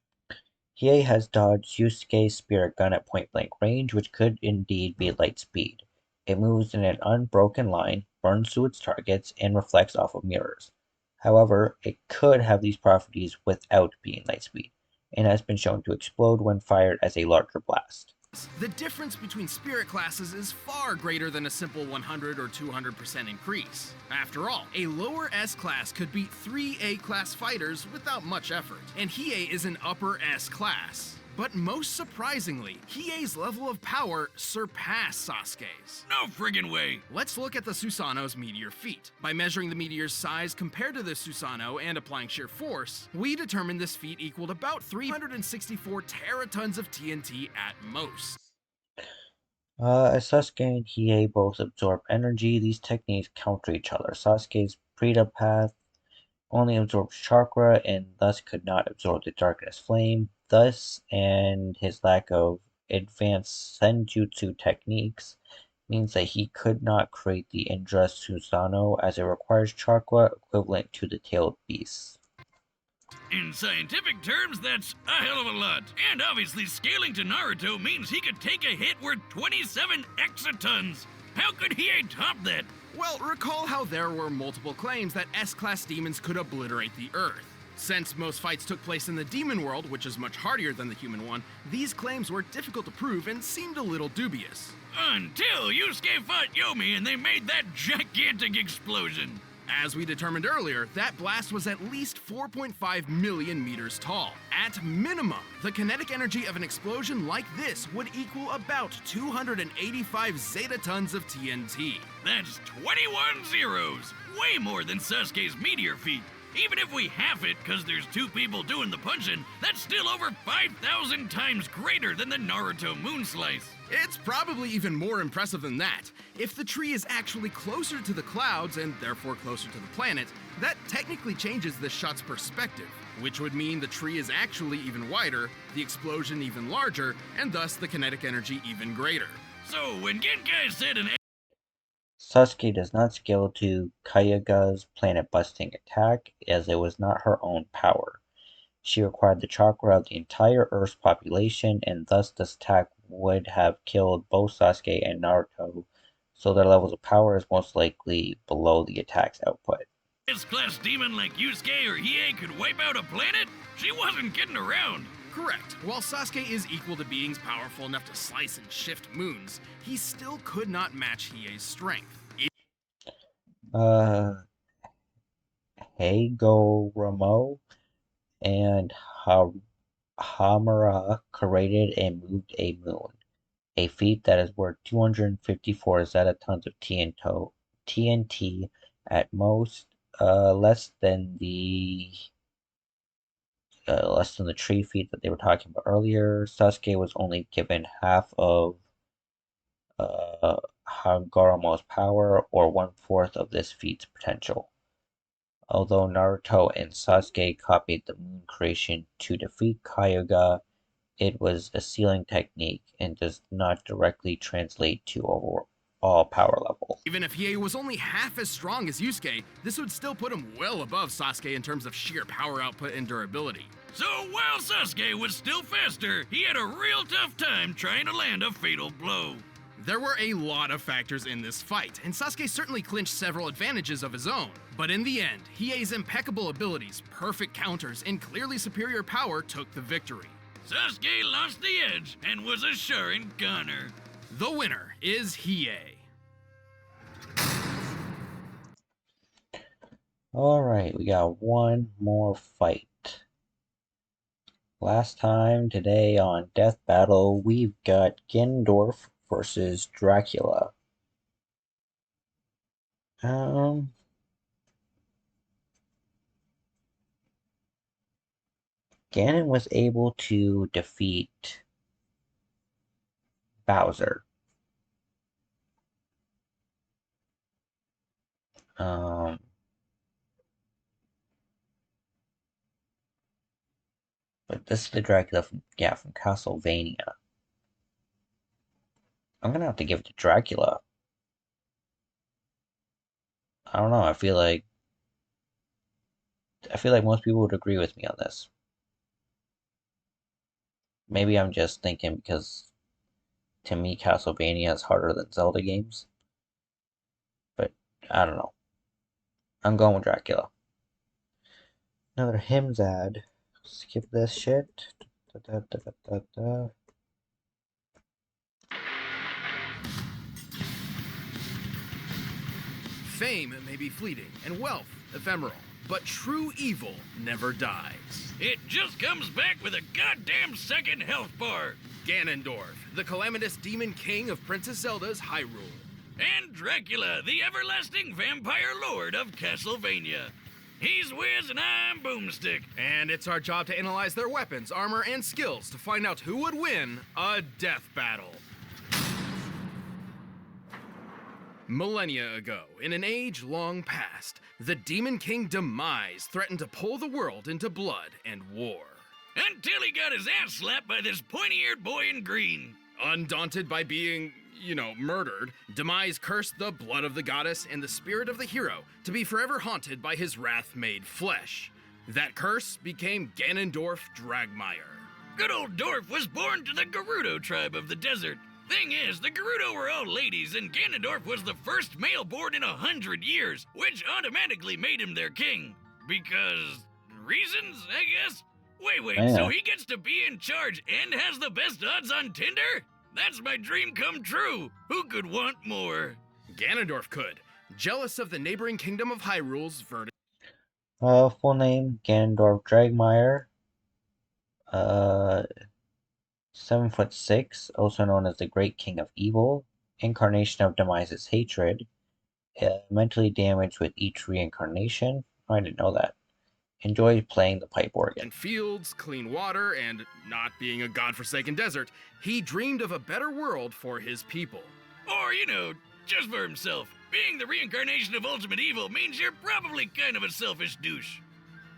Hiei has dodged Yusuke's spirit gun at point-blank range, which could indeed be light speed. It moves in an unbroken line, burns through its targets, and reflects off of mirrors. However, it could have these properties without being light speed, and has been shown to explode when fired as a larger blast. the difference between spirit classes is far greater than a simple 100 or 200% increase. After all, a lower S class could beat 3 A class fighters without much effort, and Hiei is an upper S class. But most surprisingly, Hiei's level of power surpassed Sasuke's. No friggin' way! Let's look at the Susanoo's meteor feat. By measuring the meteor's size compared to the Susanoo and applying sheer force, we determined this feat equaled about 364 teratons of TNT at most. As Sasuke and Hiei both absorb energy, these techniques counter each other. Sasuke's Preta path only absorbs chakra and thus could not absorb the darkness flame. Thus, and his lack of advanced senjutsu techniques means that he could not create the Indra Susanoo, as it requires chakra equivalent to the tailed beasts. In scientific terms, that's a hell of a lot. And obviously scaling to Naruto means he could take a hit worth 27 exatons. How could Hiei top that? Well, recall how there were multiple claims that S-class demons could obliterate the Earth. Since most fights took place in the demon world, which is much hardier than the human one, these claims were difficult to prove and seemed a little dubious. Until Yusuke fought Yomi and they made that gigantic explosion. As we determined earlier, that blast was at least 4.5 million meters tall. At minimum, the kinetic energy of an explosion like this would equal about 285 zetatons of TNT. That's 21 zeros! Way more than Sasuke's meteor feat. Even if we half it, cause there's 2 people doing the punching, that's still over 5,000 times greater than the Naruto moon slice. It's probably even more impressive than that. If the tree is actually closer to the clouds, and therefore closer to the planet, that technically changes the shot's perspective, which would mean the tree is actually even wider, the explosion even larger, and thus the kinetic energy even greater. So when Genkai said an Sasuke does not scale to Kayaga's planet-busting attack, as it was not her own power. She required the chakra of the entire Earth's population, and thus this attack would have killed both Sasuke and Naruto, so their levels of power is most likely below the attack's output. S-class demon like Yusuke or Hiei could wipe out a planet? She wasn't kidding around. Correct. While Sasuke is equal to beings powerful enough to slice and shift moons, he still could not match Hiei's strength. Hagoromo and Hamura created and moved a moon, a feat that is worth 254 zetatons of TNT at most, less than the tree feat that they were talking about earlier. Sasuke was only given half Hagoromo's power or 1/4 of this feat's potential. Although Naruto and Sasuke copied the moon creation to defeat Kyuga, it was a ceiling technique and does not directly translate to overall power level. Even if Hiei was only half as strong as Yusuke, this would still put him well above Sasuke in terms of sheer power output and durability. So while Sasuke was still faster, he had a real tough time trying to land a fatal blow. There were a lot of factors in this fight, and Sasuke certainly clinched several advantages of his own. But in the end, Hiei's impeccable abilities, perfect counters, and clearly superior power took the victory. Sasuke lost the edge and was a sure goner. The winner is Hiei. Alright, we got one more fight. Last time today on Death Battle, we've got Ganondorf versus Dracula. Ganon was able to defeat Bowser. But this is the Dracula from Castlevania. I'm gonna have to give it to Dracula. I don't know, I feel like most people would agree with me on this. Maybe I'm just thinking because to me Castlevania is harder than Zelda games. But I don't know. I'm going with Dracula. Another hymns ad. Skip this shit. Fame may be fleeting, and wealth ephemeral, but true evil never dies. It just comes back with a goddamn second health bar. Ganondorf, the calamitous demon king of Princess Zelda's Hyrule. And Dracula, the everlasting vampire lord of Castlevania. He's Wiz and I'm Boomstick. And it's our job to analyze their weapons, armor, and skills to find out who would win a death battle. Millennia ago, in an age long past, the Demon King Demise threatened to pull the world into blood and war. Until he got his ass slapped by this pointy-eared boy in green. Undaunted by being, murdered, Demise cursed the blood of the goddess and the spirit of the hero to be forever haunted by his wrath made flesh. That curse became Ganondorf Dragmire. Good old Dorf was born to the Gerudo tribe of the desert. Thing is, the Gerudo were all ladies, and Ganondorf was the first male born in 100 years, which automatically made him their king. Because reasons, I guess? Wait, Yeah. So he gets to be in charge and has the best odds on Tinder? That's my dream come true. Who could want more? Ganondorf could, jealous of the neighboring kingdom of Hyrule's verdict. Full name, Ganondorf Dragmire. 7'6", also known as the Great King of Evil, incarnation of Demise's hatred, mentally damaged with each reincarnation. I didn't know that. Enjoys playing the pipe organ. And fields, clean water, and not being a godforsaken desert, he dreamed of a better world for his people. Or, just for himself. Being the reincarnation of ultimate evil means you're probably kind of a selfish douche.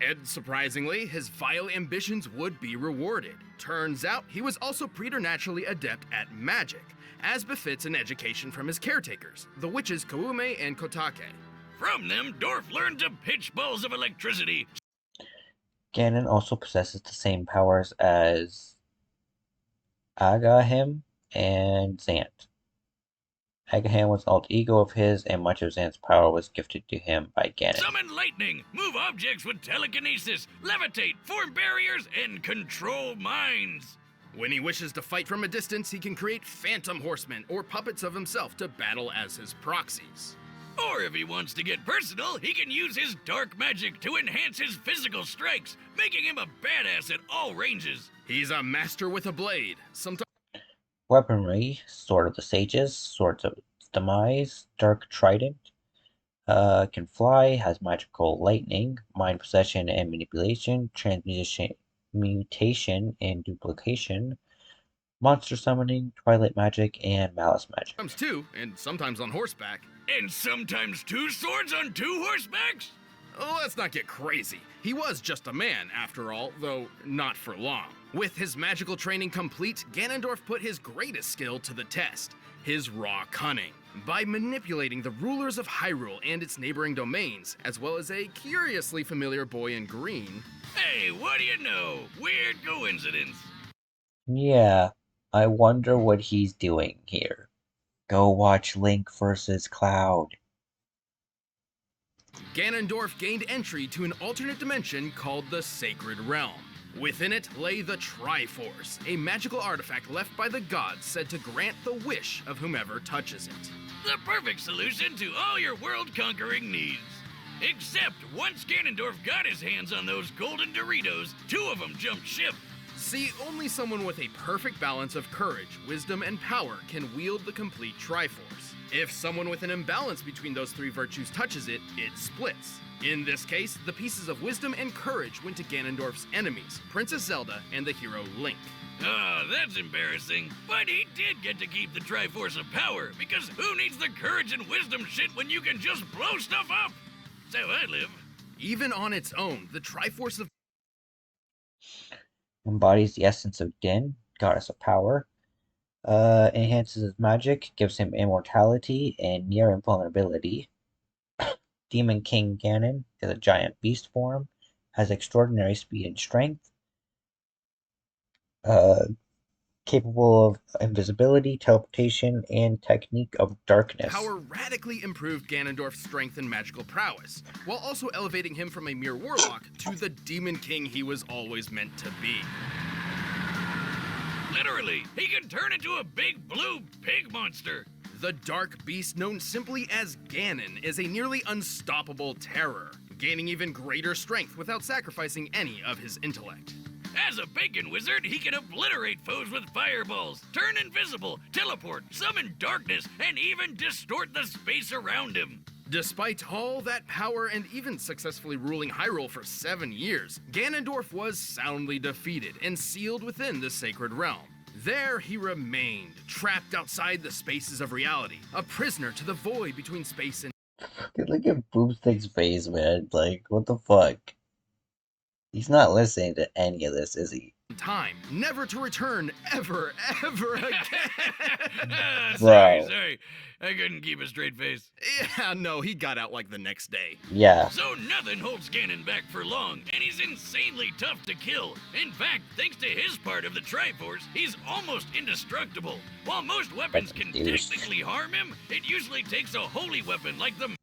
And surprisingly, his vile ambitions would be rewarded. Turns out, he was also preternaturally adept at magic, as befits an education from his caretakers, the witches Koume and Kotake. From them, Dorf learned to pitch balls of electricity. Ganon also possesses the same powers as Agahim and Zant. Agahim was an alter ego of his, and much of Zant's power was gifted to him by Ganon. Summon lightning, move objects with telekinesis, levitate, form barriers, and control minds. When he wishes to fight from a distance, he can create phantom horsemen or puppets of himself to battle as his proxies. Or if he wants to get personal, he can use his dark magic to enhance his physical strikes, making him a badass at all ranges. He's a master with a blade. Weaponry, Sword of the Sages, Swords of Demise, Dark Trident, can fly, has magical lightning, mind possession and manipulation, transmutation, mutation and duplication, monster summoning, twilight magic, and malice magic. Sometimes two, and sometimes on horseback. And sometimes 2 swords on 2 horsebacks? Let's not get crazy. He was just a man, after all, though not for long. With his magical training complete, Ganondorf put his greatest skill to the test, his raw cunning. By manipulating the rulers of Hyrule and its neighboring domains, as well as a curiously familiar boy in green. Hey, what do you know? Weird coincidence. Yeah, I wonder what he's doing here. Go watch Link vs. Cloud. Ganondorf gained entry to an alternate dimension called the Sacred Realm. Within it lay the Triforce, a magical artifact left by the gods said to grant the wish of whomever touches it. The perfect solution to all your world-conquering needs. Except once Ganondorf got his hands on those golden Doritos, 2 of them jumped ship. See, only someone with a perfect balance of courage, wisdom, and power can wield the complete Triforce. If someone with an imbalance between those 3 virtues touches it, it splits. In this case, the pieces of wisdom and courage went to Ganondorf's enemies, Princess Zelda and the hero Link. Oh, that's embarrassing. But he did get to keep the Triforce of Power, because who needs the courage and wisdom shit when you can just blow stuff up? That's how I live. Even on its own, the Triforce of Embodies the essence of Din, goddess of power. Enhances his magic, gives him immortality and near invulnerability. Demon King Ganon is a giant beast form, has extraordinary speed and strength, capable of invisibility, teleportation, and technique of darkness. Power radically improved Ganondorf's strength and magical prowess, while also elevating him from a mere warlock to the Demon King he was always meant to be. Literally, he can turn into a big blue pig monster. The dark beast known simply as Ganon is a nearly unstoppable terror, gaining even greater strength without sacrificing any of his intellect. As a bacon wizard, he can obliterate foes with fireballs, turn invisible, teleport, summon darkness, and even distort the space around him. Despite all that power and even successfully ruling Hyrule for 7 years, Ganondorf was soundly defeated and sealed within the Sacred Realm. There he remained, trapped outside the spaces of reality, a prisoner to the void between space and... Look at Boomstick's face, man. Like, what the fuck? He's not listening to any of this, is he? time, never to return ever again. Sorry. I couldn't keep a straight face. Yeah, no, he got out like the next day. Yeah. So nothing holds Ganon back for long, and he's insanely tough to kill. In fact, thanks to his part of the Triforce, he's almost indestructible. While most weapons can technically harm him, it usually takes a holy weapon like the...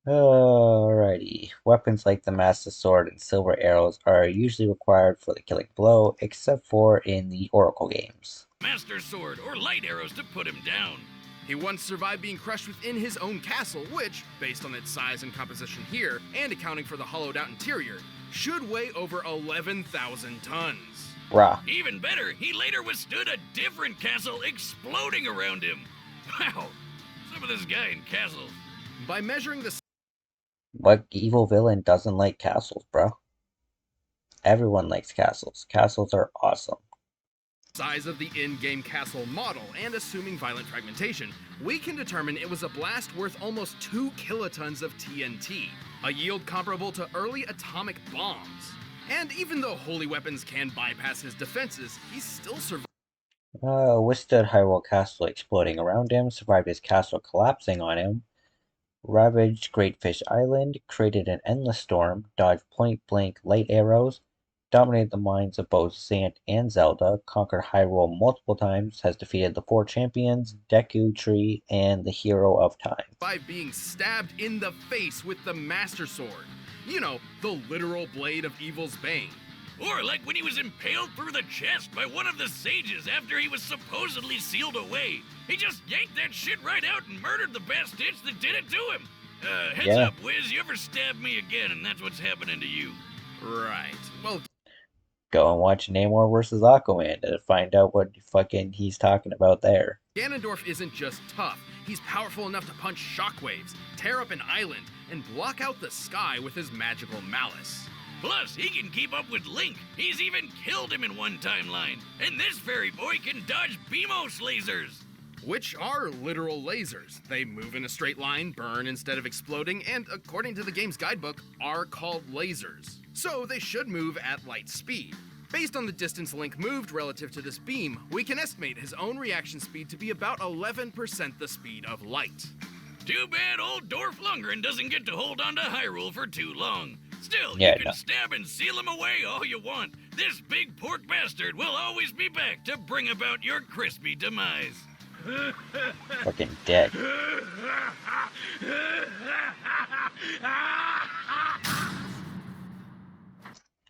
Alrighty. Weapons like the Master Sword and Silver Arrows are usually required for the killing blow, except for in the Oracle games. Master Sword or light arrows to put him down. He once survived being crushed within his own castle, which, based on its size and composition here, and accounting for the hollowed-out interior, should weigh over 11,000 tons. Bruh. Even better, he later withstood a different castle exploding around him. Wow, some of this guy in castles. By measuring the... What evil villain doesn't like castles, bro? Everyone likes castles. Castles are awesome. Size of the in-game castle model, and assuming violent fragmentation, we can determine it was a blast worth almost 2 kilotons of TNT, a yield comparable to early atomic bombs. And even though holy weapons can bypass his defenses, he still survived. Withstood Hyrule Castle exploding around him, survived his castle collapsing on him, ravaged Great Fish Island, created an endless storm, dodged point-blank light arrows, dominated the minds of both Zant and Zelda, conquered Hyrule multiple times, has defeated the 4 champions, Deku Tree, and the Hero of Time. By being stabbed in the face with the Master Sword. You know, the literal blade of evil's bane. Or like when he was impaled through the chest by one of the sages after he was supposedly sealed away. He just yanked that shit right out and murdered the bastards that did it to him. Heads up, Wiz, you ever stab me again and that's what's happening to you. Right. Well, go and watch Namor vs. Aquaman to find out what fucking he's talking about there. Ganondorf isn't just tough. He's powerful enough to punch shockwaves, tear up an island, and block out the sky with his magical malice. Plus, he can keep up with Link. He's even killed him in one timeline. And this fairy boy can dodge Beamos lasers. Which are literal lasers. They move in a straight line, burn instead of exploding, and according to the game's guidebook, are called lasers. So they should move at light speed. Based on the distance Link moved relative to this beam, we can estimate his own reaction speed to be about 11% the speed of light. Too bad old Dorf Lundgren doesn't get to hold on to Hyrule for too long. Still, Yeah, you can stab and seal him away all you want. This big pork bastard will always be back to bring about your crispy demise. Fucking dead.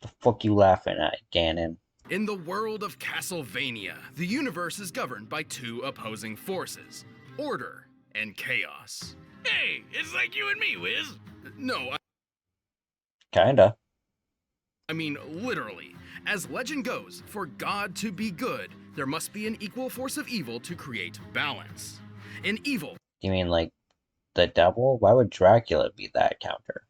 The fuck you laughing at, Ganon? In the world of Castlevania, the universe is governed by two opposing forces, order and chaos. Hey, it's like you and me, Wiz. No, Kinda. I mean literally. As legend goes, for God to be good, there must be an equal force of evil to create balance. In evil... You mean like the devil? Why would Dracula be that counter?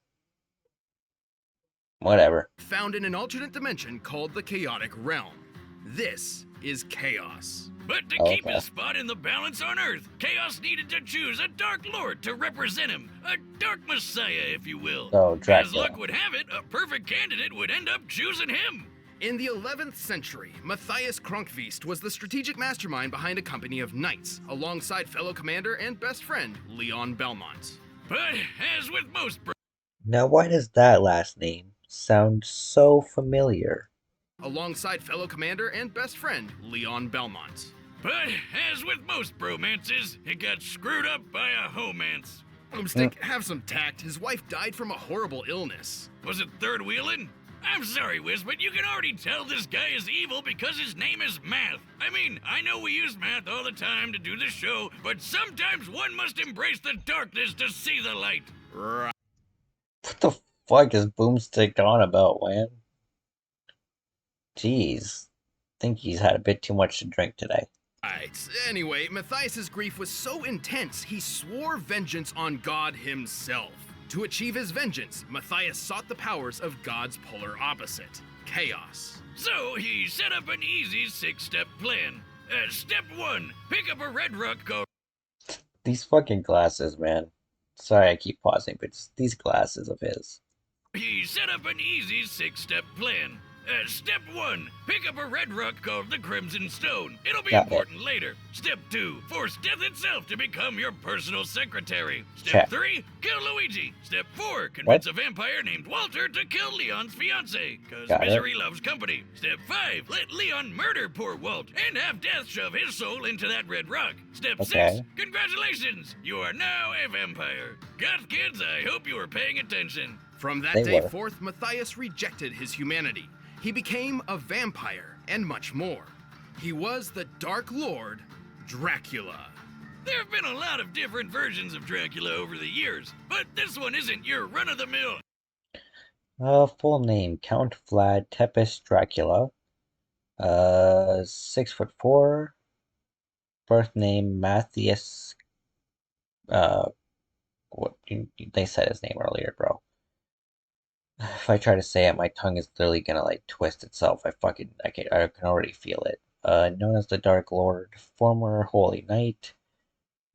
Whatever. Found in an alternate dimension called the Chaotic Realm. This is chaos. But to keep his spot in the balance on Earth, Chaos needed to choose a Dark Lord to represent him. A Dark Messiah, if you will. Oh, Dracula. As luck would have it, a perfect candidate would end up choosing him. In the 11th century, Matthias Kronkvist was the strategic mastermind behind a company of knights, alongside fellow commander and best friend, Leon Belmont. But as with most... Now why does that last name sound so familiar? Alongside fellow commander and best friend, Leon Belmont. But as with most bromances, it got screwed up by a homance. Stick, have some tact. His wife died from a horrible illness. Was it third wheeling? I'm sorry, Wiz, but you can already tell this guy is evil because his name is Math. I mean, I know we use math all the time to do this show, but sometimes one must embrace the darkness to see the light. What the fuck is Boomstick on about, man? Jeez. I think he's had a bit too much to drink today. Right. Anyway, Matthias's grief was so intense, he swore vengeance on God himself. To achieve his vengeance, Matthias sought the powers of God's polar opposite, chaos. So he set up an easy 6-step plan. Step 1, pick up a red rock called... These fucking glasses, man. Sorry I keep pausing, but it's these glasses of his. He set up an easy 6-step plan. Step 1, pick up a red rock called the Crimson Stone. It'll be important later. Step 2, force death itself to become your personal secretary. Step 3, kill Luigi. Step 4, convince a vampire named Walter to kill Leon's fiancée, because misery loves company. Step 5, let Leon murder poor Walt and have death shove his soul into that red rock. Step 6, congratulations, you are now a vampire. Goth kids, I hope you were paying attention. From that day forth, Matthias rejected his humanity. He became a vampire, and much more. He was the Dark Lord, Dracula. There have been a lot of different versions of Dracula over the years, but this one isn't your run-of-the-mill. Full name, Count Vlad Tepes Dracula. 6'4". Birth name, Matthias... they said his name earlier, bro. If I try to say it, my tongue is literally gonna like twist itself. I can already feel it. Known as the Dark Lord, former Holy Knight,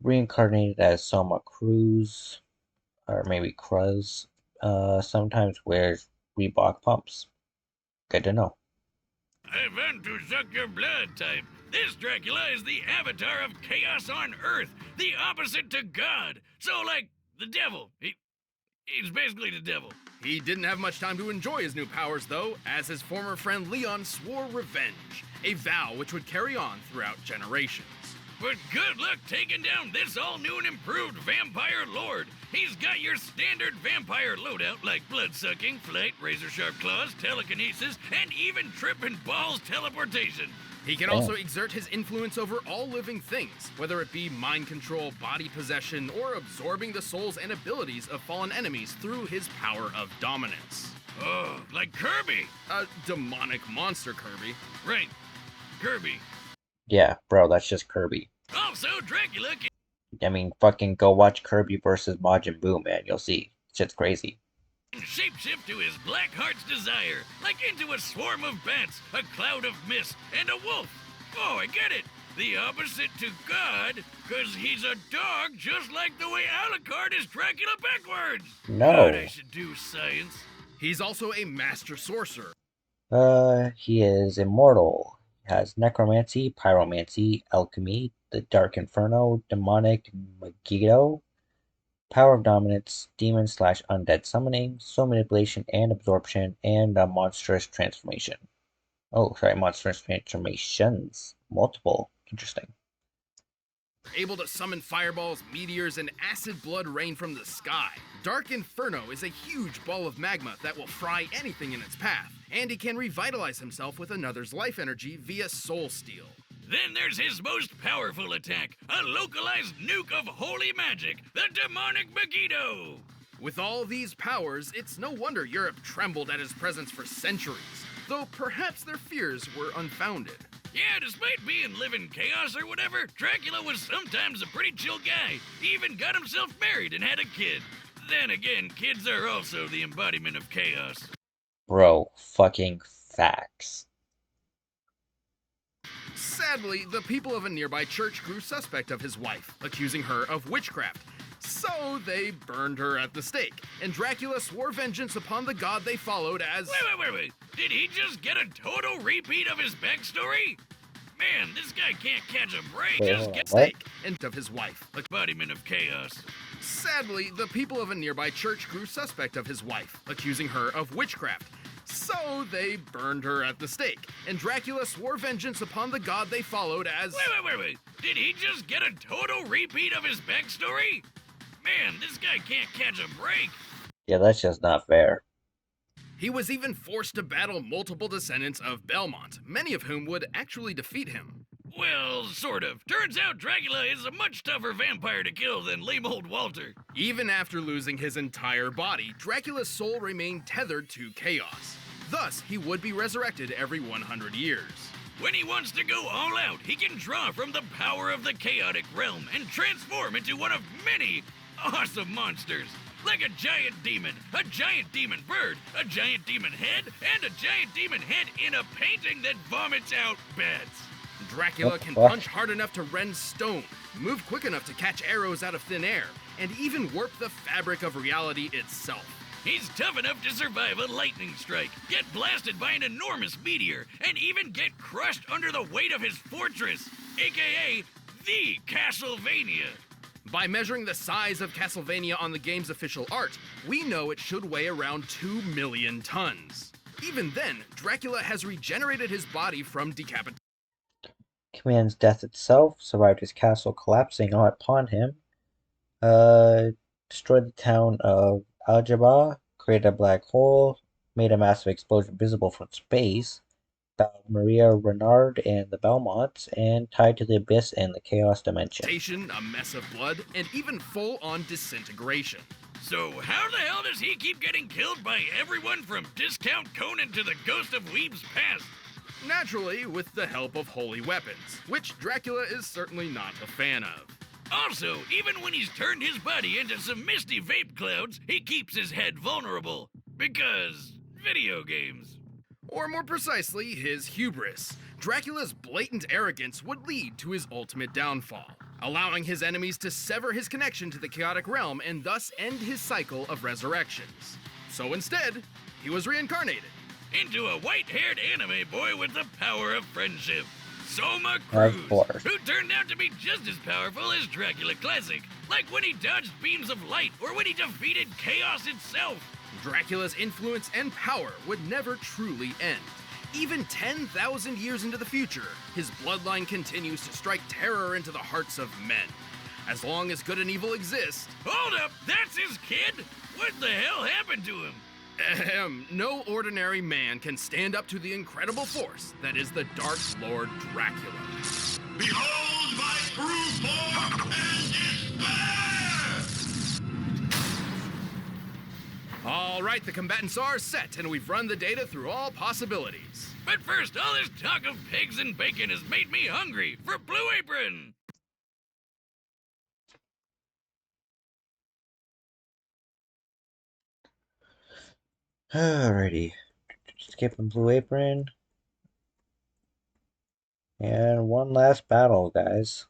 reincarnated as Soma Cruz, or maybe Cruz. Sometimes wears Reebok pumps. Good to know. I want to suck your blood type. This Dracula is the avatar of chaos on Earth, the opposite to God. So like the devil. He's basically the devil. He didn't have much time to enjoy his new powers, though, as his former friend Leon swore revenge, a vow which would carry on throughout generations. But good luck taking down this all-new and improved Vampire Lord. He's got your standard vampire loadout like blood-sucking, flight, razor-sharp claws, telekinesis, and even tripping balls teleportation. He can also exert his influence over all living things, whether it be mind control, body possession, or absorbing the souls and abilities of fallen enemies through his power of dominance. Oh, like Kirby! A demonic monster Kirby. Right, Kirby. Yeah, bro, that's just Kirby. Also, Dracula I mean, fucking go watch Kirby versus Majin Buu, man. You'll see. Shit's crazy. Shapeshift to his black heart's desire, like into a swarm of bats, a cloud of mist, and a wolf. Oh, I get it. The opposite to God, because he's a dog just like the way Alucard is Dracula backwards. No. God, I should do science. He's also a master sorcerer. He is immortal. He has necromancy, pyromancy, alchemy, the dark inferno, demonic Megiddo, power of dominance, demon/undead summoning, soul manipulation and absorption, and a monstrous transformation. Oh, sorry, monstrous transformations. Multiple. Interesting. Able to summon fireballs, meteors, and acid blood rain from the sky. Dark Inferno is a huge ball of magma that will fry anything in its path, and he can revitalize himself with another's life energy via Soul Steel. Then there's his most powerful attack, a localized nuke of holy magic, the demonic Megiddo. With all these powers, it's no wonder Europe trembled at his presence for centuries, though perhaps their fears were unfounded. Yeah, despite being living chaos or whatever, Dracula was sometimes a pretty chill guy. He even got himself married and had a kid. Then again, kids are also the embodiment of chaos. Bro, fucking facts. Sadly, the people of a nearby church grew suspect of his wife, accusing her of witchcraft. So they burned her at the stake, and Dracula swore vengeance upon the god they followed as... Wait. Did he just get a total repeat of his backstory? Man, this guy can't catch a break. Just get stake and of his wife, embodiment of chaos. Sadly, the people of a nearby church grew suspect of his wife, accusing her of witchcraft. So they burned her at the stake, and Dracula swore vengeance upon the god they followed as... Wait. Did he just get a total repeat of his backstory? Man, this guy can't catch a break. Yeah, that's just not fair. He was even forced to battle multiple descendants of Belmont, many of whom would actually defeat him. Well, sort of. Turns out Dracula is a much tougher vampire to kill than lame old Walter. Even after losing his entire body, Dracula's soul remained tethered to chaos. Thus, he would be resurrected every 100 years. When he wants to go all out, he can draw from the power of the chaotic realm and transform into one of many awesome monsters. Like a giant demon bird, a giant demon head, and a giant demon head in a painting that vomits out bats. Dracula can punch hard enough to rend stone, move quick enough to catch arrows out of thin air, and even warp the fabric of reality itself. He's tough enough to survive a lightning strike, get blasted by an enormous meteor, and even get crushed under the weight of his fortress, aka the Castlevania. By measuring the size of Castlevania on the game's official art, we know it should weigh around 2 million tons. Even then, Dracula has regenerated his body from decapitation. Command's death itself, survived his castle collapsing upon him, destroyed the town of Aljaba, created a black hole, made a massive explosion visible from space, bound Maria Renard and the Belmonts, and tied to the abyss and the chaos dimension. A mess of blood, and even full-on disintegration. So how the hell does he keep getting killed by everyone from Discount Conan to the Ghost of Weeb's Past? Naturally, with the help of holy weapons, which Dracula is certainly not a fan of. Also, even when he's turned his body into some misty vape clouds, he keeps his head vulnerable. Because video games. Or more precisely, his hubris. Dracula's blatant arrogance would lead to his ultimate downfall, allowing his enemies to sever his connection to the chaotic realm and thus end his cycle of resurrections. So instead, he was reincarnated into a white-haired anime boy with the power of friendship. Soma Cruz, who turned out to be just as powerful as Dracula Classic, like when he dodged beams of light or when he defeated chaos itself. Dracula's influence and power would never truly end. Even 10,000 years into the future, his bloodline continues to strike terror into the hearts of men. As long as good and evil exist... Hold up, that's his kid? What the hell happened to him? No ordinary man can stand up to the incredible force that is the Dark Lord Dracula. Behold my true form and despair! All right, the combatants are set, and we've run the data through all possibilities. But first, all this talk of pigs and bacon has made me hungry for Blue Apron! Alrighty. Skipping Blue Apron. And one last battle, guys.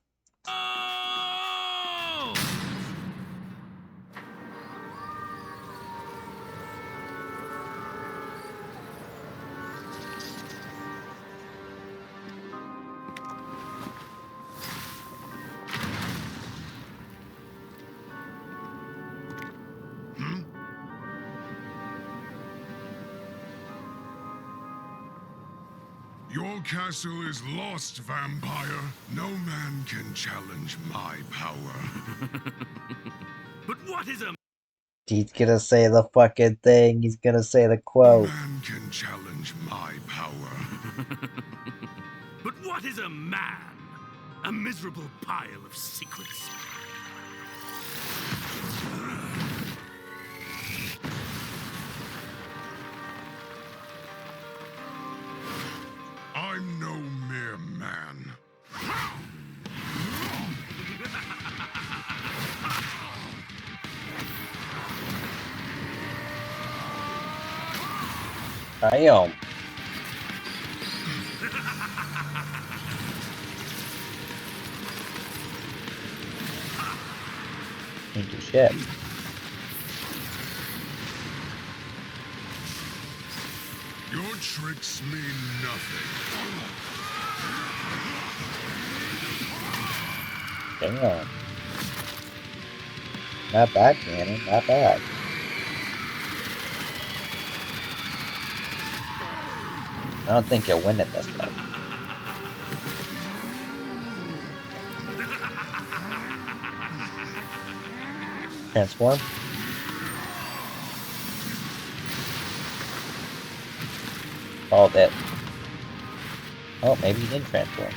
Your castle is lost, vampire. No man can challenge my power. But what is a He's gonna say the fucking thing. He's gonna say the quote. No man can challenge my power. But what is a man? A miserable pile of secrets. I'm no mere man. Damn. Can't do shit. Your tricks mean nothing. Damn. Not bad, Ganon. Not bad. I don't think you're winning this one. Transform. Called it. Oh, maybe he didn't transform.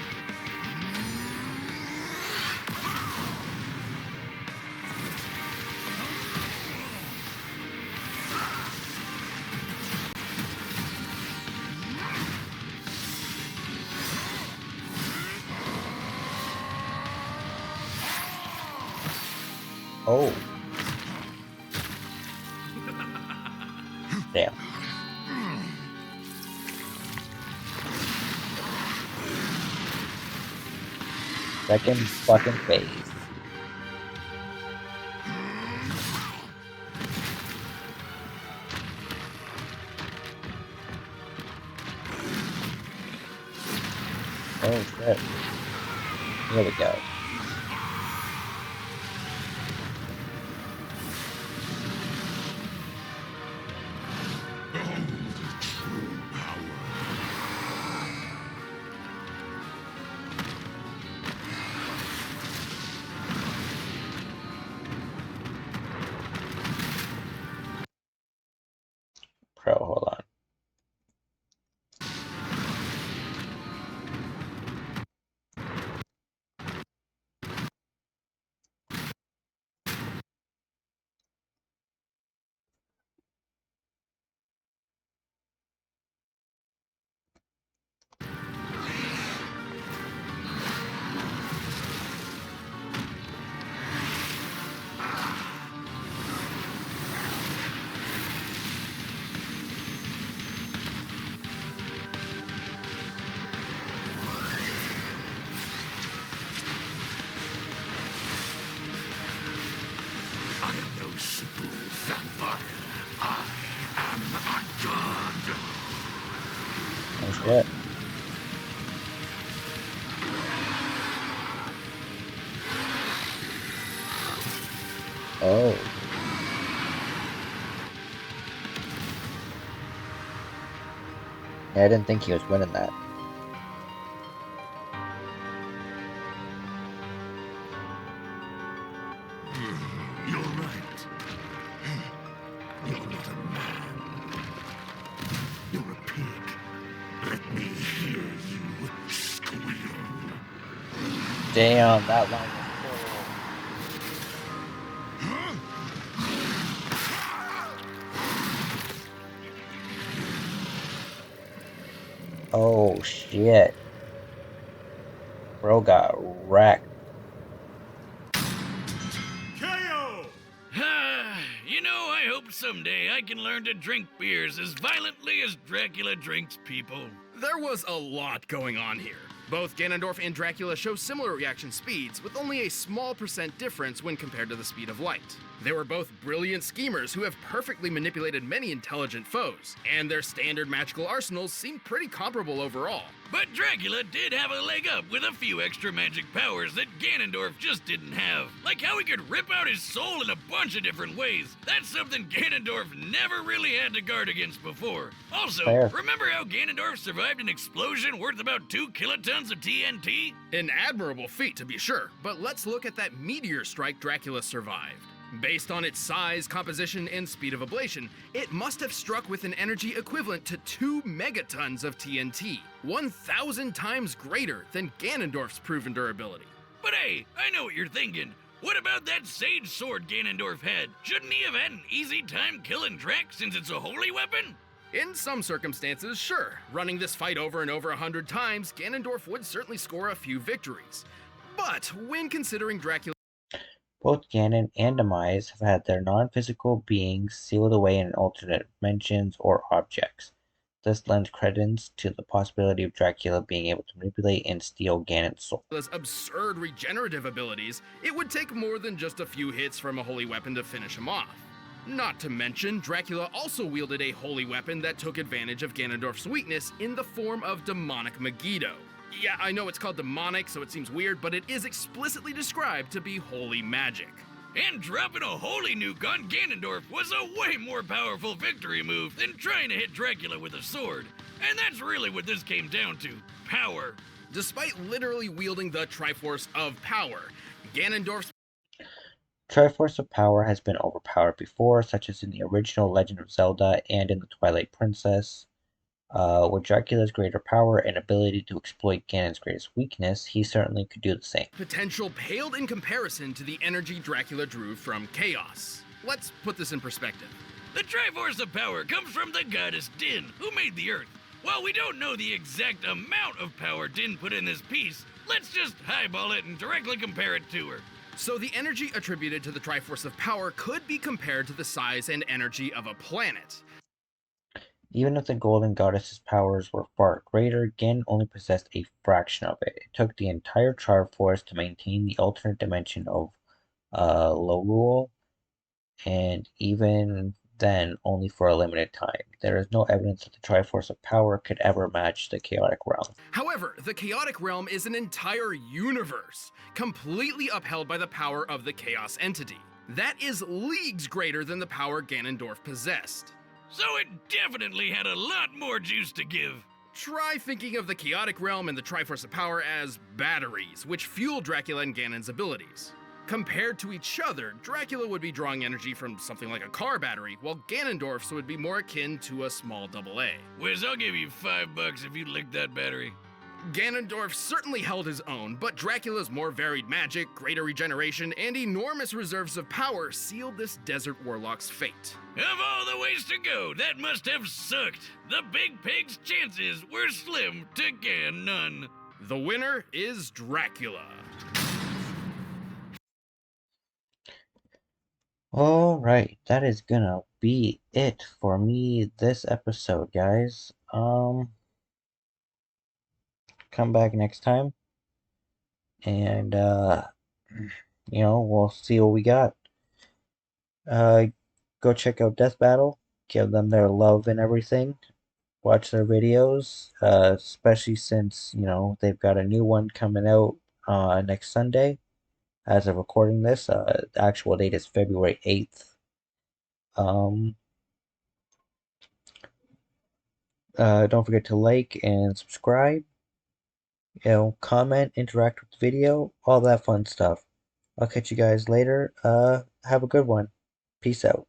Oh. Damn. Second fucking phase. Oh shit. Here we go. Pro, hold on. Oh shit. Oh. Yeah, I didn't think he was winning that. You're right. You're not a man. You're a pig. Let me hear you squeal. Damn, that line was cool. Oh shit. Bro got wrecked. You know, I hope hope someday I can learn to drink beers as violently as Dracula drinks people. There was a lot going on here. Both Ganondorf and Dracula show similar reaction speeds, with only a small % difference when compared to the speed of light. They were both brilliant schemers who have perfectly manipulated many intelligent foes, and their standard magical arsenals seem pretty comparable overall. But Dracula did have a leg up with a few extra magic powers that Ganondorf just didn't have. Like how he could rip out his soul in a bunch of different ways. That's something Ganondorf never really had to guard against before. Also, remember how Ganondorf survived an explosion worth about 2 kilotons of TNT? An admirable feat, to be sure, but let's look at that meteor strike Dracula survived. Based on its size, composition, and speed of ablation, it must have struck with an energy equivalent to 2 megatons of TNT, 1,000 times greater than Ganondorf's proven durability. But hey, I know what you're thinking. What about that sage sword Ganondorf had? Shouldn't he have had an easy time killing Drac since it's a holy weapon? In some circumstances, sure. Running this fight over and over 100 times, Ganondorf would certainly score a few victories. But when considering Dracula, both Ganon and Demise have had their non-physical beings sealed away in alternate dimensions or objects. This lends credence to the possibility of Dracula being able to manipulate and steal Ganon's soul. Absurd regenerative abilities, it would take more than just a few hits from a holy weapon to finish him off. Not to mention, Dracula also wielded a holy weapon that took advantage of Ganondorf's weakness in the form of demonic Megiddo. Yeah, I know it's called demonic, so it seems weird, but it is explicitly described to be holy magic. And dropping a holy nuke on Ganondorf was a way more powerful victory move than trying to hit Dracula with a sword. And that's really what this came down to, power. Despite literally wielding the Triforce of Power, Ganondorf's Triforce of Power has been overpowered before, such as in the original Legend of Zelda and in the Twilight Princess. With Dracula's greater power and ability to exploit Ganon's greatest weakness, he certainly could do the same. Potential paled in comparison to the energy Dracula drew from Chaos. Let's put this in perspective. The Triforce of Power comes from the goddess Din, who made the Earth. While we don't know the exact amount of power Din put in this piece, let's just highball it and directly compare it to her. So the energy attributed to the Triforce of Power could be compared to the size and energy of a planet. Even if the Golden Goddess's powers were far greater, Ganon only possessed a fraction of it. It took the entire Triforce to maintain the alternate dimension of Lobo, and even then only for a limited time. There is no evidence that the Triforce of Power could ever match the Chaotic Realm. However, the Chaotic Realm is an entire universe, completely upheld by the power of the Chaos entity. That is leagues greater than the power Ganondorf possessed. So it definitely had a lot more juice to give. Try thinking of the Chaotic Realm and the Triforce of Power as batteries, which fuel Dracula and Ganon's abilities. Compared to each other, Dracula would be drawing energy from something like a car battery, while Ganondorf's would be more akin to a small AA. Wiz, I'll give you $5 if you lick that battery. Ganondorf certainly held his own, but Dracula's more varied magic, greater regeneration, and enormous reserves of power sealed this desert warlock's fate. Of all the ways to go, that must have sucked. The big pig's chances were slim to none. The winner is Dracula. Alright, that is gonna be it for me this episode, guys. Come back next time, and we'll see what we got. Go check out Death Battle, give them their love and everything, watch their videos, especially since they've got a new one coming out next Sunday. As of recording this, the actual date is February 8th. Don't forget to like and subscribe. Comment, interact with the video, all that fun stuff. I'll catch you guys later. Have a good one. Peace out.